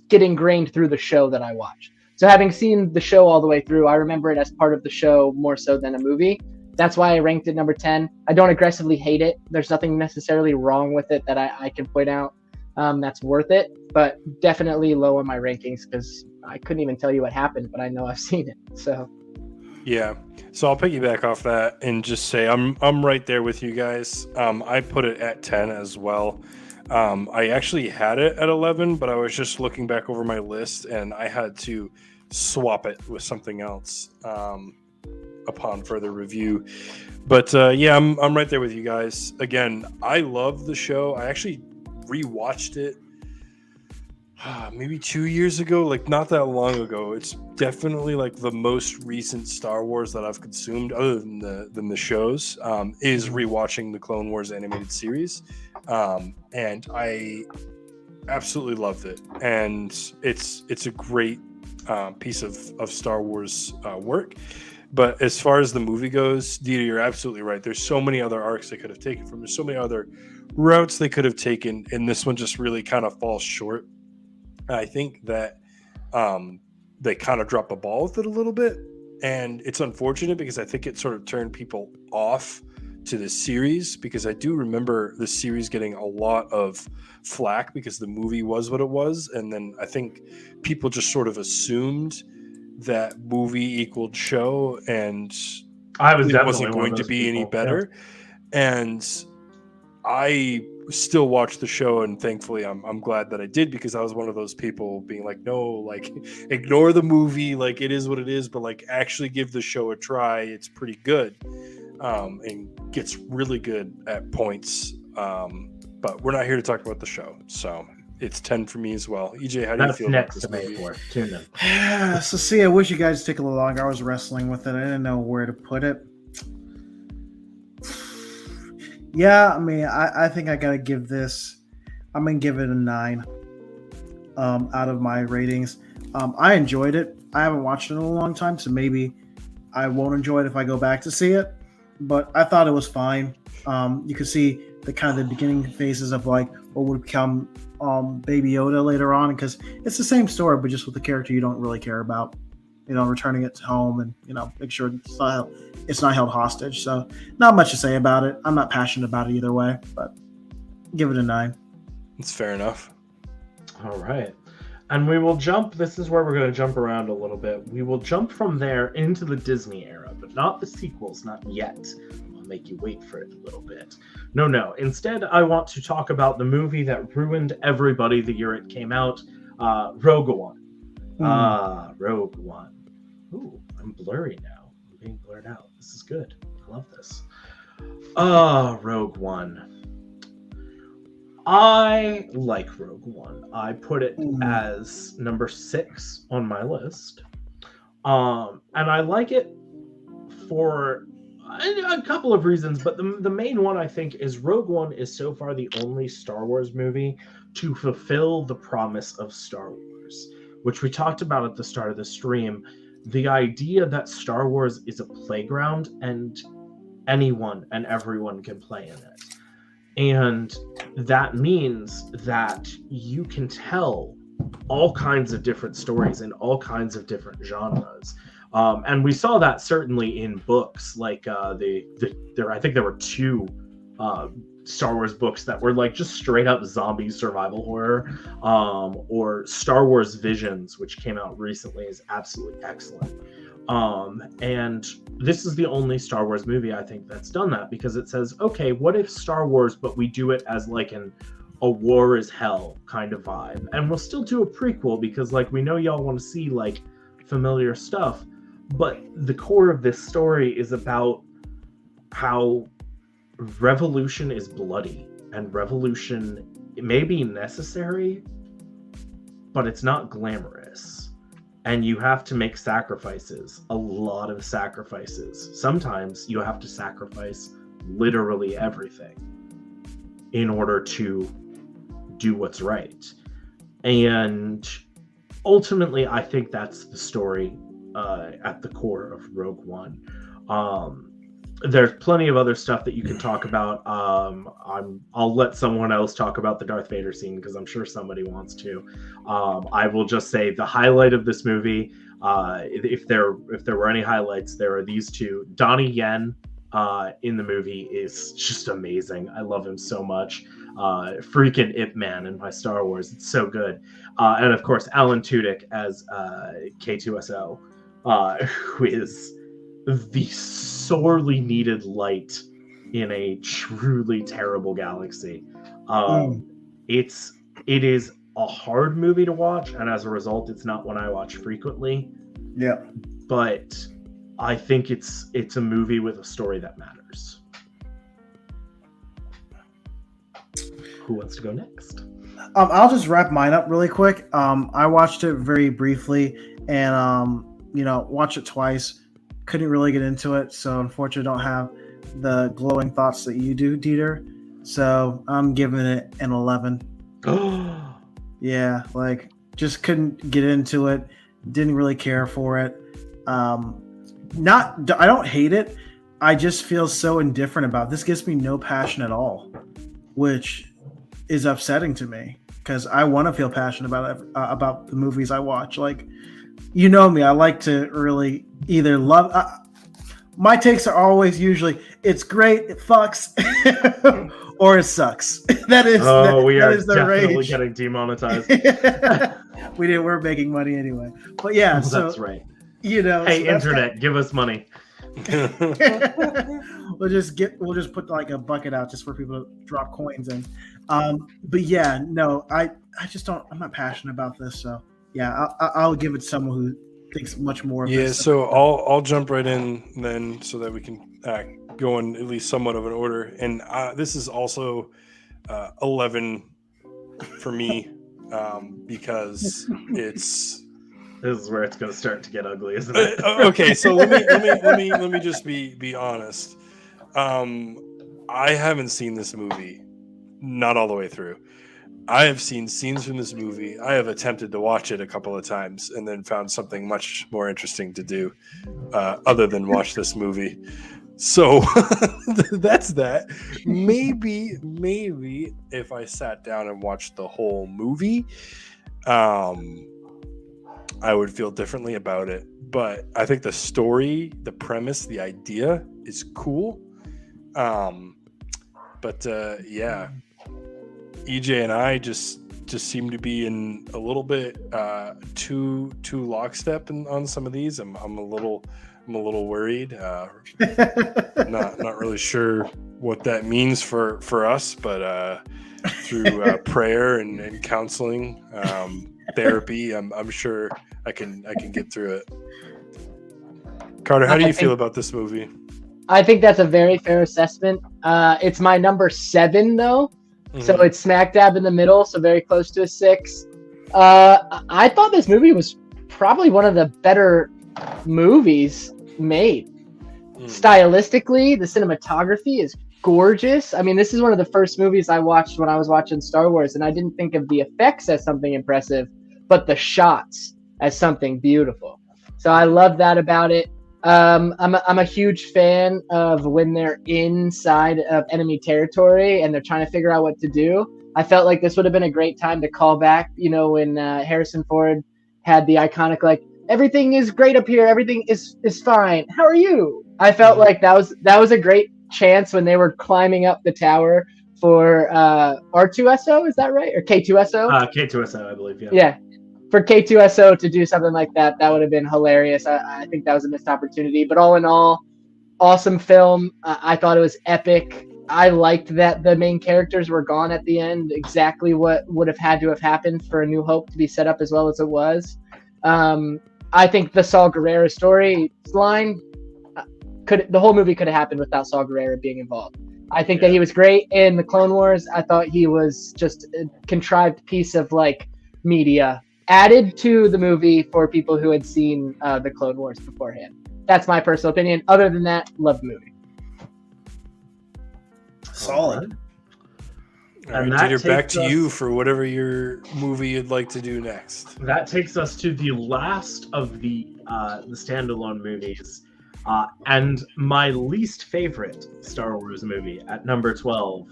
S3: get ingrained through the show that I watched. So having seen the show all the way through, I remember it as part of the show more so than a movie. That's why I ranked it number 10. I don't aggressively hate it. There's nothing necessarily wrong with it that I can point out that's worth it, but definitely low on my rankings because I couldn't even tell you what happened, but I know I've seen it. So
S1: Yeah, so I'll piggyback off that and just say I'm right there with you guys. I put it at 10 as well. I actually had it at 11, but I was just looking back over my list and I had to swap it with something else upon further review. But yeah, I'm right there with you guys. Again, I love the show. I actually rewatched it maybe 2 years ago, like not that long ago. It's definitely like the most recent Star Wars that I've consumed, other than the shows, is rewatching the Clone Wars animated series, and I absolutely loved it. And it's a great piece of Star Wars work. But as far as the movie goes, Dita, you're absolutely right. There's so many other arcs they could have taken from. There's so many other routes they could have taken, and this one just really kind of falls short. I think that they kind of dropped the ball with it a little bit, and it's unfortunate because I think it sort of turned people off to the series, because I do remember the series getting a lot of flack because the movie was what it was, and then I think people just sort of assumed that movie equaled show, and
S4: I was
S1: it wasn't
S4: definitely one
S1: going
S4: of
S1: to
S4: those
S1: be any
S4: people,
S1: better. And I still watch the show, and thankfully I'm glad that I did, because I was one of those people being like, no, like ignore the movie, like it is what it is, but like actually give the show a try. It's pretty good, and gets really good at points. But we're not here to talk about the show, so it's 10 for me as well. EJ, how do you
S4: That's
S1: feel
S4: next
S1: about
S4: to
S1: this
S4: me
S1: movie?
S4: for tune in.
S2: Yeah, so see, I wish you guys take a little longer. I was wrestling with it. I didn't know where to put it. Yeah, I mean, I think I gotta give this. I'm gonna give it a 9 out of my ratings. I enjoyed it. I haven't watched it in a long time, so maybe I won't enjoy it if I go back to see it. But I thought it was fine. You could see the kind of the beginning phases of like what would become Baby Yoda later on, because it's the same story, but just with the character you don't really care about. You know, returning it home and make sure it's not held hostage. So not much to say about it. I'm not passionate about it either way, but give it a 9.
S1: It's fair enough.
S4: All right. And we will jump. This is where we're going to jump around a little bit. We will jump from there into the Disney era, but not the sequels, not yet. I'll make you wait for it a little bit. No. Instead, I want to talk about the movie that ruined everybody the year it came out, Rogue One. Rogue One. Ooh, I'm blurry now. I'm being blurred out. This is good. I love this. Rogue One. I like Rogue One. I put it as number 6 on my list. And I like it for a couple of reasons, but the main one I think is Rogue One is so far the only Star Wars movie to fulfill the promise of Star Wars, which we talked about at the start of the stream. The idea that Star Wars is a playground and anyone and everyone can play in it. And that means that you can tell all kinds of different stories in all kinds of different genres. And we saw that certainly in books, like I think there were 2 Star Wars books that were like just straight up zombie survival horror, or Star Wars Visions, which came out recently, is absolutely excellent. And this is the only Star Wars movie I think that's done that, because it says, okay, what if Star Wars, but we do it as like a war is hell kind of vibe, and we'll still do a prequel because like we know y'all want to see like familiar stuff, but the core of this story is about how revolution is bloody and revolution it may be necessary, but it's not glamorous. And you have to make sacrifices, a lot of sacrifices. Sometimes you have to sacrifice literally everything in order to do what's right. And ultimately, I think that's the story at the core of Rogue One. There's plenty of other stuff that you can talk about. I'll let someone else talk about the Darth Vader scene because I'm sure somebody wants to. I will just say the highlight of this movie, if there were any highlights, there are these two. Donnie Yen in the movie is just amazing. I love him so much. Freaking Ip Man in my Star Wars. It's so good. And of course, Alan Tudyk as K2SO, who is the sorely needed light in a truly terrible galaxy. It is a hard movie to watch, and as a result, it's not one I watch frequently.
S2: Yeah.
S4: But I think it's a movie with a story that matters. Who wants to go next?
S2: I'll just wrap mine up really quick. I watched it very briefly and watched it twice. Couldn't really get into it, so unfortunately don't have the glowing thoughts that you do, Dieter. So I'm giving it an 11. Yeah, just couldn't get into it. Didn't really care for it. I don't hate it. I just feel so indifferent about it. This gives me no passion at all, which is upsetting to me because I want to feel passionate about the movies I watch. You know me, I like to really either love. My takes are always usually it's great, it fucks, or it sucks. That is.
S4: We are
S2: is the
S4: definitely
S2: rage.
S4: getting demonetized.
S2: We're making money anyway. But yeah, so
S4: That's right.
S2: Hey,
S4: so internet, give us money.
S2: we'll just put a bucket out just for people to drop coins in. But yeah, no, I just don't. I'm not passionate about this, so. Yeah, I'll give it to someone who thinks much more of this.
S1: So I'll jump right in then so that we can go in at least somewhat of an order. And this is also 11 for me because it's.
S4: This is where it's going to start to get ugly, isn't it?
S1: Okay, so let me just be honest. I haven't seen this movie, not all the way through. I have seen scenes from this movie. I have attempted to watch it a couple of times and then found something much more interesting to do other than watch this movie. So that's that. Maybe if I sat down and watched the whole movie, I would feel differently about it. But I think the story, the premise, the idea is cool. Yeah. EJ and I just seem to be in a little bit too lockstep on some of these. I'm a little worried. Not really sure what that means for us, but through prayer and counseling, therapy, I'm sure I can get through it. Carter, how do you feel about this movie?
S3: I think that's a very fair assessment. It's my number 7 though. So it's smack dab in the middle, so very close to a 6. I thought this movie was probably one of the better movies made. Stylistically, the cinematography is gorgeous. I mean, this is one of the first movies I watched when I was watching Star Wars, and I didn't think of the effects as something impressive, but the shots as something beautiful. So I love that about it. I'm a huge fan of when they're inside of enemy territory and they're trying to figure out what to do. I felt like this would have been a great time to call back, when Harrison Ford had the iconic, everything is great up here. Everything is fine. How are you? I felt like that was a great chance when they were climbing up the tower for R2SO. Is that right? Or K2SO?
S4: K2SO, I believe. Yeah.
S3: Yeah. For K2SO to do something like that would have been hilarious. I think that was a missed opportunity. But all in all, awesome film. I thought it was epic. I liked that the main characters were gone at the end. Exactly what would have had to have happened for A New Hope to be set up as well as it was. I think the Saw Gerrera storyline the whole movie could have happened without Saw Gerrera being involved. I think that he was great in the Clone Wars. I thought he was just a contrived piece of like media added to the movie for people who had seen the Clone Wars beforehand. That's my personal opinion. Other than that, love the movie.
S2: Solid.
S1: All right,
S4: that
S1: Dieter, back
S4: takes
S1: to
S4: us-
S1: you for whatever your movie you'd like to do next.
S4: That takes us to the last of the standalone movies, and my least favorite Star Wars movie at number 12,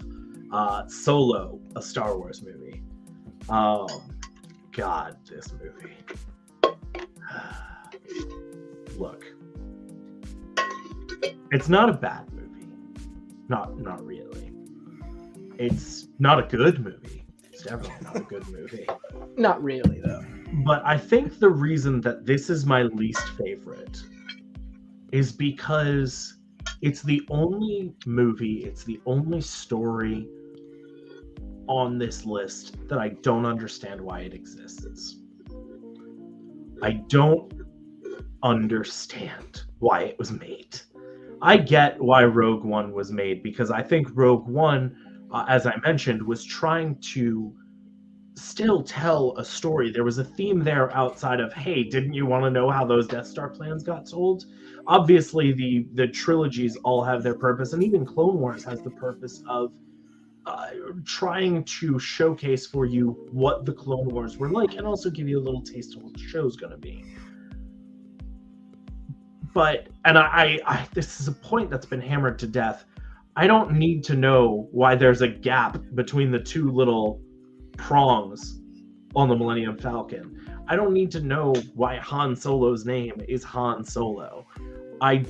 S4: Solo, a Star Wars movie. God, this movie. Look, it's not a bad movie. Not really. It's not a good movie. It's definitely not a good movie.
S3: Not really, though.
S4: But I think the reason that this is my least favorite is because it's the only movie, it's the only story on this list that I don't understand why it exists. I don't understand why it was made. I get why Rogue One was made, because I think Rogue One, as I mentioned, was trying to still tell a story. There was a theme there outside of, hey, didn't you want to know how those Death Star plans got sold? Obviously, the trilogies all have their purpose, and even Clone Wars has the purpose of trying to showcase for you what the Clone Wars were like, and also give you a little taste of what the show's going to be. But, and I this is a point that's been hammered to death. I don't need to know why there's a gap between the two little prongs on the Millennium Falcon. I don't need to know why Han Solo's name is Han Solo. I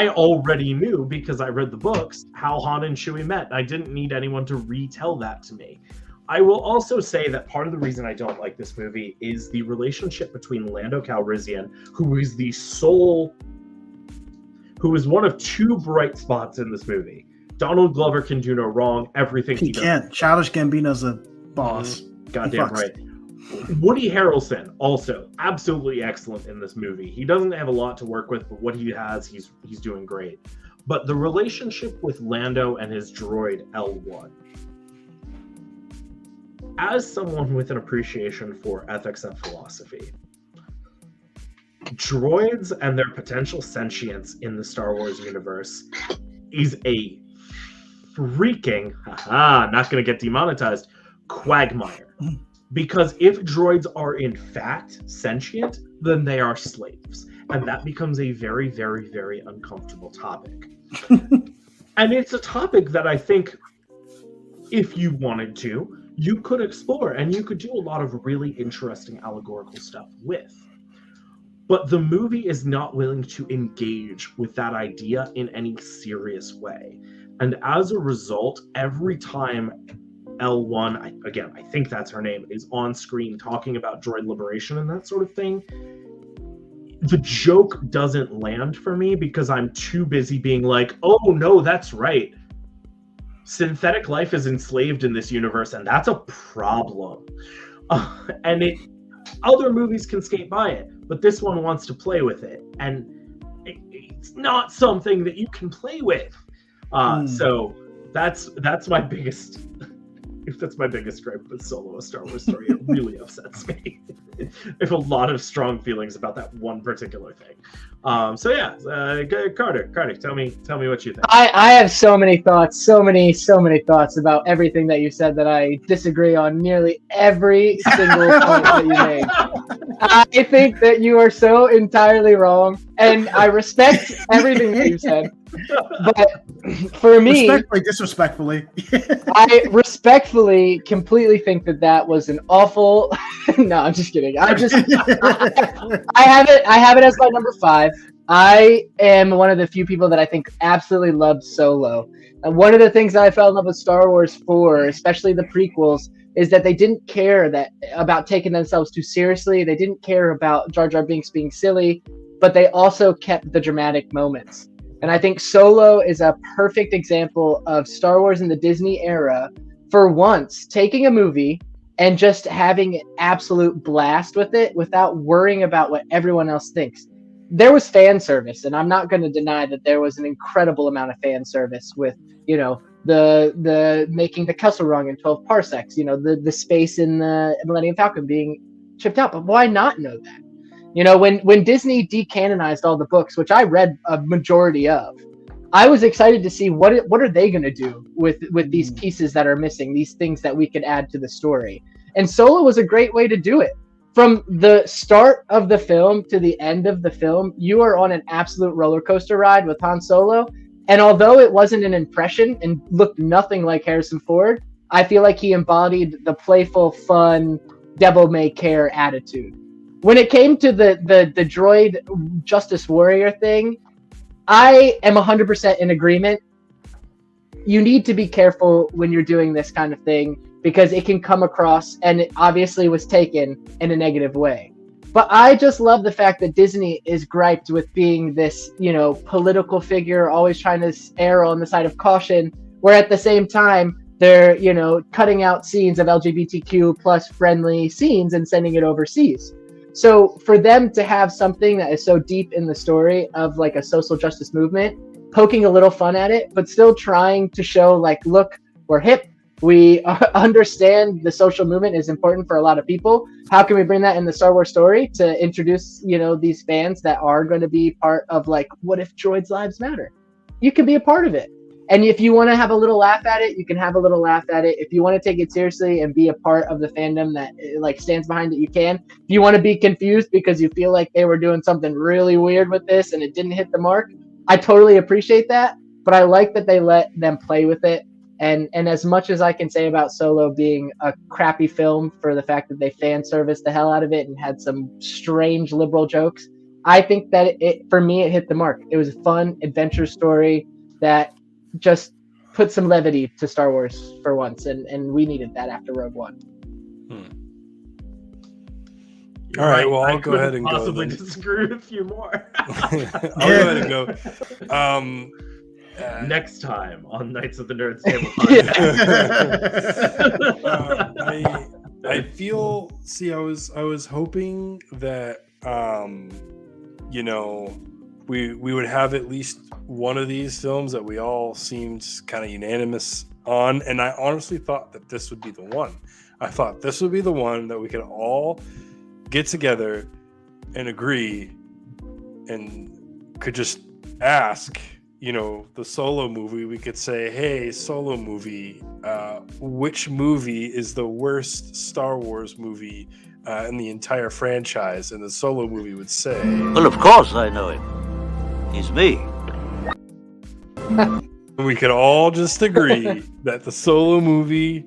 S4: already knew, because I read the books, how Han and Chewie met. I didn't need anyone to retell that to me. I will also say that part of the reason I don't like this movie is the relationship between Lando Calrissian, who is one of two bright spots in this movie. Donald Glover can do no wrong. Everything
S2: He
S4: does.
S2: can't. Childish Gambino's a boss.
S4: Goddamn
S2: He fucks.
S4: right. Woody Harrelson, also absolutely excellent in this movie. He doesn't have a lot to work with, but what he has, he's doing great. But the relationship with Lando and his droid L1, as someone with an appreciation for ethics and philosophy, droids and their potential sentience in the Star Wars universe is a freaking, not going to get demonetized, quagmire. Because if droids are in fact sentient, then they are slaves. And that becomes a very, very, very uncomfortable topic. And it's a topic that I think, if you wanted to, you could explore, and you could do a lot of really interesting allegorical stuff with. But the movie is not willing to engage with that idea in any serious way. And as a result, every time L1, I think that's her name, is on screen talking about droid liberation and that sort of thing, the joke doesn't land for me, because I'm too busy being like, oh no, that's right. Synthetic life is enslaved in this universe, and that's a problem. And other movies can skate by it, but this one wants to play with it, and it's not something that you can play with. So that's my biggest. If that's my biggest gripe with Solo, a Star Wars story, it really upsets me. I have a lot of strong feelings about that one particular thing. So yeah, Carter, tell me what you think.
S3: I have so many thoughts, so many thoughts about everything that you said that I disagree on nearly every single point that you made. I think that you are so entirely wrong, and I respect everything that you said. But for me,
S2: Respectfully, disrespectfully.
S3: I respectfully, completely think that was an awful. No, I'm just kidding. I have it as my number 5. I am one of the few people that I think absolutely loved Solo. And one of the things that I fell in love with Star Wars for, especially the prequels, is that they didn't care about taking themselves too seriously. They didn't care about Jar Jar Binks being silly, but they also kept the dramatic moments. And I think Solo is a perfect example of Star Wars in the Disney era, for once, taking a movie and just having an absolute blast with it without worrying about what everyone else thinks. there was fan service, and I'm not going to deny that there was an incredible amount of fan service with, you know, the making the Kessel Run in 12 parsecs, you know, the space in the Millennium Falcon being chipped out. But why not know that? You know, when Disney decanonized all the books, which I read a majority of, I was excited to see what are they going to do with these pieces that are missing, these things that we could add to the story. And Solo was a great way to do it. From the start of the film to the end of the film, you are on an absolute roller coaster ride with Han Solo. And although it wasn't an impression and looked nothing like Harrison Ford, I feel like he embodied the playful, fun, devil may care attitude. When it came to the droid Justice Warrior thing, I am 100% in agreement. You need to be careful when you're doing this kind of thing because it can come across, and it obviously was taken in a negative way. But I just love the fact that Disney is griped with being this, you know, political figure, always trying to err on the side of caution, where at the same time, they're, you know, cutting out scenes of LGBTQ plus friendly scenes and sending it overseas. So for them to have something that is so deep in the story of like a social justice movement, poking a little fun at it, but still trying to show like, look, we're hip. We understand the social movement is important for a lot of people. How can we bring that in the Star Wars story to introduce, you know, these fans that are going to be part of like, what if droids' lives matter? You can be a part of it. And if you want to have a little laugh at it, you can have a little laugh at it. If you want to take it seriously and be a part of the fandom that like stands behind it, you can. If you want to be confused because you feel like they were doing something really weird with this and it didn't hit the mark, I totally appreciate that. But I like that they let them play with it. And as much as I can say about Solo being a crappy film for the fact that they fan serviced the hell out of it and had some strange liberal jokes, I think that for me, it hit the mark. It was a fun adventure story that just put some levity to Star Wars for once, and we needed that after Rogue One.
S1: All right, well, I'll go ahead and
S4: possibly
S1: go.
S4: Disagree with you more.
S1: I'll go ahead and go.
S4: Next time on Knights of the Nerds Table podcast.
S1: I feel. See, I was hoping that you know, we would have at least one of these films that we all seemed kind of unanimous on, and I honestly thought that this would be the one. I thought this would be the one that we could all get together and agree and could just ask, you know, the Solo movie. We could say, hey, Solo movie, which movie is the worst Star Wars movie in the entire franchise? And the Solo movie would say,
S5: well, of course I know him. He's me.
S1: We could all just agree that the Solo movie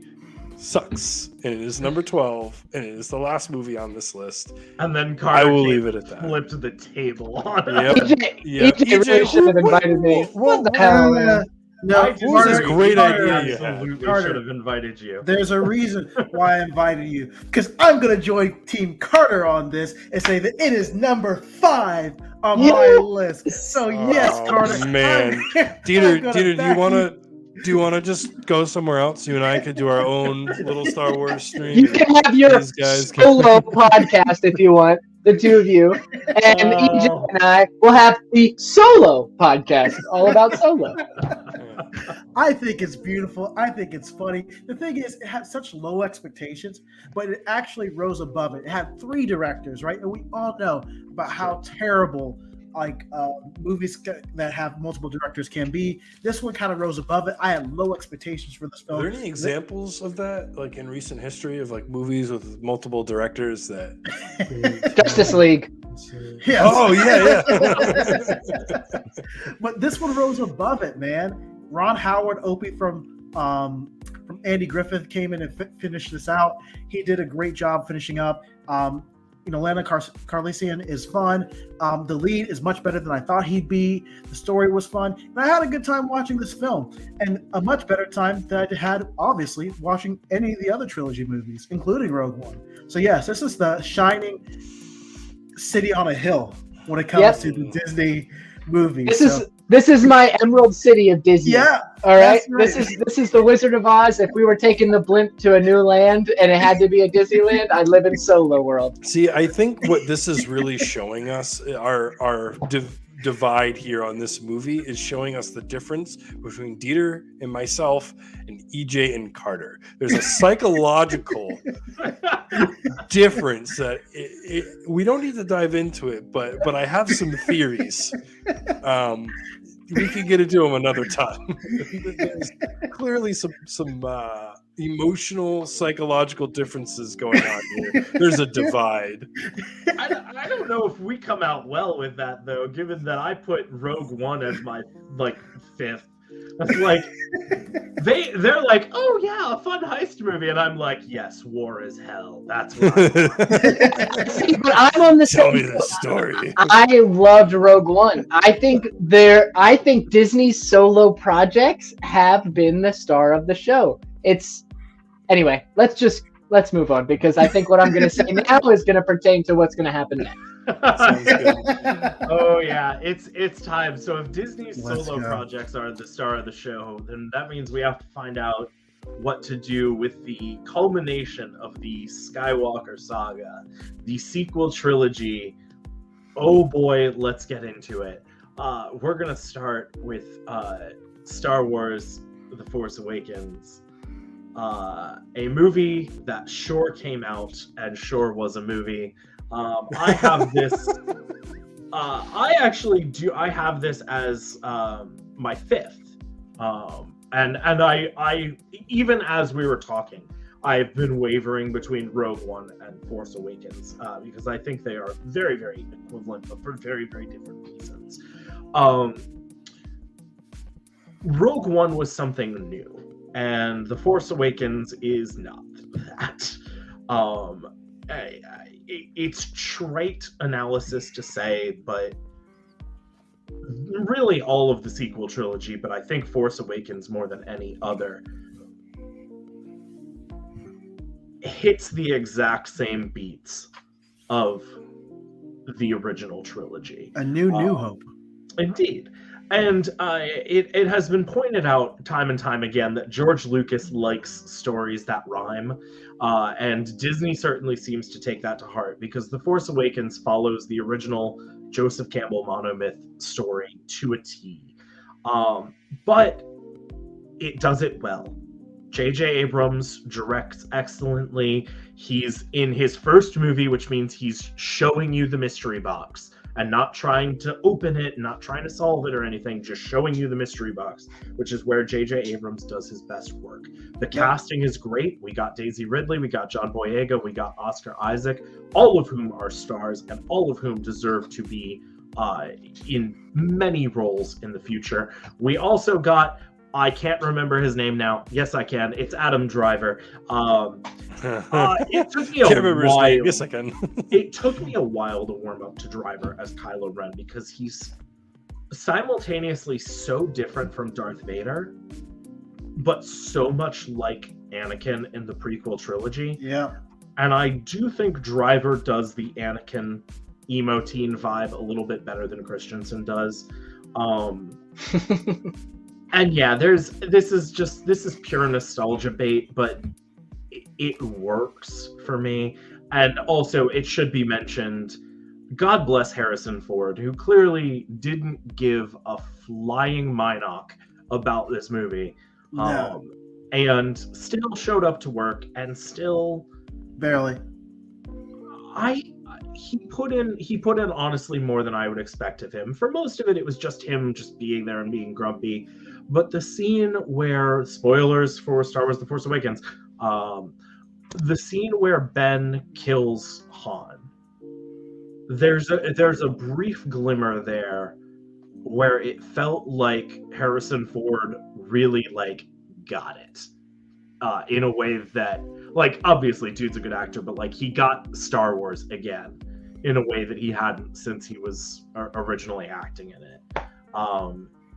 S1: sucks, and it is number 12, and it is the last movie on this list.
S4: And then Carter
S1: I will leave it at that.
S4: flipped the table on
S1: Yep.
S3: EJ really should have invited me. What the hell, man?
S2: No,
S1: What was this great idea you had?
S4: Absolutely
S2: Carter.
S4: should have invited you.
S2: There's a reason why I invited you, because I'm going to join Team Carter on this and say that it is number 5 on my list. So yes, Carter.
S1: Man, Dieter, do you want to just go somewhere else? You and I could do our own little Star Wars stream.
S3: You can have your
S1: These guys
S3: solo podcast if you want, the two of you, and EJ and I will have the solo podcast all about Solo.
S2: I think it's beautiful. I think it's funny. The thing is, it had such low expectations, but it actually rose above it. It had 3 directors, right? And we all know about how terrible like movies that have multiple directors can be. This one kind of rose above it. I had low expectations for this film.
S1: Are there any examples of that, like in recent history, of like movies with multiple directors that?
S3: Justice League.
S2: Yes.
S1: Oh yeah.
S2: But this one rose above it, man. Ron Howard, Opie from Andy Griffith came in and finished this out. He did a great job finishing up. You know, Lando Calrissian is fun. The lead is much better than I thought he'd be. The story was fun. And I had a good time watching this film. And a much better time than I had, obviously, watching any of the other trilogy movies, including Rogue One. So, yes, this is the shining city on a hill when it comes to the Disney movie.
S3: This is my Emerald City of Disney.
S2: Yeah.
S3: All right?
S2: That's right.
S3: This is the Wizard of Oz. If we were taking the blimp to a new land and it had to be a Disneyland, I'd live in Solo World.
S1: See, I think what this is really showing us, our divide here on this movie, is showing us the difference between Dieter and myself and EJ and Carter. There's a psychological difference that we don't need to dive into it, but I have some theories. We can get into them another time. There's clearly some emotional, psychological differences going on here. There's a divide.
S4: I don't know if we come out well with that though, given that I put Rogue One as my fifth. That's like they're like, oh yeah, a fun heist movie, and I'm like, yes, war is hell. That's what
S3: See, but I'm on the
S1: Tell
S3: same.
S1: me the story.
S3: I loved Rogue One. I think Disney's solo projects have been the star of the show. Anyway, let's move on, because I think what I'm going to say now is going to pertain to what's going to happen next.
S1: Sounds good.
S4: Oh yeah, it's time. So if Disney's
S2: Let's
S4: solo
S2: go.
S4: projects are the star of the show, then that means we have to find out what to do with the culmination of the Skywalker saga, the sequel trilogy. Oh boy, let's get into it. We're gonna start with Star Wars: The Force Awakens, a movie that sure came out and sure was a movie. I have this. I have this as my fifth, and I even as we were talking, I've been wavering between Rogue One and Force Awakens because I think they are very, very equivalent, but for very, very different reasons. Rogue One was something new, and The Force Awakens is not that. It's trite analysis to say, but really all of the sequel trilogy, but I think Force Awakens more than any other, hits the exact same beats of the original trilogy.
S2: A new hope.
S4: Indeed. And it has been pointed out time and time again that George Lucas likes stories that rhyme. And Disney certainly seems to take that to heart, because The Force Awakens follows the original Joseph Campbell monomyth story to a T. But it does it well. J.J. Abrams directs excellently. He's in his first movie, which means he's showing you the mystery box and not trying to open it, not trying to solve it or anything, just showing you the mystery box, which is where J.J. Abrams does his best work. The casting is great. We got Daisy Ridley, we got John Boyega, we got Oscar Isaac, all of whom are stars and all of whom deserve to be in many roles in the future. We also got, I can't remember his name now. Yes, I can. It's Adam Driver. It took me a while.
S1: Yes, I can.
S4: It took me a while to warm up to Driver as Kylo Ren, because he's simultaneously so different from Darth Vader, but so much like Anakin in the prequel trilogy.
S2: Yeah.
S4: And I do think Driver does the Anakin emo teen vibe a little bit better than Christensen does. And yeah, this is pure nostalgia bait, but it works for me. And also, it should be mentioned, God bless Harrison Ford, who clearly didn't give a flying Minoc about this movie,
S2: No.
S4: and still showed up to work, and still
S2: Barely.
S4: he put in honestly more than I would expect of him. For most of it, it was just him just being there and being grumpy. But the scene where, spoilers for Star Wars: The Force Awakens, the scene where Ben kills Han, there's a brief glimmer there where it felt like Harrison Ford really got it in a way that, obviously dude's a good actor, but he got Star Wars again in a way that he hadn't since he was originally acting in it,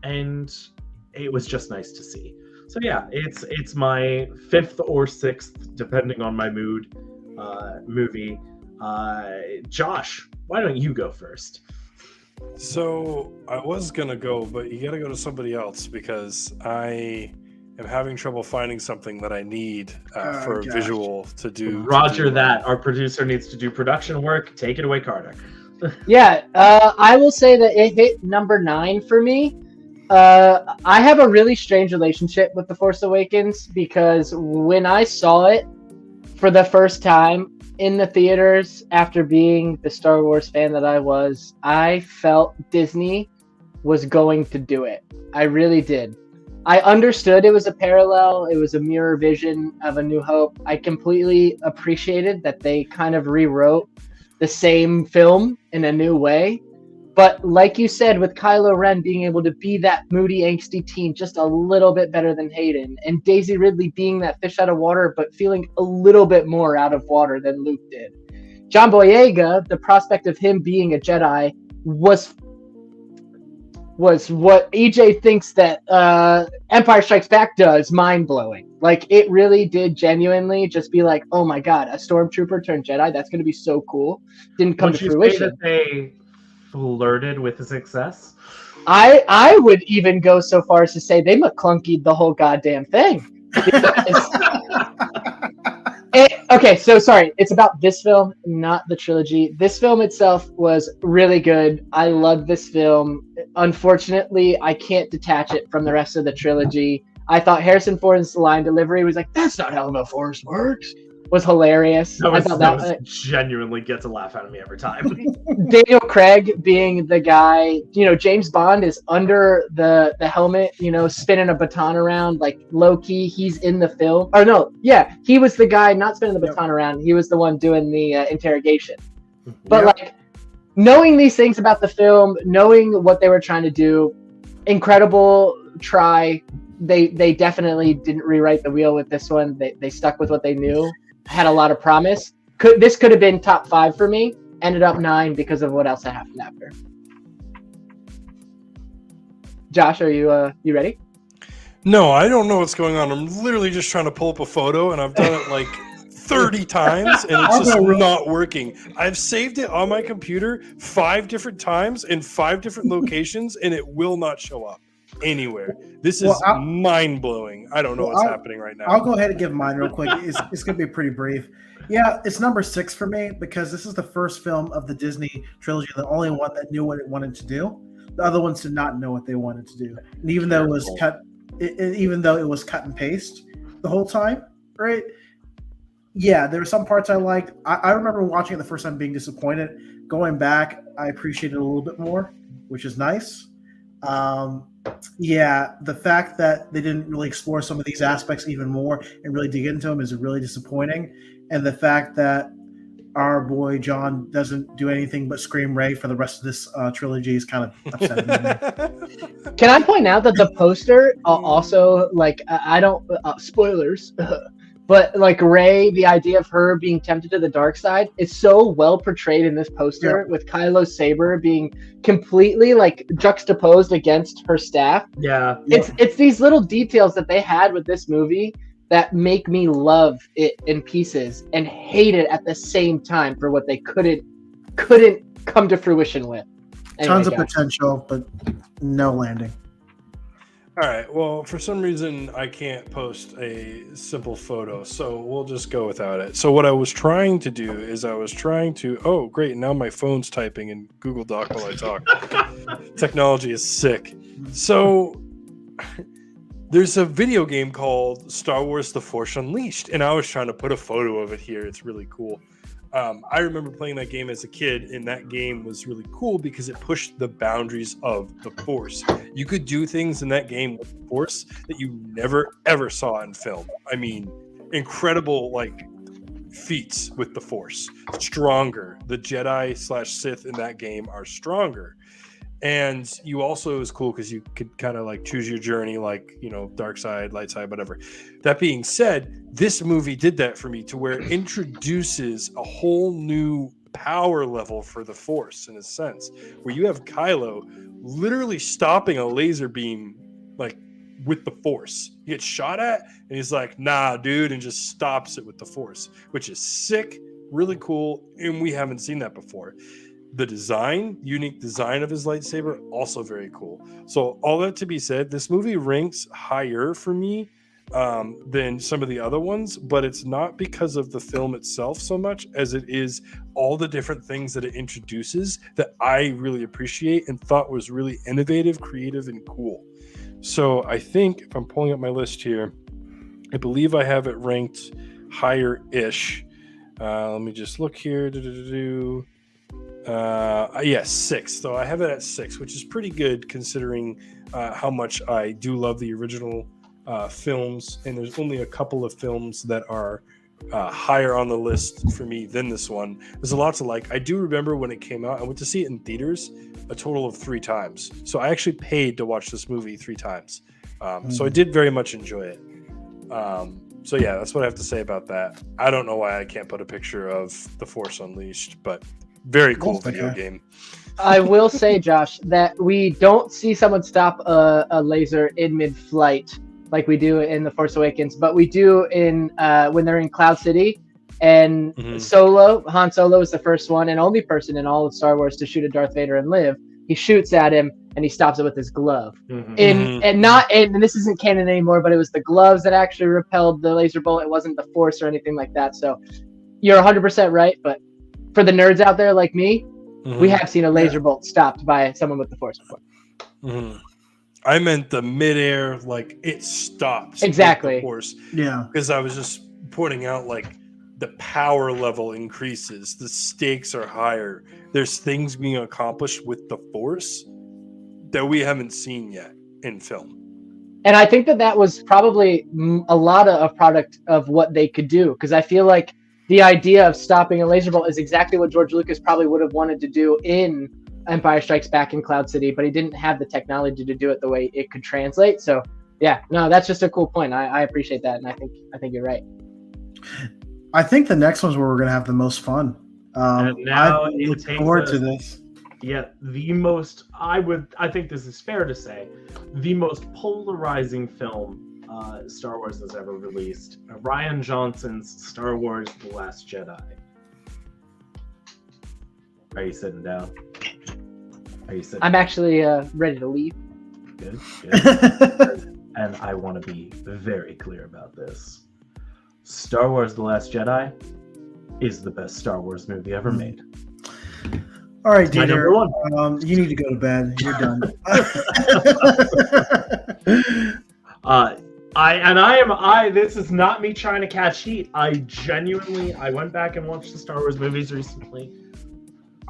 S4: and it was just nice to see. So yeah, it's my fifth or sixth, depending on my mood, movie. Josh, why don't you go first?
S1: So I was gonna go, but you gotta go to somebody else because I am having trouble finding something that I need for a
S2: gosh.
S1: visual to do.
S4: Roger that. Our producer needs to do production work. Take it away, Carter.
S3: Yeah, I will say that it hit number 9 for me. I have a really strange relationship with The Force Awakens because when I saw it for the first time in the theaters after being the Star Wars fan that I was, I felt Disney was going to do it. I really did. I understood it was a parallel, it was a mirror vision of A New Hope. I completely appreciated that they kind of rewrote the same film in a new way. But like you said, with Kylo Ren being able to be that moody, angsty teen just a little bit better than Hayden, and Daisy Ridley being that fish out of water, but feeling a little bit more out of water than Luke did. John Boyega, the prospect of him being a Jedi was what EJ thinks that Empire Strikes Back does, mind-blowing. Like, it really did genuinely just be like, oh my god, a stormtrooper turned Jedi, that's going to be so cool. Didn't come
S4: Would
S3: to
S4: you
S3: fruition.
S4: say that they flirted with success?
S3: I would even go so far as to say they McClunkied the whole goddamn thing. Okay, so sorry. It's about this film, not the trilogy. This film itself was really good. I loved this film. Unfortunately, I can't detach it from the rest of the trilogy. I thought Harrison Ford's line delivery was like, "That's not how the Force works." Was hilarious. I thought
S4: that genuinely gets a laugh out of me every time.
S3: Daniel Craig being the guy, James Bond is under the helmet, spinning a baton around, like low key. He's in the film, or no, yeah, he was the guy not spinning the baton around. He was the one doing the interrogation. But like knowing these things about the film, knowing what they were trying to do, incredible try. They definitely didn't rewrite the wheel with this one. They stuck with what they knew. Had a lot of promise. This could have been top 5 for me. Ended up 9 because of what else that happened after. Josh, are you ready?
S1: No, I don't know what's going on. I'm literally just trying to pull up a photo, and I've done it like 30 times, and it's just not working. I've saved it on my computer 5 different times in 5 different locations, and it will not show up anywhere. This is mind-blowing. I don't know what's happening right now.
S2: I'll go ahead and give mine real quick. It's going to be pretty brief. Yeah, it's number 6 for me because this is the first film of the Disney trilogy, the only one that knew what it wanted to do. The other ones did not know what they wanted to do, and even though it was cut and paste the whole time, right? Yeah, there were some parts I liked. I remember watching it the first time being disappointed. Going back, I appreciated it a little bit more, which is nice. Yeah, the fact that they didn't really explore some of these aspects even more and really dig into them is really disappointing. And the fact that our boy John doesn't do anything but scream Rey for the rest of this trilogy is kind of upsetting me.
S3: Can I point out that the poster also, like, I don't spoilers, but like Rey, the idea of her being tempted to the dark side is so well portrayed in this poster, with Kylo's saber being completely like juxtaposed against her staff.
S4: Yeah.
S3: It's these little details that they had with this movie that make me love it in pieces and hate it at the same time for what they couldn't come to fruition with. Anyway,
S2: Tons of potential, but no landing.
S1: All right. Well, for some reason, I can't post a simple photo, so we'll just go without it. So what I was trying to do is oh, great, now my phone's typing in Google Doc while I talk. Technology is sick. So there's a video game called Star Wars The Force Unleashed, and I was trying to put a photo of it here. It's really cool. I remember playing that game as a kid, and that game was really cool because it pushed the boundaries of the Force. You could do things in that game with the Force that you never, ever saw in film. I mean, incredible, like, feats with the Force. Stronger. The Jedi/Sith in that game are stronger. And you also, it was cool because you could kind of like choose your journey, like, dark side, light side, whatever. That being said, this movie did that for me to where it introduces a whole new power level for the Force in a sense, where you have Kylo literally stopping a laser beam, like, with the Force. He gets shot at and he's like, nah, dude, and just stops it with the Force, which is sick, really cool. And we haven't seen that before. the unique design of his lightsaber, also very cool. So all that to be said, this movie ranks higher for me than some of the other ones, but it's not because of the film itself so much as it is all the different things that it introduces that I really appreciate and thought was really innovative, creative, and cool. So I think if I'm pulling up my list here, I believe I have it ranked higher-ish. Let me just look here. Yes, 6. So I have it at 6, which is pretty good considering how much I do love the original films. And there's only a couple of films that are higher on the list for me than this one. There's a lot to like. I do remember when it came out, I went to see it in theaters a total of 3 times. So I actually paid to watch this movie 3 times. So I did very much enjoy it. So yeah, that's what I have to say about that. I don't know why I can't put a picture of The Force Unleashed, but very cool video game.
S3: I will say, Josh, that we don't see someone stop a laser in mid-flight like we do in The Force Awakens, but we do in when they're in Cloud City. And Han Solo is the first one and only person in all of Star Wars to shoot at Darth Vader and live. He shoots at him and he stops it with his glove. And this isn't canon anymore, but it was the gloves that actually repelled the laser bolt. It wasn't the Force or anything like that. So you're 100% right. But for the nerds out there like me, we have seen a laser bolt stopped by someone with the Force before.
S1: I meant the midair, like it stopped.
S3: Exactly.
S1: With the Force.
S2: Yeah.
S1: Because I was just pointing out, like, the power level increases, the stakes are higher. There's things being accomplished with the Force that we haven't seen yet in film.
S3: And I think that was probably a lot of product of what they could do, because I feel like the idea of stopping a laser bolt is exactly what George Lucas probably would have wanted to do in Empire Strikes Back in Cloud City, but he didn't have the technology to do it the way it could translate. So yeah, no, that's just a cool point. I appreciate that, and I think you're right.
S2: I think the next one's where we're gonna have the most fun.
S4: And now
S2: I
S4: it
S2: look
S4: takes
S2: forward
S4: us-
S2: to this.
S4: Yeah, the most, I think this is fair to say, the most polarizing film Star Wars has ever released. Rian Johnson's Star Wars The Last Jedi. Are you sitting down? Are you sitting
S3: I'm actually ready to leave.
S4: Good. Good. And I want to be very clear about this. Star Wars The Last Jedi is the best Star Wars movie ever made.
S2: All right,
S4: My number
S2: Dieter,
S4: one.
S2: you need to go to bed. You're done.
S4: This is not me trying to catch heat. I went back and watched the Star Wars movies recently.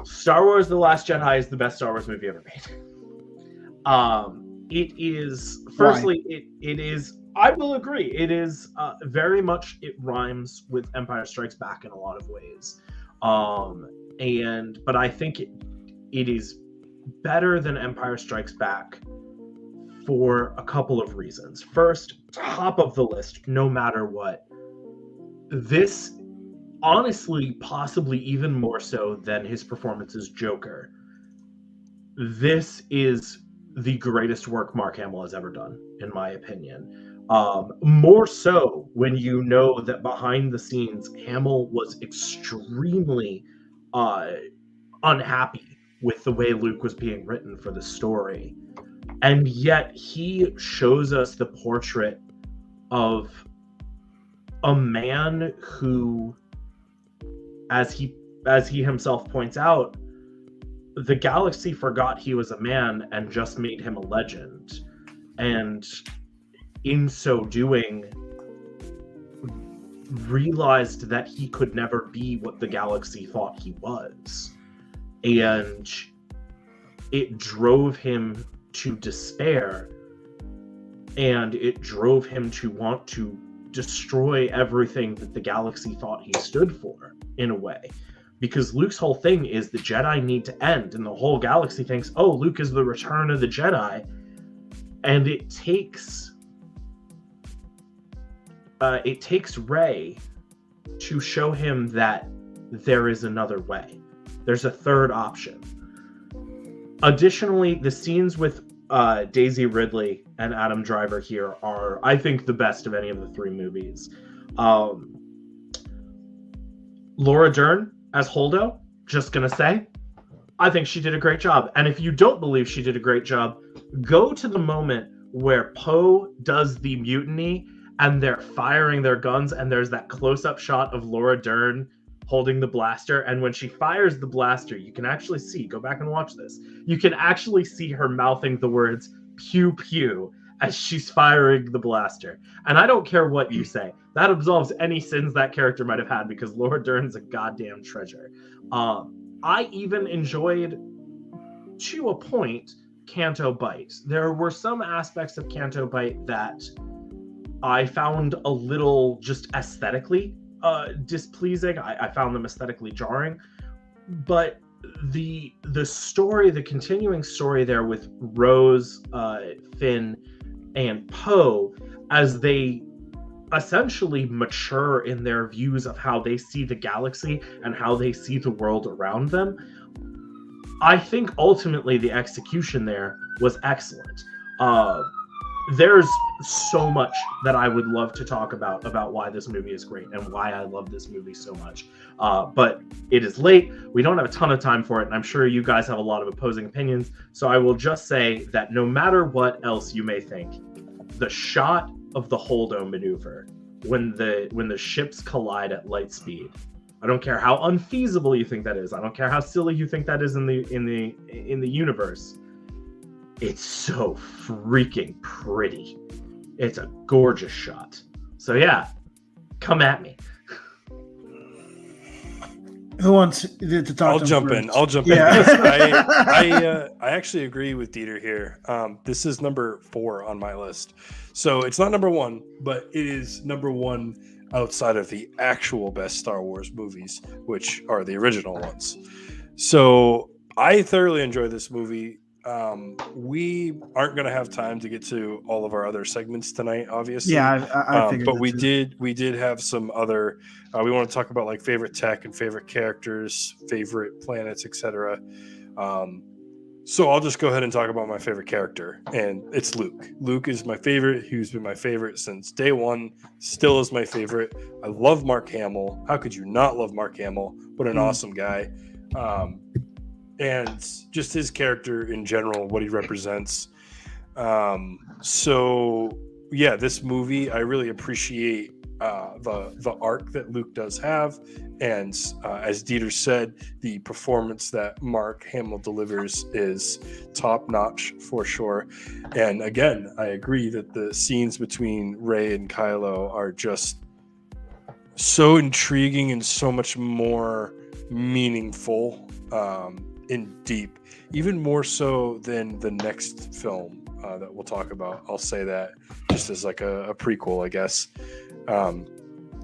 S4: Star Wars The Last Jedi is the best Star Wars movie ever made. It is, firstly, it is, I will agree, it is very much, it rhymes with Empire Strikes Back in a lot of ways. But I think it is better than Empire Strikes Back for a couple of reasons. First, top of the list, no matter what, this, honestly, possibly even more so than his performance as Joker, this is the greatest work Mark Hamill has ever done, in my opinion. More so when you know that behind the scenes, Hamill was extremely unhappy with the way Luke was being written for the story. And yet he shows us the portrait of a man who, as he himself points out, the galaxy forgot he was a man and just made him a legend. And in so doing, realized that he could never be what the galaxy thought he was. And it drove him to despair, and it drove him to want to destroy everything that the galaxy thought he stood for, in a way. Because Luke's whole thing is the Jedi need to end, and the whole galaxy thinks, oh, Luke is the return of the Jedi. And it takes Rey to show him that there is another way. There's a third option. Additionally, the scenes with Daisy Ridley and Adam Driver here are, I think, the best of any of the 3 movies. Laura Dern as Holdo, just gonna say, I think she did a great job. And if you don't believe she did a great job, go to the moment where Poe does the mutiny and they're firing their guns, and there's that close-up shot of Laura Dern holding the blaster. And when she fires the blaster, you can actually see, go back and watch this, you can actually see her mouthing the words pew pew as she's firing the blaster. And I don't care what you say, that absolves any sins that character might have had, because Laura Dern's a goddamn treasure. I even enjoyed, to a point, Canto Bight. There were some aspects of Canto Bight that I found a little just aesthetically displeasing. I found them aesthetically jarring. But the story, the continuing story there with Rose, Finn, and Poe, as they essentially mature in their views of how they see the galaxy and how they see the world around them, I think ultimately the execution there was excellent. There's so much that I would love to talk about why this movie is great and why I love this movie so much. But it is late. We don't have a ton of time for it, and I'm sure you guys have a lot of opposing opinions. So I will just say that no matter what else you may think, the shot of the Holdo maneuver when the ships collide at light speed, I don't care how unfeasible you think that is, I don't care how silly you think that is in the universe, it's so freaking pretty. It's a gorgeous shot. So yeah, come at me.
S2: Who wants to talk?
S1: I'll jump in. I'll jump in. I actually agree with Dieter here. This is number 4 on my list. So it's not number 1, but it is number 1 outside of the actual best Star Wars movies, which are the original ones. So I thoroughly enjoy this movie. We aren't going to have time to get to all of our other segments tonight, obviously.
S2: Yeah, I figured.
S1: But we did have some other. We want to talk about like favorite tech and favorite characters, favorite planets, etc. So I'll just go ahead and talk about my favorite character, and it's Luke. Luke is my favorite. He's been my favorite since day one. Still is my favorite. I love Mark Hamill. How could you not love Mark Hamill? What an awesome guy. And just his character in general, what he represents. So yeah, this movie, I really appreciate the arc that Luke does have, and as Dieter said, the performance that Mark Hamill delivers is top notch for sure. And again, I agree that the scenes between Rey and Kylo are just so intriguing and so much more meaningful and deep, even more so than the next film that we'll talk about. I'll say that just as like a prequel, I guess.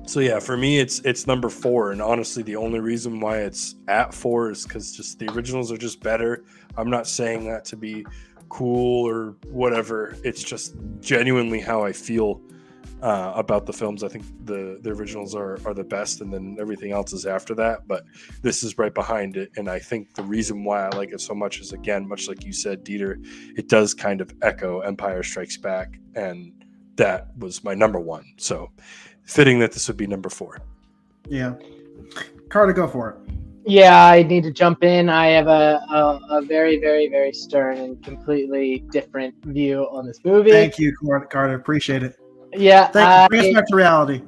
S1: So yeah, for me, it's number 4, and honestly, the only reason why it's at 4 is because just the originals are just better. I'm not saying that to be cool or whatever. It's just genuinely how I feel about the films. I think the originals are the best, and then everything else is after that. But this is right behind it, and I think the reason why I like it so much is, again, much like you said, Dieter, it does kind of echo Empire Strikes Back, and that was my number 1. So fitting that this would be number 4.
S2: Yeah, Carter, go for it.
S3: Yeah, I need to jump in. I have a very, very, very stern and completely different view on this movie.
S2: Thank you, Carter. Appreciate it.
S3: Yeah,
S2: thank you. Bring us back to reality.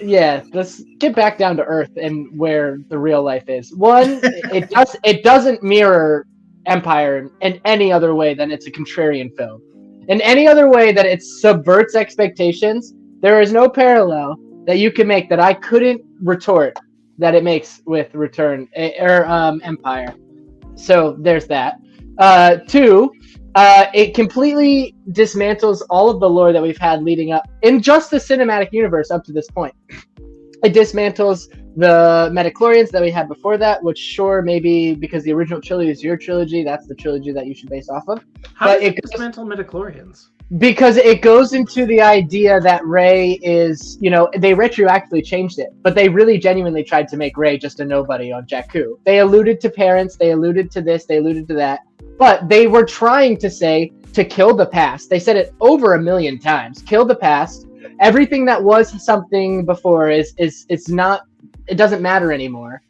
S3: Yeah, let's get back down to earth and where the real life is. One, it doesn't mirror Empire in any other way than it's a contrarian film. In any other way that it subverts expectations, there is no parallel that you can make that I couldn't retort that it makes with Return or Empire. So there's that. 2, it completely dismantles all of the lore that we've had leading up in just the cinematic universe up to this point. It dismantles the Metachlorians that we had before that, which sure, maybe because the original trilogy is your trilogy, that's the trilogy that you should base off of.
S4: How does it dismantle Metachlorians?
S3: Because it goes into the idea that Rey is, they retroactively changed it, but they really genuinely tried to make Rey just a nobody on Jakku. They alluded to parents, they alluded to this, they alluded to that, but they were trying to say to kill the past. They said it over 1 million times. Kill the past. Everything that was something before it's not, it doesn't matter anymore.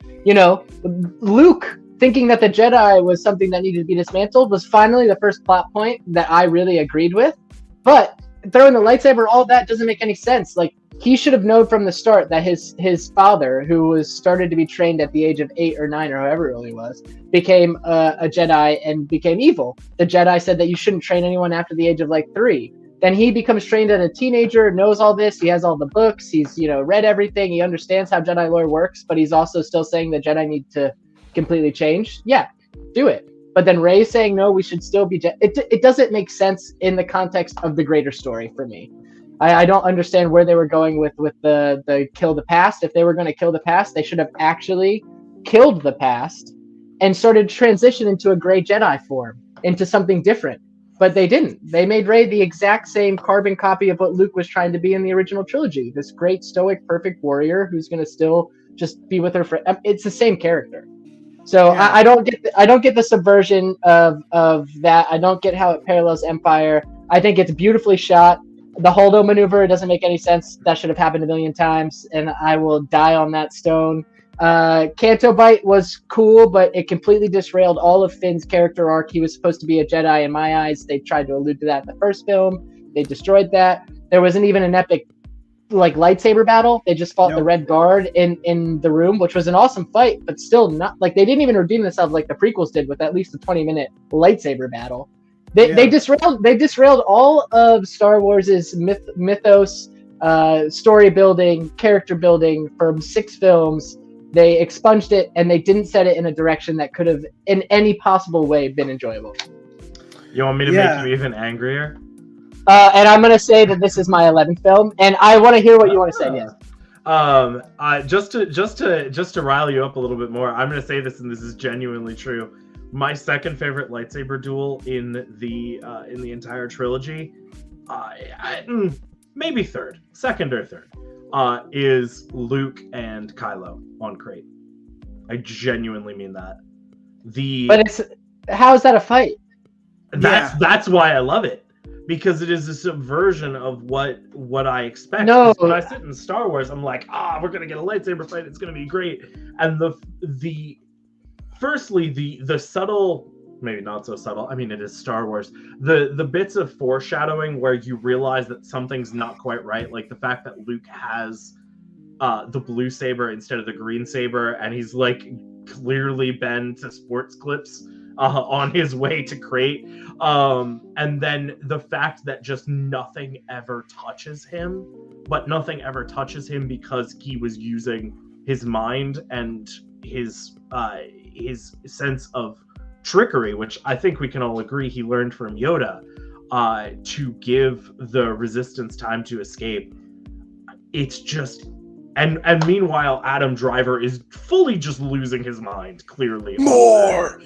S3: Luke thinking that the Jedi was something that needed to be dismantled was finally the first plot point that I really agreed with. But throwing the lightsaber, all that doesn't make any sense. Like, he should have known from the start that his father, who was started to be trained at the age of 8 or 9 or however old he was, became a Jedi and became evil. The Jedi said that you shouldn't train anyone after the age of like 3. Then he becomes trained as a teenager, knows all this. He has all the books. He's read everything. He understands how Jedi lore works, but he's also still saying the Jedi need to completely change. Yeah, do it. But then Rey's saying no, we should still be. It doesn't make sense in the context of the greater story for me. I don't understand where they were going with the kill the past. If they were going to kill the past, they should have actually killed the past and started to transition into a gray Jedi form, into something different. But they didn't. They made Rey the exact same carbon copy of what Luke was trying to be in the original trilogy. This great, stoic, perfect warrior who's going to still just be with her for. It's the same character. So yeah. I don't get the subversion of that. I don't get how it parallels Empire. I think it's beautifully shot. The Holdo maneuver doesn't make any sense. That should have happened a million times, and I will die on that stone. Canto Bight was cool, but it completely disrailed all of Finn's character arc. He was supposed to be a Jedi in my eyes. They tried to allude to that in the first film. They destroyed that. There wasn't even an epic lightsaber battle. They just fought the Red Guard in the room, which was an awesome fight, but still not they didn't even redeem themselves like the prequels did with at least a 20-minute lightsaber battle. They disrailed all of Star Wars's mythos, story building, character building from 6 films. They expunged it, and they didn't set it in a direction that could have, in any possible way, been enjoyable.
S4: You want me to make you even angrier?
S3: And I'm going to say that this is my 11th film, and I want to hear what you want to say. Yes.
S4: Just to rile you up a little bit more, I'm going to say this, and this is genuinely true. My second favorite lightsaber duel in the entire trilogy, maybe second or third, is Luke and Kylo on Crate. I genuinely mean that.
S3: But how is that a fight?
S4: That's why I love it, because it is a subversion of what I expect.
S3: No,
S4: when I sit in Star Wars, I'm like, we're gonna get a lightsaber fight. It's gonna be great. And Firstly, the subtle, maybe not so subtle, I mean, it is Star Wars, the bits of foreshadowing where you realize that something's not quite right, like the fact that Luke has the blue saber instead of the green saber, and he's like clearly been to sports clips on his way to Crate, and then the fact that just nothing ever touches him, but nothing ever touches him because he was using his mind and his sense of trickery, which I think we can all agree he learned from Yoda, to give the Resistance time to escape. It's just, and meanwhile, Adam Driver is fully just losing his mind. Clearly,
S1: more.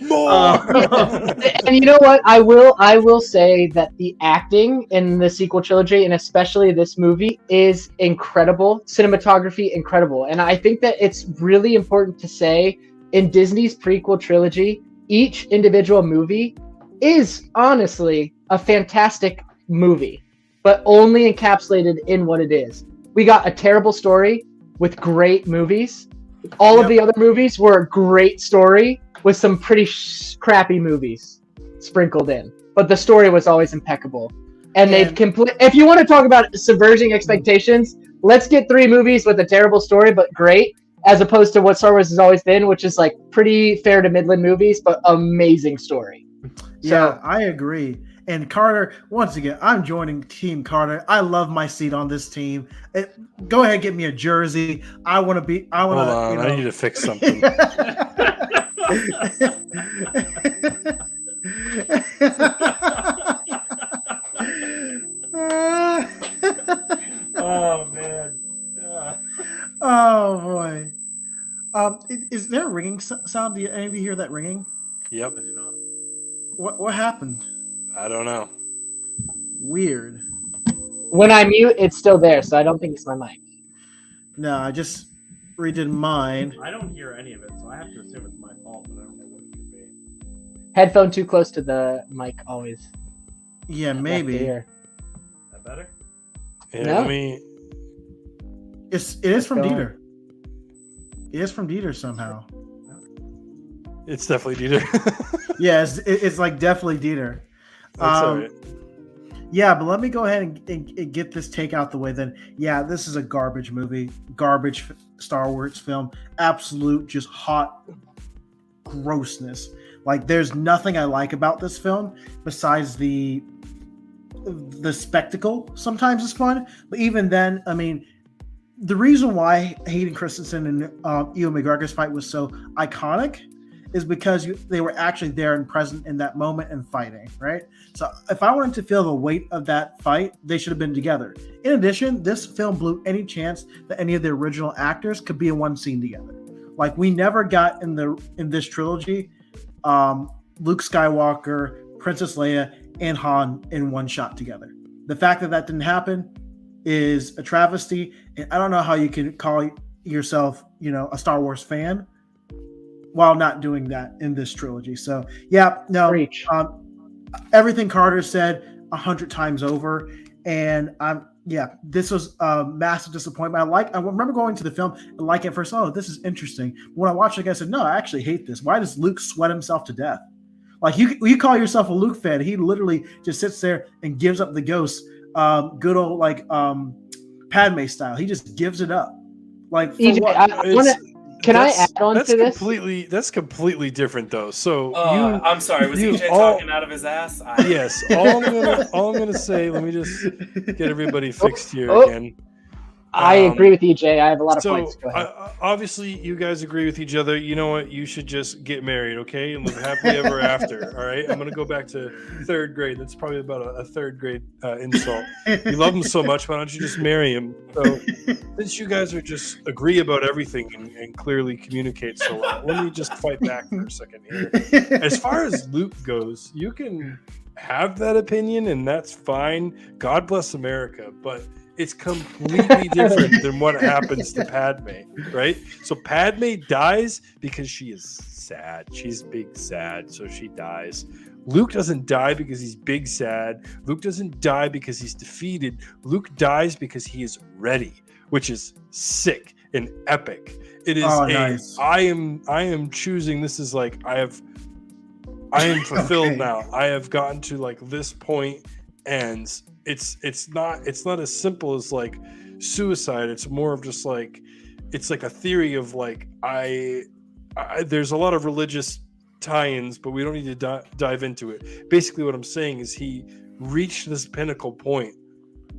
S3: And you know what? I will say that the acting in the sequel trilogy, and especially this movie, is incredible. Cinematography, incredible, and I think that it's really important to say, in Disney's prequel trilogy, each individual movie is honestly a fantastic movie, but only encapsulated in what it is. We got a terrible story with great movies. All of the other movies were a great story with some pretty crappy movies sprinkled in, but the story was always impeccable. And they've if you want to talk about subverting expectations, let's get 3 movies with a terrible story but great, as opposed to what Star Wars has always been, which is like pretty fair to midland movies, but amazing story.
S2: Yeah, I agree. And Carter, once again, I'm joining Team Carter. I love my seat on this team. Go ahead, get me a jersey. I want to be. Hold
S1: on, I need to fix something.
S4: Oh man.
S2: Oh boy. Is there a ringing sound? Do any of you hear that ringing?
S1: Yep.
S4: I do not.
S2: What happened?
S1: I don't know.
S2: Weird.
S3: When I mute, it's still there, so I don't think it's my mic.
S2: No, I just redid mine.
S4: I don't hear any of it, so I have to assume it's my fault, but I don't know what it could be.
S3: Headphone too close to the mic always.
S2: Yeah, maybe.
S4: Is that better?
S1: Yeah,
S3: No.
S2: It is from Dieter. It is from Dieter somehow.
S1: It's definitely Dieter.
S2: Yeah, it's like definitely Dieter.
S1: That's all right.
S2: Yeah, but let me go ahead and get this take out the way. Then, yeah, this is a garbage movie, garbage Star Wars film, absolute just hot grossness. Like, there's nothing I like about this film besides the spectacle. Sometimes it's fun, but even then, I mean, the reason why Hayden Christensen and Ewan McGregor's fight was so iconic is because they were actually there and present in that moment and fighting, right? So if I wanted to feel the weight of that fight, they should have been together. In addition, this film blew any chance that any of the original actors could be in one scene together. Like, we never got in this trilogy Luke Skywalker, Princess Leia, and Han in one shot together. The fact that didn't happen is a travesty, and I don't know how you can call yourself, a Star Wars fan while not doing that in this trilogy. So yeah, no, everything Carter said 100 times over, and this was a massive disappointment. I remember going to the film and liking it first. Oh, this is interesting. When I watched it, I said, no, I actually hate this. Why does Luke sweat himself to death? Like, you call yourself a Luke fan. He literally just sits there and gives up the ghost, good old Padme style. He just gives it up. Like, for
S3: EJ,
S2: what?
S3: Can I add on to this?
S1: That's completely different, though. So
S6: I'm sorry. Was EJ talking out of his ass?
S1: Yes. All I'm gonna say. Let me just get everybody fixed here again.
S3: I agree with EJ. I have a lot of points. Go ahead.
S1: Obviously, you guys agree with each other. You know what? You should just get married, okay, and live happily ever after. All right. I'm gonna go back to third grade. That's probably about a third grade insult. You love him so much. Why don't you just marry him? So, since you guys are just agree about everything and clearly communicate so well, let me just fight back for a second here. As far as Luke goes, you can have that opinion, and that's fine. God bless America, but it's completely different than what happens to Padme, right? So Padme dies because she is sad. She's big sad, so she dies. Luke doesn't die because he's big sad. Luke doesn't die because he's defeated. Luke dies because he is ready, which is sick and epic. It is
S2: nice.
S1: I am choosing. This is like I am fulfilled now. I have gotten to this point, and it's not as simple as suicide. It's more of just it's like a theory of there's a lot of religious tie-ins, but we don't need to dive into it. Basically what I'm saying is he reached this pinnacle point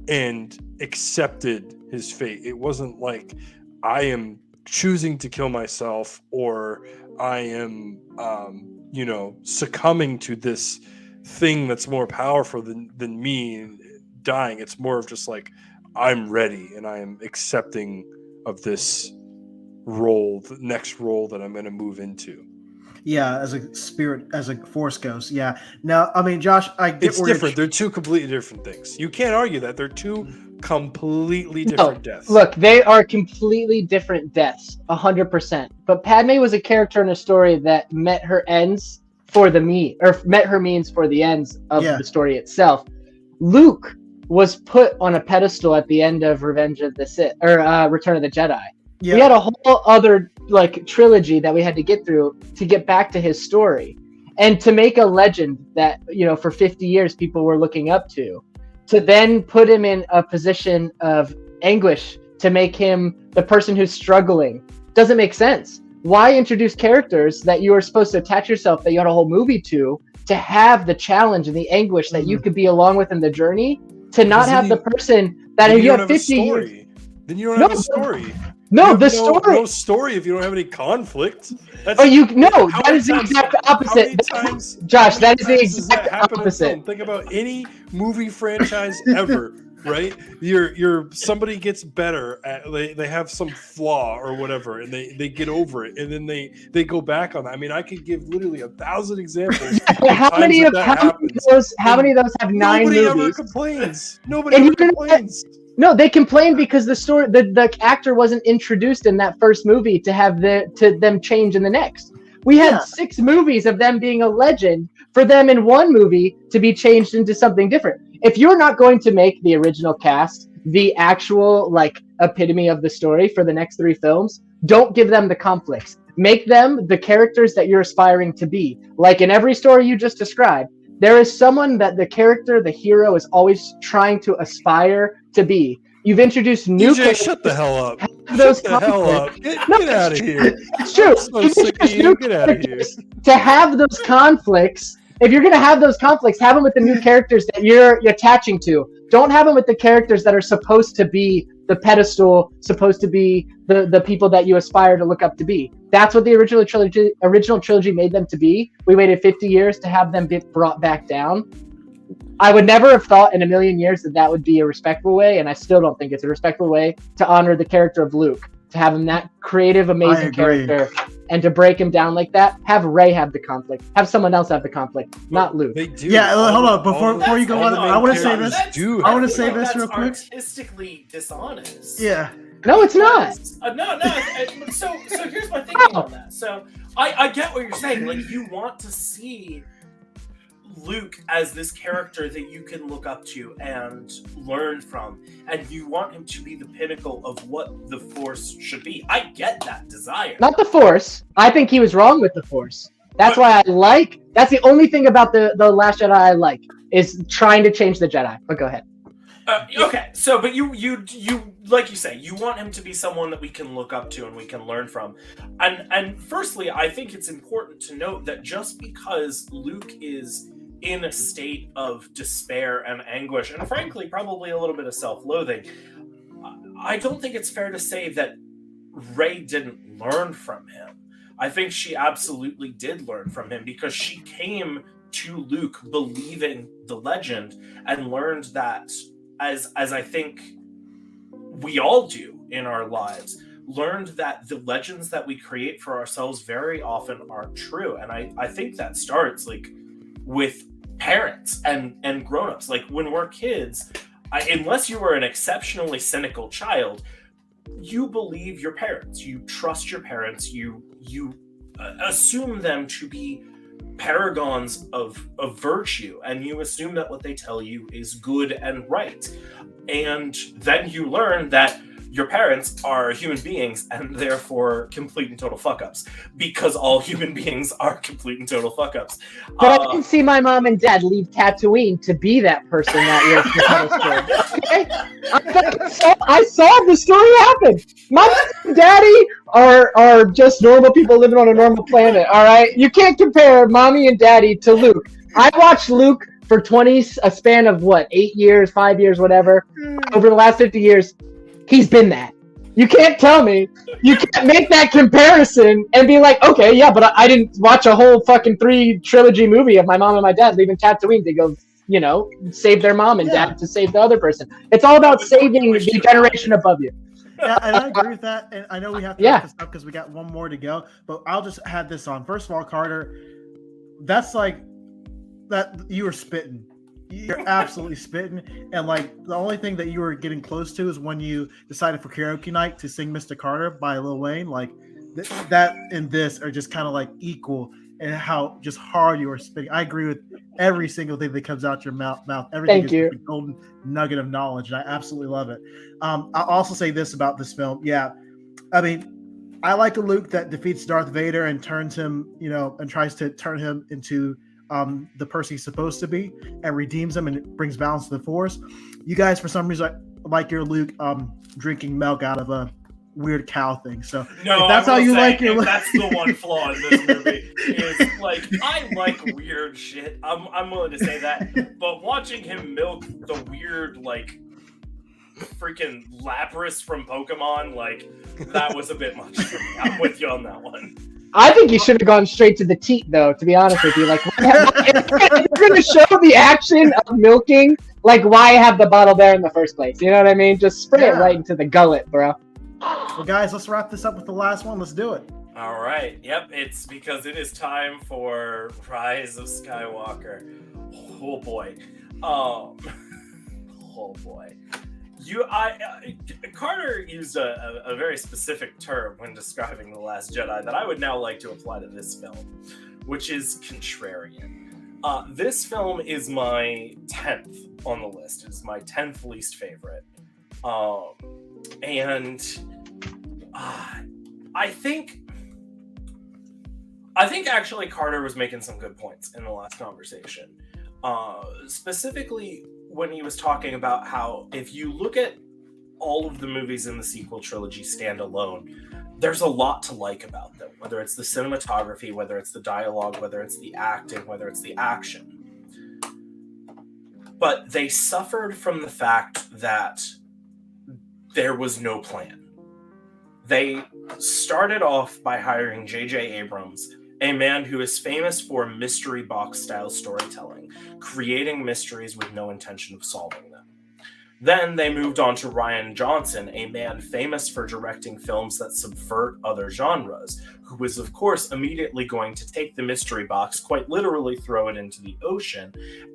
S1: and accepted his fate. It wasn't like I am choosing to kill myself, or I am succumbing to this thing that's more powerful than me and dying. It's more of just I'm ready and I am accepting of this role, the next role that I'm going to move into.
S2: Yeah, as a spirit, as a force ghost. Yeah. Now, I mean, Josh, I get
S1: it's different. They're two completely different things. You can't argue that. They're two completely different deaths.
S3: Look, they are completely different deaths, 100%. But Padme was a character in a story that met her ends for the met her means for the ends of the story itself. Luke was put on a pedestal at the end of Revenge of the Sith or Return of the Jedi. Yeah. We had a whole other trilogy that we had to get through to get back to his story, and to make a legend that for 50 years people were looking up to then put him in a position of anguish, to make him the person who's struggling, doesn't make sense. Why introduce characters that you are supposed to attach yourself, that you had a whole movie to have the challenge and the anguish that you could be along with in the journey, to not have the person that you have 50 years.
S1: Then you don't have a story.
S3: No, the story.
S1: No story if you don't have any conflict.
S3: That is the exact opposite. Josh, that is the exact opposite.
S1: Think about any movie franchise ever, right? You're somebody gets better at, they have some flaw or whatever, and they get over it, and then they go back on that. I mean, I could give literally 1,000 examples.
S3: How many of those have 9 movies?
S1: Nobody ever complains. Nobody ever complains.
S3: No, they complained because the actor wasn't introduced in that first movie to have them change in the next. We had 6 movies of them being a legend for them in one movie to be changed into something different. If you're not going to make the original cast the actual epitome of the story for the next 3 films, don't give them the conflicts. Make them the characters that you're aspiring to be. Like in every story you just described, there is someone that the character, the hero, is always trying to aspire to be. You've introduced new
S1: DJ,
S3: characters.
S1: shut the hell up.
S3: Those
S1: Shut the hell up.
S3: conflicts.
S1: Get out of here.
S3: It's true.
S1: I'm so sick of you. Get out of here.
S3: To have those conflicts, if you're going to have those conflicts, have them with the new characters that you're attaching to. Don't have them with the characters that are supposed to be the pedestal, supposed to be the people that you aspire to look up to be. That's what the original trilogy made them to be. We waited 50 years to have them get brought back down. I would never have thought in a million years that would be a respectful way, and I still don't think it's a respectful way to honor the character of Luke, to have him that creative, amazing character, and to break him down like that. Have Rey have the conflict. Have someone else have the conflict, not Luke.
S1: They do.
S2: Yeah, hold on. Before you go on, I want to say this. I want to say this
S6: That's
S2: real quick.
S6: artistically dishonest.
S2: Yeah.
S3: No, it's not.
S6: No. So here's my thinking on that. So I get what you're saying. Like, you want to see Luke as this character that you can look up to and learn from, and you want him to be the pinnacle of what the Force should be. I get that desire.
S3: Not the Force. I think he was wrong with the Force. That's why that's the only thing about the Last Jedi I like, is trying to change the Jedi. But go ahead.
S6: Okay, so but you like you say, you want him to be someone that we can look up to and we can learn from. And firstly, I think it's important to note that just because Luke is in a state of despair and anguish, and frankly, probably a little bit of self-loathing, I don't think it's fair to say that Rey didn't learn from him. I think she absolutely did learn from him, because she came to Luke believing the legend and learned that, as I think we all do in our lives, learned that the legends that we create for ourselves very often aren't true. And I think that starts like with parents and grown-ups. Like, when we're kids, unless you were an exceptionally cynical child, you believe your parents, you trust your parents, you assume them to be paragons of virtue, and you assume that what they tell you is good and right. And then you learn that your parents are human beings and therefore complete and total fuck-ups, because all human beings are complete and total fuck-ups.
S3: But I didn't see my mom and dad leave Tatooine to be that person that was. Okay? I saw the story happen. My mom and daddy are just normal people living on a normal planet, all right? You can't compare mommy and daddy to Luke. I watched Luke for a span of 8 years, 5 years, whatever. Over the last 50 years, he's been that. You can't tell me. You can't make that comparison and be like, okay, yeah, but I didn't watch a whole fucking 3 trilogy movie of my mom and my dad leaving Tatooine to go, save their mom and dad to save the other person. It's all about saving the generation above you.
S2: Yeah, and I agree with that. And I know we have to wrap this up because we got one more to go. But I'll just add this on. First of all, Carter, that's like that you were spitting. You're absolutely spitting. And the only thing that you were getting close to is when you decided for karaoke night to sing Mr. Carter by Lil Wayne. That and this are just kind of equal in how just hard you are spitting. I agree with every single thing that comes out your mouth. Everything is a golden nugget of knowledge, and I absolutely love it. I'll also say this about this film. Yeah, I mean, I like a Luke that defeats Darth Vader and turns him, and tries to turn him into the person he's supposed to be and redeems him and brings balance to the Force. You guys, for some reason, like your Luke drinking milk out of a weird cow thing. So
S6: no,
S2: if that's how you like your.
S6: That's the one flaw in this movie. Is I like weird shit. I'm willing to say that, but watching him milk the weird freaking Lapras from Pokemon, that was a bit much for me. I'm with you on that one.
S3: I think you should have gone straight to the teat, though, to be honest with you. If you're going to show the action of milking, why have the bottle there in the first place? You know what I mean? Just spray it right into the gullet, bro.
S2: Well, guys, let's wrap this up with the last one. Let's do it.
S6: All right. Yep. It's because it is time for Rise of Skywalker. Oh, boy. Oh, boy. Carter used a very specific term when describing The Last Jedi that I would now like to apply to this film, which is contrarian. This film is my 10th on the list. It is my 10th least favorite. And I think I think actually Carter was making some good points in the last conversation. Specifically when he was talking about how if you look at all of the movies in the sequel trilogy stand alone, there's a lot to like about them, whether it's the cinematography, whether it's the dialogue, whether it's the acting, whether it's the action. But they suffered from the fact that there was no plan. They started off by hiring J.J. Abrams, a man who is famous for mystery box style storytelling, creating mysteries with no intention of solving them. Then they moved on to Rian Johnson, a man famous for directing films that subvert other genres, who was, of course, immediately going to take the mystery box, quite literally throw it into the ocean,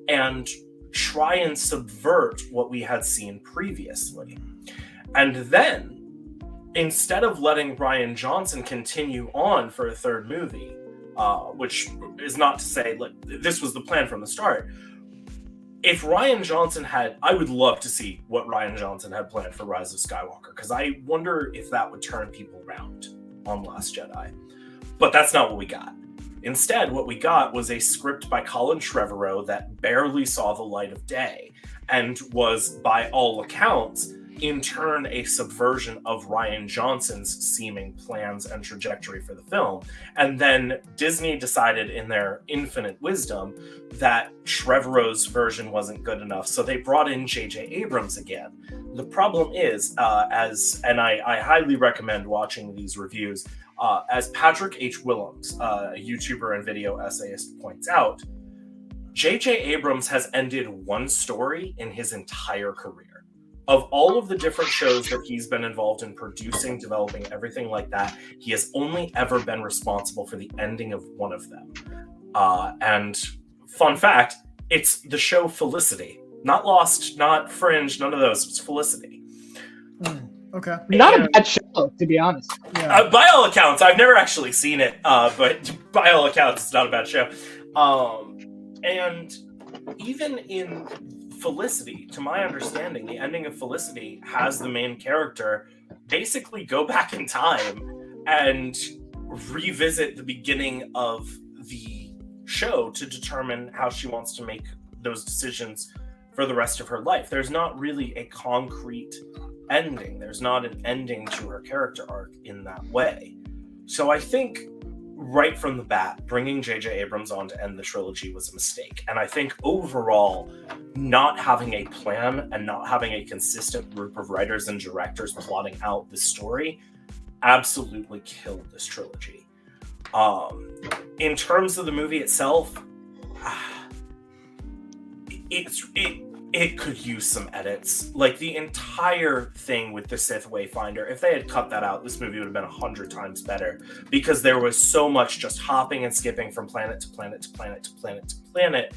S6: and try and subvert what we had seen previously. And then, instead of letting Rian Johnson continue on for a third movie, which is not to say like this was the plan from the start, if Rian Johnson had, I would love to see what Rian Johnson had planned for Rise of Skywalker, because I wonder if that would turn people around on Last Jedi. But that's not what we got. Instead, what we got was a script by Colin Trevorrow that barely saw the light of day and was, by all accounts, in turn a subversion of Rian Johnson's seeming plans and trajectory for the film. And then Disney decided in their infinite wisdom that Trevorrow's version wasn't good enough, so they brought in J.J. Abrams again. The problem is, I highly recommend watching these reviews, as Patrick H. Willems, a YouTuber and video essayist, points out, J.J. Abrams has ended one story in his entire career. Of all of the different shows that he's been involved in producing, developing, everything like that, he has only ever been responsible for the ending of one of them. And fun fact, it's the show Felicity. Not Lost, not Fringe, none of those. It's Felicity.
S2: Okay.
S3: Not a bad show, to be honest.
S2: Yeah.
S6: By all accounts, I've never actually seen it, but by all accounts, it's not a bad show. And even in Felicity, to my understanding, the ending of Felicity has the main character basically go back in time and revisit the beginning of the show to determine how she wants to make those decisions for the rest of her life. There's not really a concrete ending. There's not an ending to her character arc in that way. So I think right from the bat, bringing J.J. Abrams on to end the trilogy was a mistake. And I think overall, not having a plan and not having a consistent group of writers and directors plotting out the story absolutely killed this trilogy. In terms of the movie itself, it could use some edits. Like the entire thing with the Sith Wayfinder, if they had cut that out, this movie would have been 100 times better, because there was so much just hopping and skipping from planet to planet to planet to planet to planet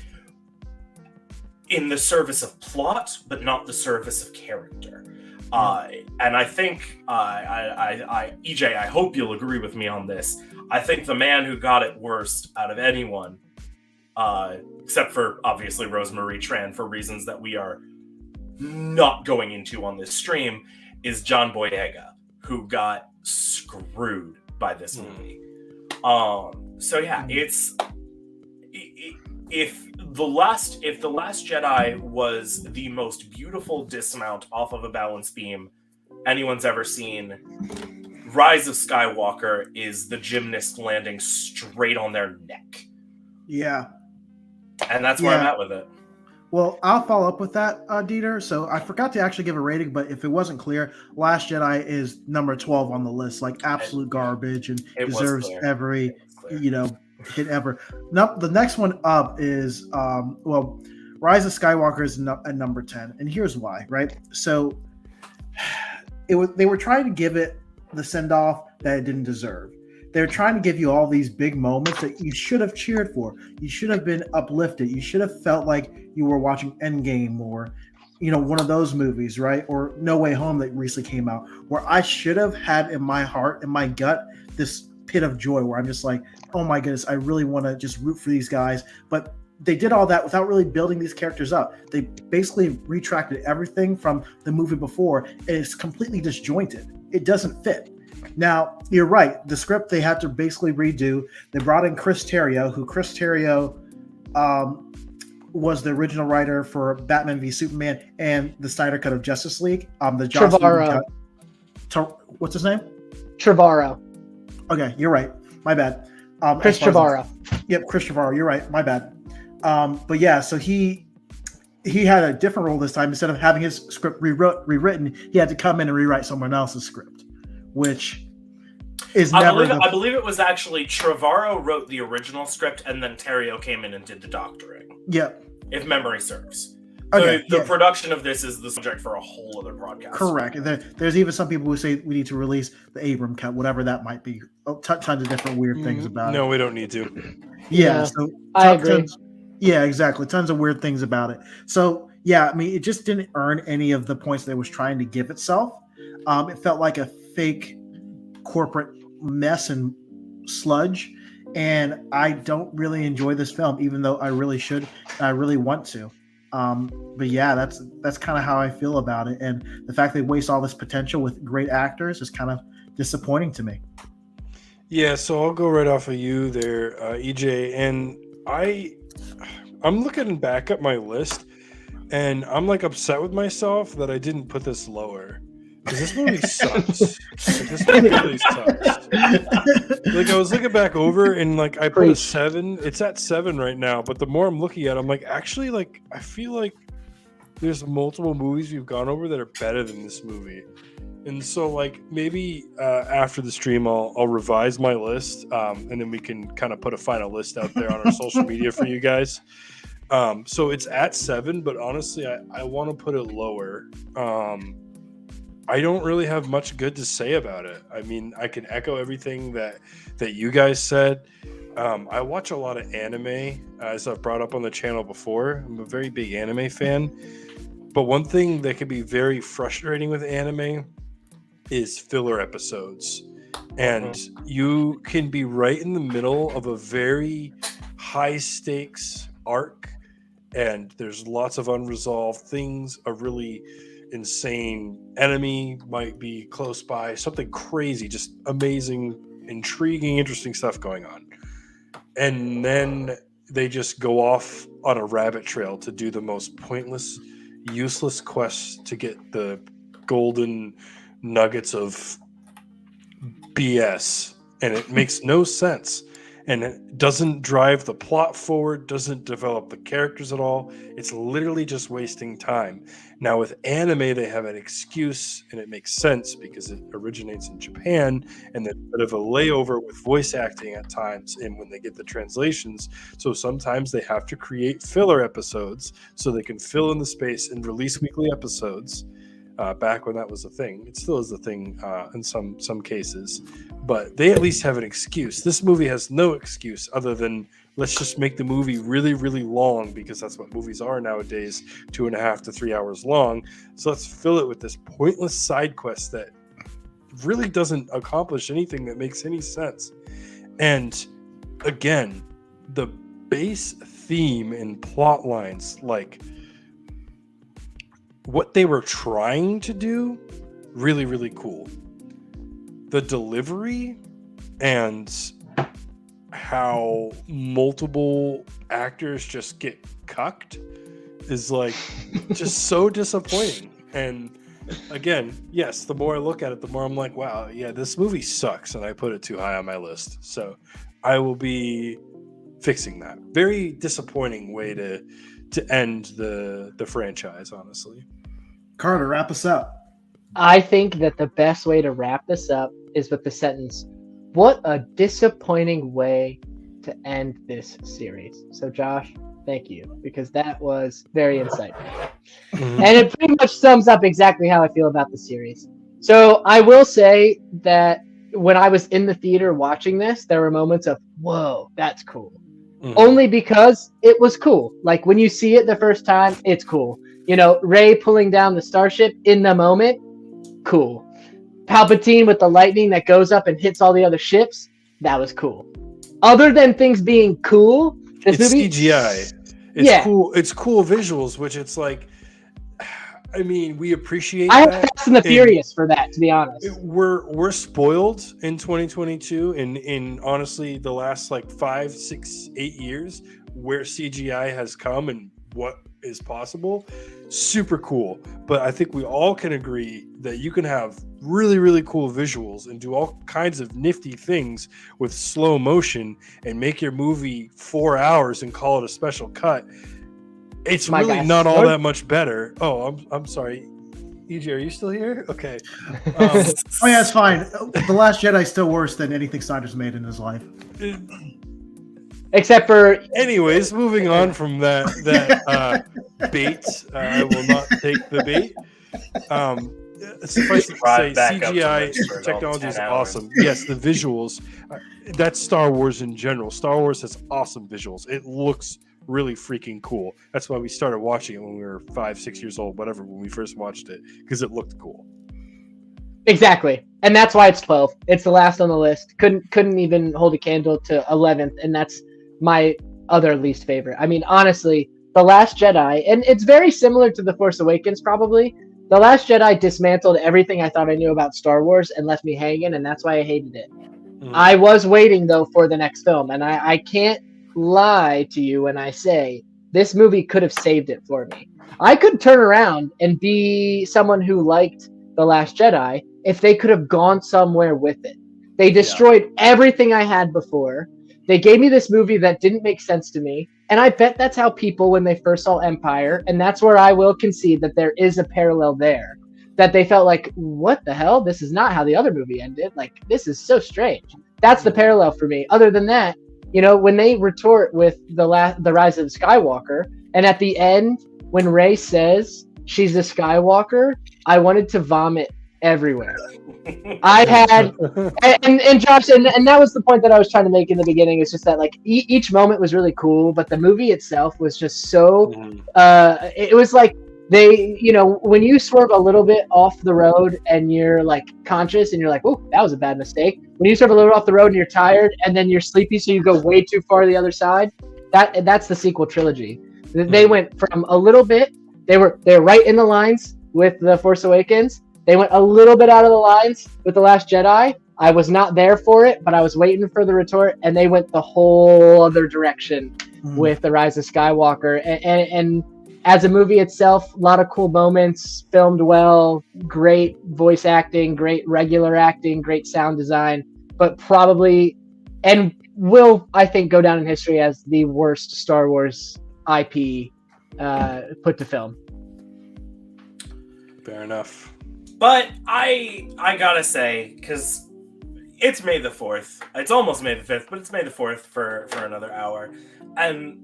S6: in the service of plot, but not the service of character. And I think, EJ, I hope you'll agree with me on this. I think the man who got it worst out of anyone, except for obviously Rosemarie Tran, for reasons that we are not going into on this stream, is John Boyega, who got screwed by this movie. So yeah, if the Last Jedi was the most beautiful dismount off of a balance beam anyone's ever seen, Rise of Skywalker is the gymnast landing straight on their neck.
S2: Yeah.
S6: And that's where I'm at with it.
S2: Well, I'll follow up with that, Dieter. So I forgot to actually give a rating, but if it wasn't clear, Last Jedi is number 12 on the list, like absolute garbage, and deserves every, hit ever. The next one up is, Rise of Skywalker is at number 10. And here's why, right? So they were trying to give it the send-off that it didn't deserve. They're trying to give you all these big moments that you should have cheered for. You should have been uplifted. You should have felt like you were watching Endgame or, one of those movies, right? Or No Way Home that recently came out, where I should have had in my heart, in my gut, this pit of joy where I'm just like, oh my goodness, I really want to just root for these guys. But they did all that without really building these characters up. They basically retracted everything from the movie before, and it's completely disjointed. It doesn't fit. Now, you're right. The script they had to basically redo. They brought in Chris Terrio, who Chris Terrio was the original writer for Batman v Superman and the Snyder Cut of Justice League. The Joss
S3: Trevorrow.
S2: What's his name?
S3: Trevorrow.
S2: Okay, you're right. My bad.
S3: Chris
S2: as far as-
S3: Trevorrow.
S2: Yep, Chris Trevorrow. You're right. My bad. But yeah, so he had a different role this time. Instead of having his script rewritten, he had to come in and rewrite someone else's script, which is never.
S6: I believe it was actually Trevorrow wrote the original script, and then Terrio came in and did the doctoring.
S2: Yeah.
S6: If memory serves.
S2: Okay,
S6: the
S2: yeah.
S6: production of this is the subject for a whole other broadcast.
S2: Correct. There's even some people who say we need to release the Abram cut, whatever that might be. Tons of different weird things about it.
S1: No, we don't need to.
S2: Yeah,
S3: Yeah,
S2: so
S3: I agree.
S2: Yeah, exactly. Tons of weird things about it. So yeah, I mean, it just didn't earn any of the points that it was trying to give itself. It felt like a fake corporate mess and sludge, and I don't really enjoy this film, even though I really should. I really want to. But yeah, that's kind of how I feel about it, and the fact they waste all this potential with great actors is kind of disappointing to me.
S1: Yeah, so I'll go right off of you there, EJ, and I'm looking back at my list, and I'm like upset with myself that I didn't put this lower. Because this movie sucks. Like, this movie really sucks. Like, I was looking back over and like I put a
S3: Preach.
S1: 7. It's at 7 right now, but the more I'm looking at it, I'm like, actually, like, I feel like there's multiple movies we've gone over that are better than this movie. And so, like, maybe after the stream, I'll revise my list, and then we can kind of put a final list out there on our social media for you guys. So it's at 7, but honestly, I want to put it lower. I don't really have much good to say about it. I mean, I can echo everything that you guys said. I watch a lot of anime, as I've brought up on the channel before. I'm a very big anime fan. But one thing that can be very frustrating with anime is filler episodes. And you can be right in the middle of a very high stakes arc, and there's lots of unresolved things. A really insane enemy might be close by, something crazy, just amazing, intriguing, interesting stuff going on. And then they just go off on a rabbit trail to do the most pointless, useless quests to get the golden nuggets of BS, and it makes no sense, and it doesn't drive the plot forward, doesn't develop the characters at all. It's literally just wasting time. Now with anime, they have an excuse, and it makes sense because it originates in Japan, and there's a bit of a layover with voice acting at times, and when they get the translations, so sometimes they have to create filler episodes so they can fill in the space and release weekly episodes. Back when that was a thing. It still is a thing in some cases, but they at least have an excuse. This movie has no excuse other than let's just make the movie really, really long, because that's what movies are nowadays, 2.5 to 3 hours long. So let's fill it with this pointless side quest that really doesn't accomplish anything that makes any sense. And again, the base theme and plot lines, like what they were trying to do, really, really cool. The delivery and how multiple actors just get cucked is like just so disappointing. And again, yes, the more I look at it, the more I'm like, wow, yeah, this movie sucks, and I put it too high on my list. So I will be fixing that. Very disappointing way to end the franchise, honestly.
S2: Carter, wrap us up.
S3: I think that the best way to wrap this up is with the sentence, "What a disappointing way to end this series." So Josh, thank you, because that was very insightful. And it pretty much sums up exactly how I feel about the series. So I will say that when I was in the theater watching this, there were moments of, whoa, that's cool. Only because it was cool. Like when you see it the first time, it's cool. You know, Rey pulling down the starship in the moment, cool. Palpatine with the lightning that goes up and hits all the other ships, that was cool. Other than things being cool, this
S1: it's
S3: movie,
S1: CGI. It's
S3: Yeah.
S1: cool. It's cool visuals, which it's like I mean, we appreciate
S3: I have
S1: that.
S3: Fast and the
S1: and
S3: Furious for that, to be honest.
S1: We're spoiled in 2022, and in honestly the last like 5, 6, 8 years, where CGI has come and what is possible. Super cool. But I think we all can agree that you can have really, really cool visuals and do all kinds of nifty things with slow motion and make your movie 4 hours and call it a special cut. It's
S3: My
S1: really
S3: gosh.
S1: not all that much better. Oh, I'm sorry. EJ, are you still here? Okay.
S2: Oh yeah, it's fine. The Last Jedi is still worse than anything Snyder's made in his life.
S3: Except for
S1: Anyways, moving on from that bait, I will not take the bait. Suffice it to say,
S6: Right back up to
S1: CGI
S6: Lynchburg,
S1: technology
S6: all
S1: is
S6: 10 hours.
S1: awesome. Yes, the visuals. That's Star Wars in general. Star Wars has awesome visuals. It looks really freaking cool. That's why we started watching it when we were 5, 6 years old, whatever, when we first watched it, because it looked cool.
S3: exactly, and that's why it's 12. It's the last on the list. Couldn't even hold a candle to 11th, and that's my other least favorite. I mean, honestly, The Last Jedi, and it's very similar to The Force Awakens, probably. The Last Jedi dismantled everything I thought I knew about Star Wars and left me hanging, and that's why I hated it. I was waiting, though, for the next film, and I can't lie to you when I say this movie could have saved it for me. I could turn around and be someone who liked The Last Jedi if they could have gone somewhere with it. They destroyed everything I had before. They gave me this movie that didn't make sense to me. And I bet that's how people, when they first saw Empire, and that's where I will concede that there is a parallel there, that they felt like, what the hell? This is not how the other movie ended. Like, this is so strange. That's the parallel for me. Other than that, you know, when they retort with the Rise of Skywalker, and at the end, when Rey says she's a Skywalker, I wanted to vomit everywhere. I had, and Josh, and that was the point that I was trying to make in the beginning. It's just that like each moment was really cool, but the movie itself was just so. It was like they, you know, when you swerve a little bit off the road and you're like conscious and you're like, oh, that was a bad mistake. When you swerve a little off the road and you're tired and then you're sleepy, so you go way too far to the other side. That's the sequel trilogy. They went from a little bit. They're right in the lines with The Force Awakens. They went a little bit out of the lines with The Last Jedi. I was not there for it, but I was waiting for the retort, and they went the whole other direction with The Rise of Skywalker. And as a movie itself, a lot of cool moments, filmed well, great voice acting, great regular acting, great sound design, but probably, and will, I think, go down in history as the worst Star Wars IP put to film.
S1: Fair enough.
S6: But I gotta say, because it's May the 4th. It's almost May the 5th, but it's May the 4th for another hour. And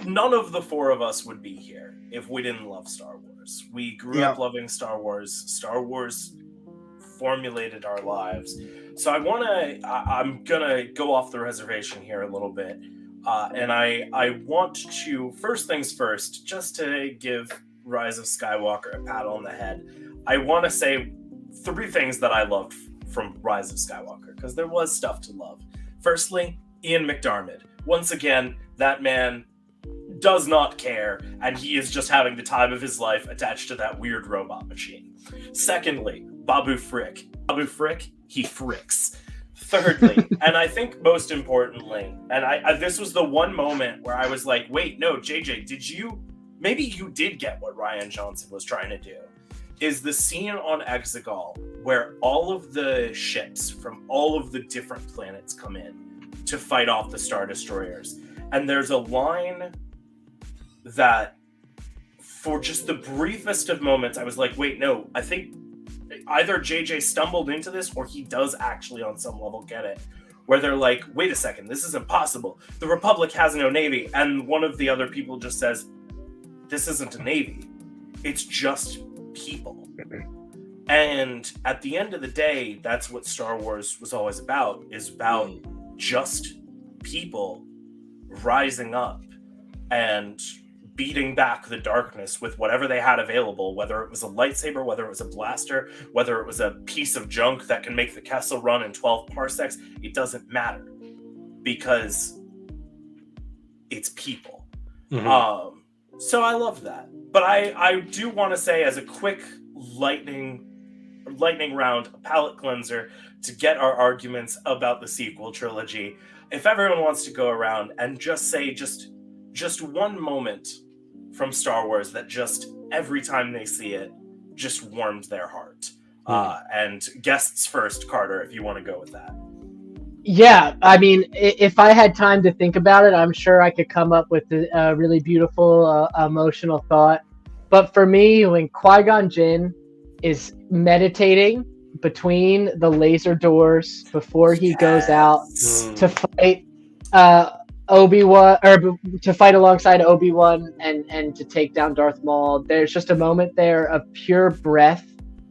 S6: none of the four of us would be here if we didn't love Star Wars. We grew up loving Star Wars. Star Wars formulated our lives. So I'm gonna go off the reservation here a little bit. And I want to, first things first, just to give Rise of Skywalker a pat on the head. I want to say 3 things that I loved from Rise of Skywalker, because there was stuff to love. Firstly, Ian McDiarmid. Once again, that man does not care, and he is just having the time of his life attached to that weird robot machine. Secondly, Babu Frick. Babu Frick, he fricks. Thirdly, and I think most importantly, and I this was the one moment where I was like, wait, no, JJ, maybe you did get what Rian Johnson was trying to do, is the scene on Exegol where all of the ships from all of the different planets come in to fight off the Star Destroyers. And there's a line that, for just the briefest of moments, I was like, wait, no, I think either JJ stumbled into this or he does actually on some level get it. Where they're like, wait a second, this is impossible. The Republic has no navy. And one of the other people just says, this isn't a navy. It's just people. And at the end of the day, that's what Star Wars was always about, is about just people rising up and beating back the darkness with whatever they had available, whether it was a lightsaber, whether it was a blaster, whether it was a piece of junk that can make the Kessel run in 12 parsecs. It doesn't matter, because it's people. So I love that. But I do want to say, as a quick lightning round palate cleanser to get our arguments about the sequel trilogy, if everyone wants to go around and just say just one moment from Star Wars that just every time they see it just warms their heart. And guests first, Carter, if you want to go with that.
S3: Yeah, I mean, if I had time to think about it, I'm sure I could come up with a really beautiful, emotional thought. But for me, when Qui-Gon Jinn is meditating between the laser doors before he goes out to fight Obi-Wan, or to fight alongside Obi-Wan and to take down Darth Maul, there's just a moment there of pure breath.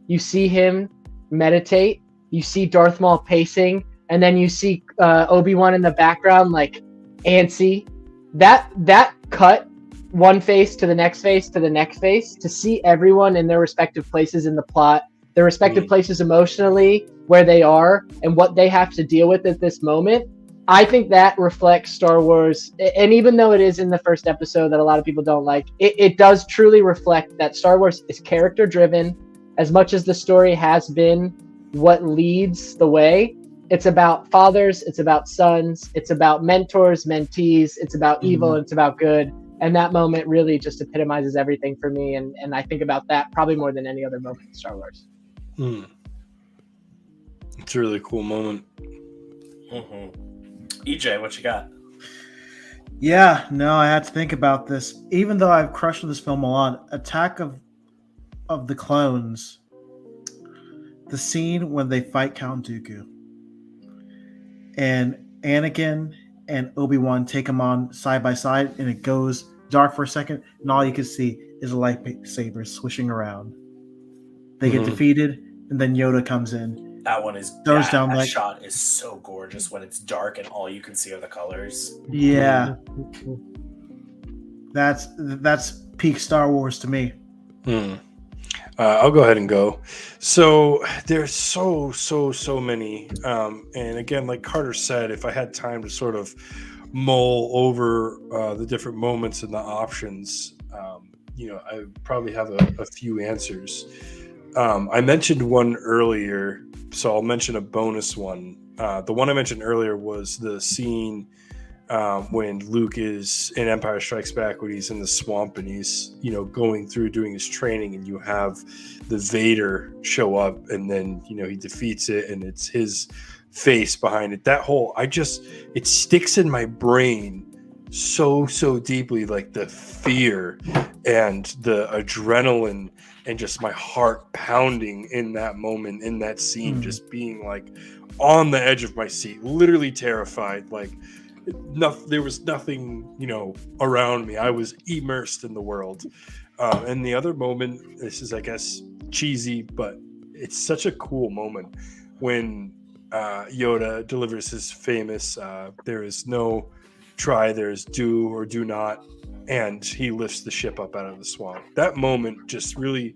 S3: You see him meditate, you see Darth Maul pacing, and then you see Obi-Wan in the background, like, antsy. That cut, one face to the next face to the next face, to see everyone in their respective places in the plot, their respective places emotionally, where they are, and what they have to deal with at this moment. I think that reflects Star Wars. And even though it is in the first episode that a lot of people don't like, it does truly reflect that Star Wars is character-driven. As much as the story has been what leads the way, it's about fathers, it's about sons, it's about mentors, mentees, it's about evil, and it's about good. And that moment really just epitomizes everything for me. And I think about that probably more than any other moment in Star Wars.
S1: It's a really cool moment.
S6: EJ, what you got?
S2: Yeah, no, I had to think about this. Even though I've crushed on this film a lot, Attack of the Clones, the scene when they fight Count Dooku, and Anakin and Obi-Wan take him on side by side, and it goes dark for a second, and all you can see is a lightsaber swishing around. They get defeated, and then Yoda comes in.
S6: That one is that shot is so gorgeous when it's dark and all you can see are the colors.
S2: Yeah, that's peak Star Wars to me.
S1: I'll go ahead and go. So there's so many. And again, like Carter said, if I had time to sort of mull over the different moments and the options, I would probably have a few answers. I mentioned one earlier, so I'll mention a bonus one. The one I mentioned earlier was the scene when Luke is in Empire Strikes Back, when he's in the swamp and he's, going through doing his training, and you have the Vader show up, and then, he defeats it, and it's his face behind it. That whole, it sticks in my brain so deeply, like the fear and the adrenaline and just my heart pounding in that moment, in that scene, just being like on the edge of my seat, literally terrified, like, there was nothing, around me. I was immersed in the world. And the other moment, this is, I guess, cheesy, but it's such a cool moment when Yoda delivers his famous, there is no try, there's do or do not, and he lifts the ship up out of the swamp. That moment just really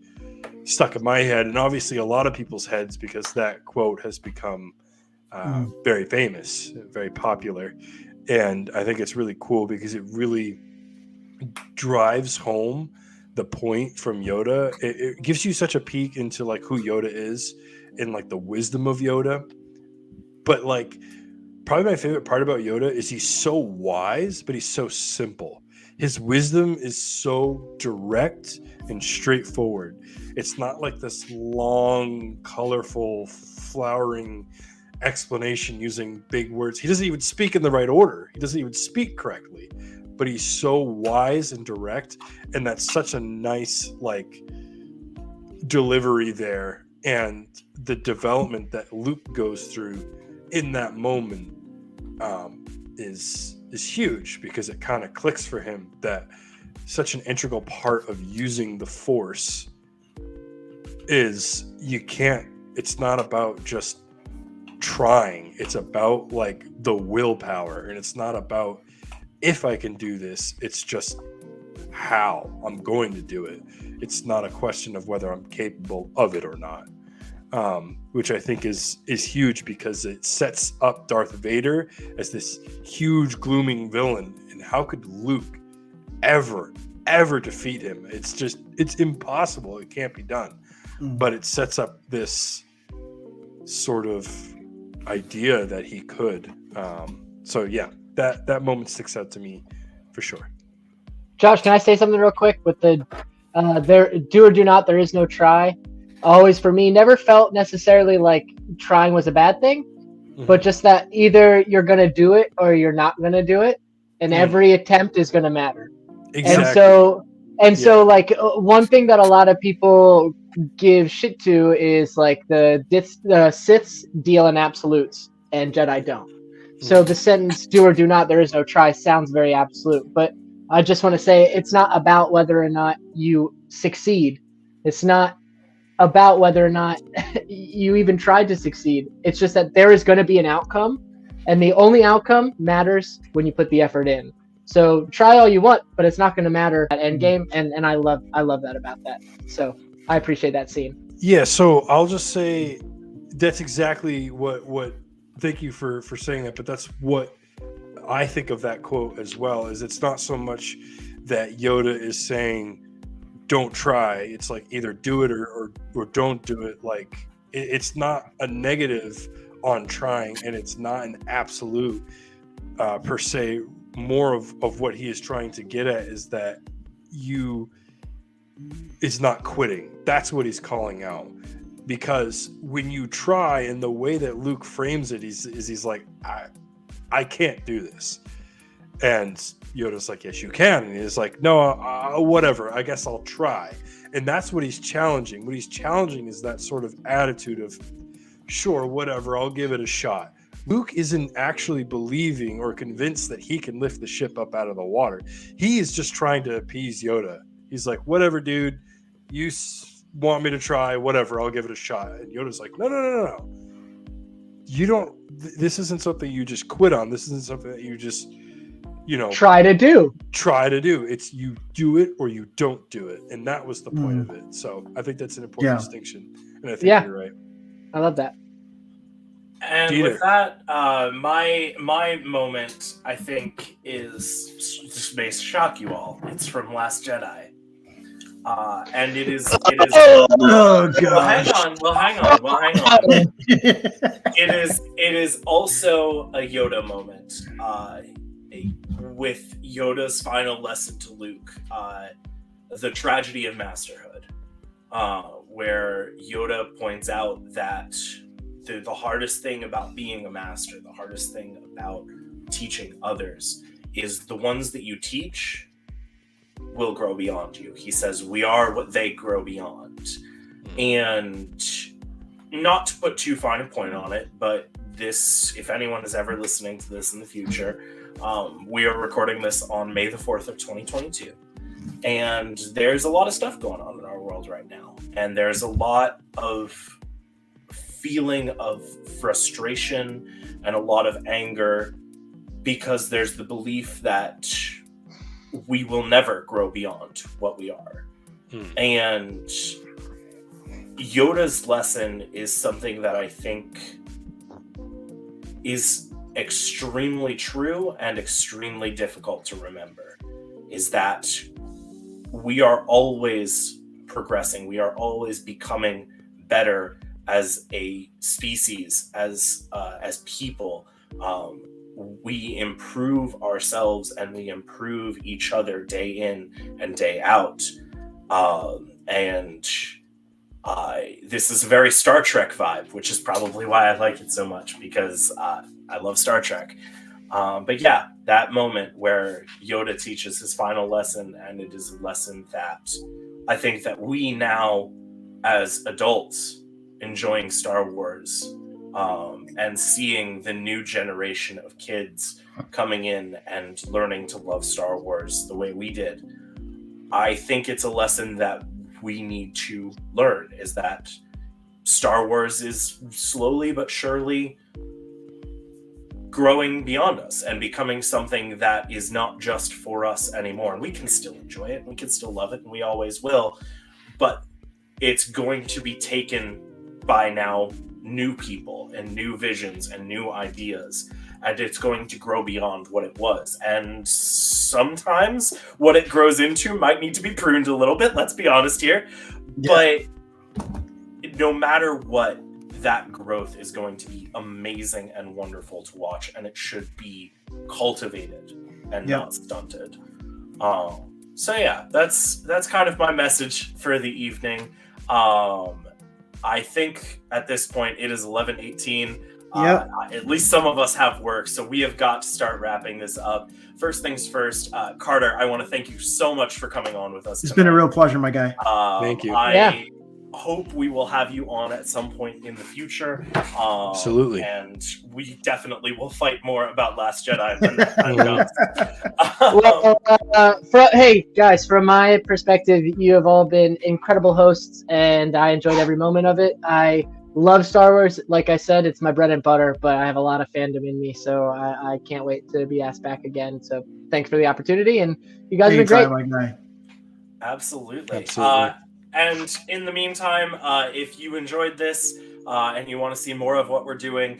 S1: stuck in my head, and obviously a lot of people's heads, because that quote has become very famous, very popular. And I think it's really cool because it really drives home the point from Yoda. It gives you such a peek into like who Yoda is and like the wisdom of Yoda. But like probably my favorite part about Yoda is he's so wise, but he's so simple. His wisdom is so direct and straightforward. It's not like this long, colorful, flowering explanation using big words. He doesn't even speak in the right order. He doesn't even speak correctly, but he's so wise and direct, and that's such a nice like delivery there. And the development that Luke goes through in that moment is huge, because it kind of clicks for him that such an integral part of using the Force is it's not about just trying, it's about like the willpower, and it's not about if I can do this, it's just how I'm going to do it. It's not a question of whether I'm capable of it or not, which I think is huge, because it sets up Darth Vader as this huge glooming villain. And how could Luke ever ever defeat him. It's impossible. It can't be done. But it sets up this sort of idea that he could. So yeah, that moment sticks out to me for sure.
S3: Josh, can I say something real quick with the there do or do not, there is no try. Always for me, never felt necessarily like trying was a bad thing, but just that either you're gonna do it or you're not gonna do it, and every attempt is gonna matter.
S1: Exactly.
S3: So like one thing that a lot of people give shit to is like the Siths deal in absolutes and Jedi don't. So the sentence "do or do not, there is no try" sounds very absolute, but I just want to say it's not about whether or not you succeed. It's not about whether or not you even tried to succeed. It's just that there is going to be an outcome, and the only outcome matters when you put the effort in. So try all you want, but it's not going to matter at end game, and I love that about that. So I appreciate that scene.
S1: Yeah, so I'll just say that's exactly what thank you for saying that, but that's what I think of that quote as well. Is it's not so much that Yoda is saying don't try, it's like either do it or don't do it. Like it's not a negative on trying, and it's not an absolute per se. More of what he is trying to get at is that it's not quitting. That's what he's calling out. Because when you try, and the way that Luke frames it, he's like, I can't do this. And Yoda's like, yes, you can. And he's like, no, whatever. I guess I'll try. And that's what he's challenging. What he's challenging is that sort of attitude of, sure, whatever, I'll give it a shot. Luke isn't actually believing or convinced that he can lift the ship up out of the water. He is just trying to appease Yoda. He's like, whatever, dude, you want me to try, whatever, I'll give it a shot. And Yoda's like, no. You don't, this isn't something you just quit on. This isn't something that you just, try to do. It's you do it or you don't do it. And that was the point of it. So I think that's an important distinction. And I think you're right.
S3: I love that.
S6: And
S1: Dieter.
S6: with that, my moment, I think, is this may shock you all. It's from Last Jedi. And it is
S2: Oh god.
S6: Well, hang on. It is also a Yoda moment. With Yoda's final lesson to Luke, the tragedy of masterhood, where Yoda points out that the hardest thing about being a master, the hardest thing about teaching others, is the ones that you teach will grow beyond you. He says, we are what they grow beyond. And not to put too fine a point on it, but this, if anyone is ever listening to this in the future, we are recording this on May the 4th of 2022. And there's a lot of stuff going on in our world right now. And there's a lot of feeling of frustration and a lot of anger because there's the belief that we will never grow beyond what we are. And Yoda's lesson is something that I think is extremely true and extremely difficult to remember, is that we are always progressing. We are always becoming better as a species, as people. We improve ourselves and we improve each other day in and day out. This is a very Star Trek vibe, which is probably why I like it so much, because I love Star Trek. But yeah, that moment where Yoda teaches his final lesson, and it is a lesson that I think that we now, as adults, enjoying Star Wars, and seeing the new generation of kids coming in and learning to love Star Wars the way we did, I think it's a lesson that we need to learn, is that Star Wars is slowly but surely growing beyond us and becoming something that is not just for us anymore. And we can still enjoy it, we can still love it, and we always will, but it's going to be taken by now new people and new visions and new ideas. and it's going to grow beyond what it was. And sometimes what it grows into might need to be pruned a little bit, let's be honest here.
S2: Yeah.
S6: But no matter what, that growth is going to be amazing and wonderful to watch, and it should be cultivated and not stunted. So yeah, that's kind of my message for the evening. I think at this point it is 11:18. At least some of us have work, so we have got to start wrapping this up. First things first, Carter, I want to thank you so much for coming on with us.
S2: It's been a real pleasure, my guy.
S1: Thank you.
S6: I hope we will have you on at some point in the future.
S1: Absolutely.
S6: And we definitely will fight more about Last Jedi when that time comes.
S3: Well, hey guys, from my perspective, you have all been incredible hosts, and I enjoyed every moment of it. I love Star Wars. Like I said, it's my bread and butter, but I have a lot of fandom in me, so I can't wait to be asked back again. So thanks for the opportunity, and you guys have been great.
S2: My guy.
S6: Absolutely.
S1: Absolutely.
S6: And in the meantime, if you enjoyed this and you want to see more of what we're doing,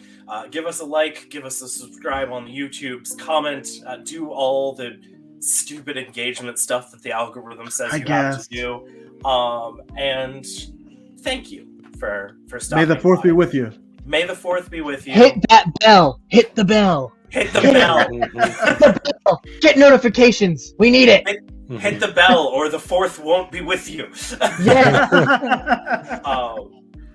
S6: give us a like, give us a subscribe on the YouTubes, comment, do all the stupid engagement stuff that the algorithm says you have to do. And thank you for stopping.
S2: May the 4th be with you.
S6: May the 4th be with you.
S3: Hit that bell. Hit the bell.
S6: Hit the bell.
S3: Hit the bell. Get notifications. We need it.
S6: Hit the bell, or the 4th won't be with you.
S3: Yeah.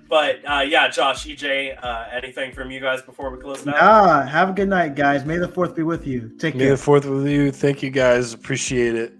S6: But yeah, Josh, EJ, anything from you guys before we close it out?
S2: Have a good night, guys. May the 4th be with you. Take care.
S1: May the 4th with you. Thank you guys. Appreciate it.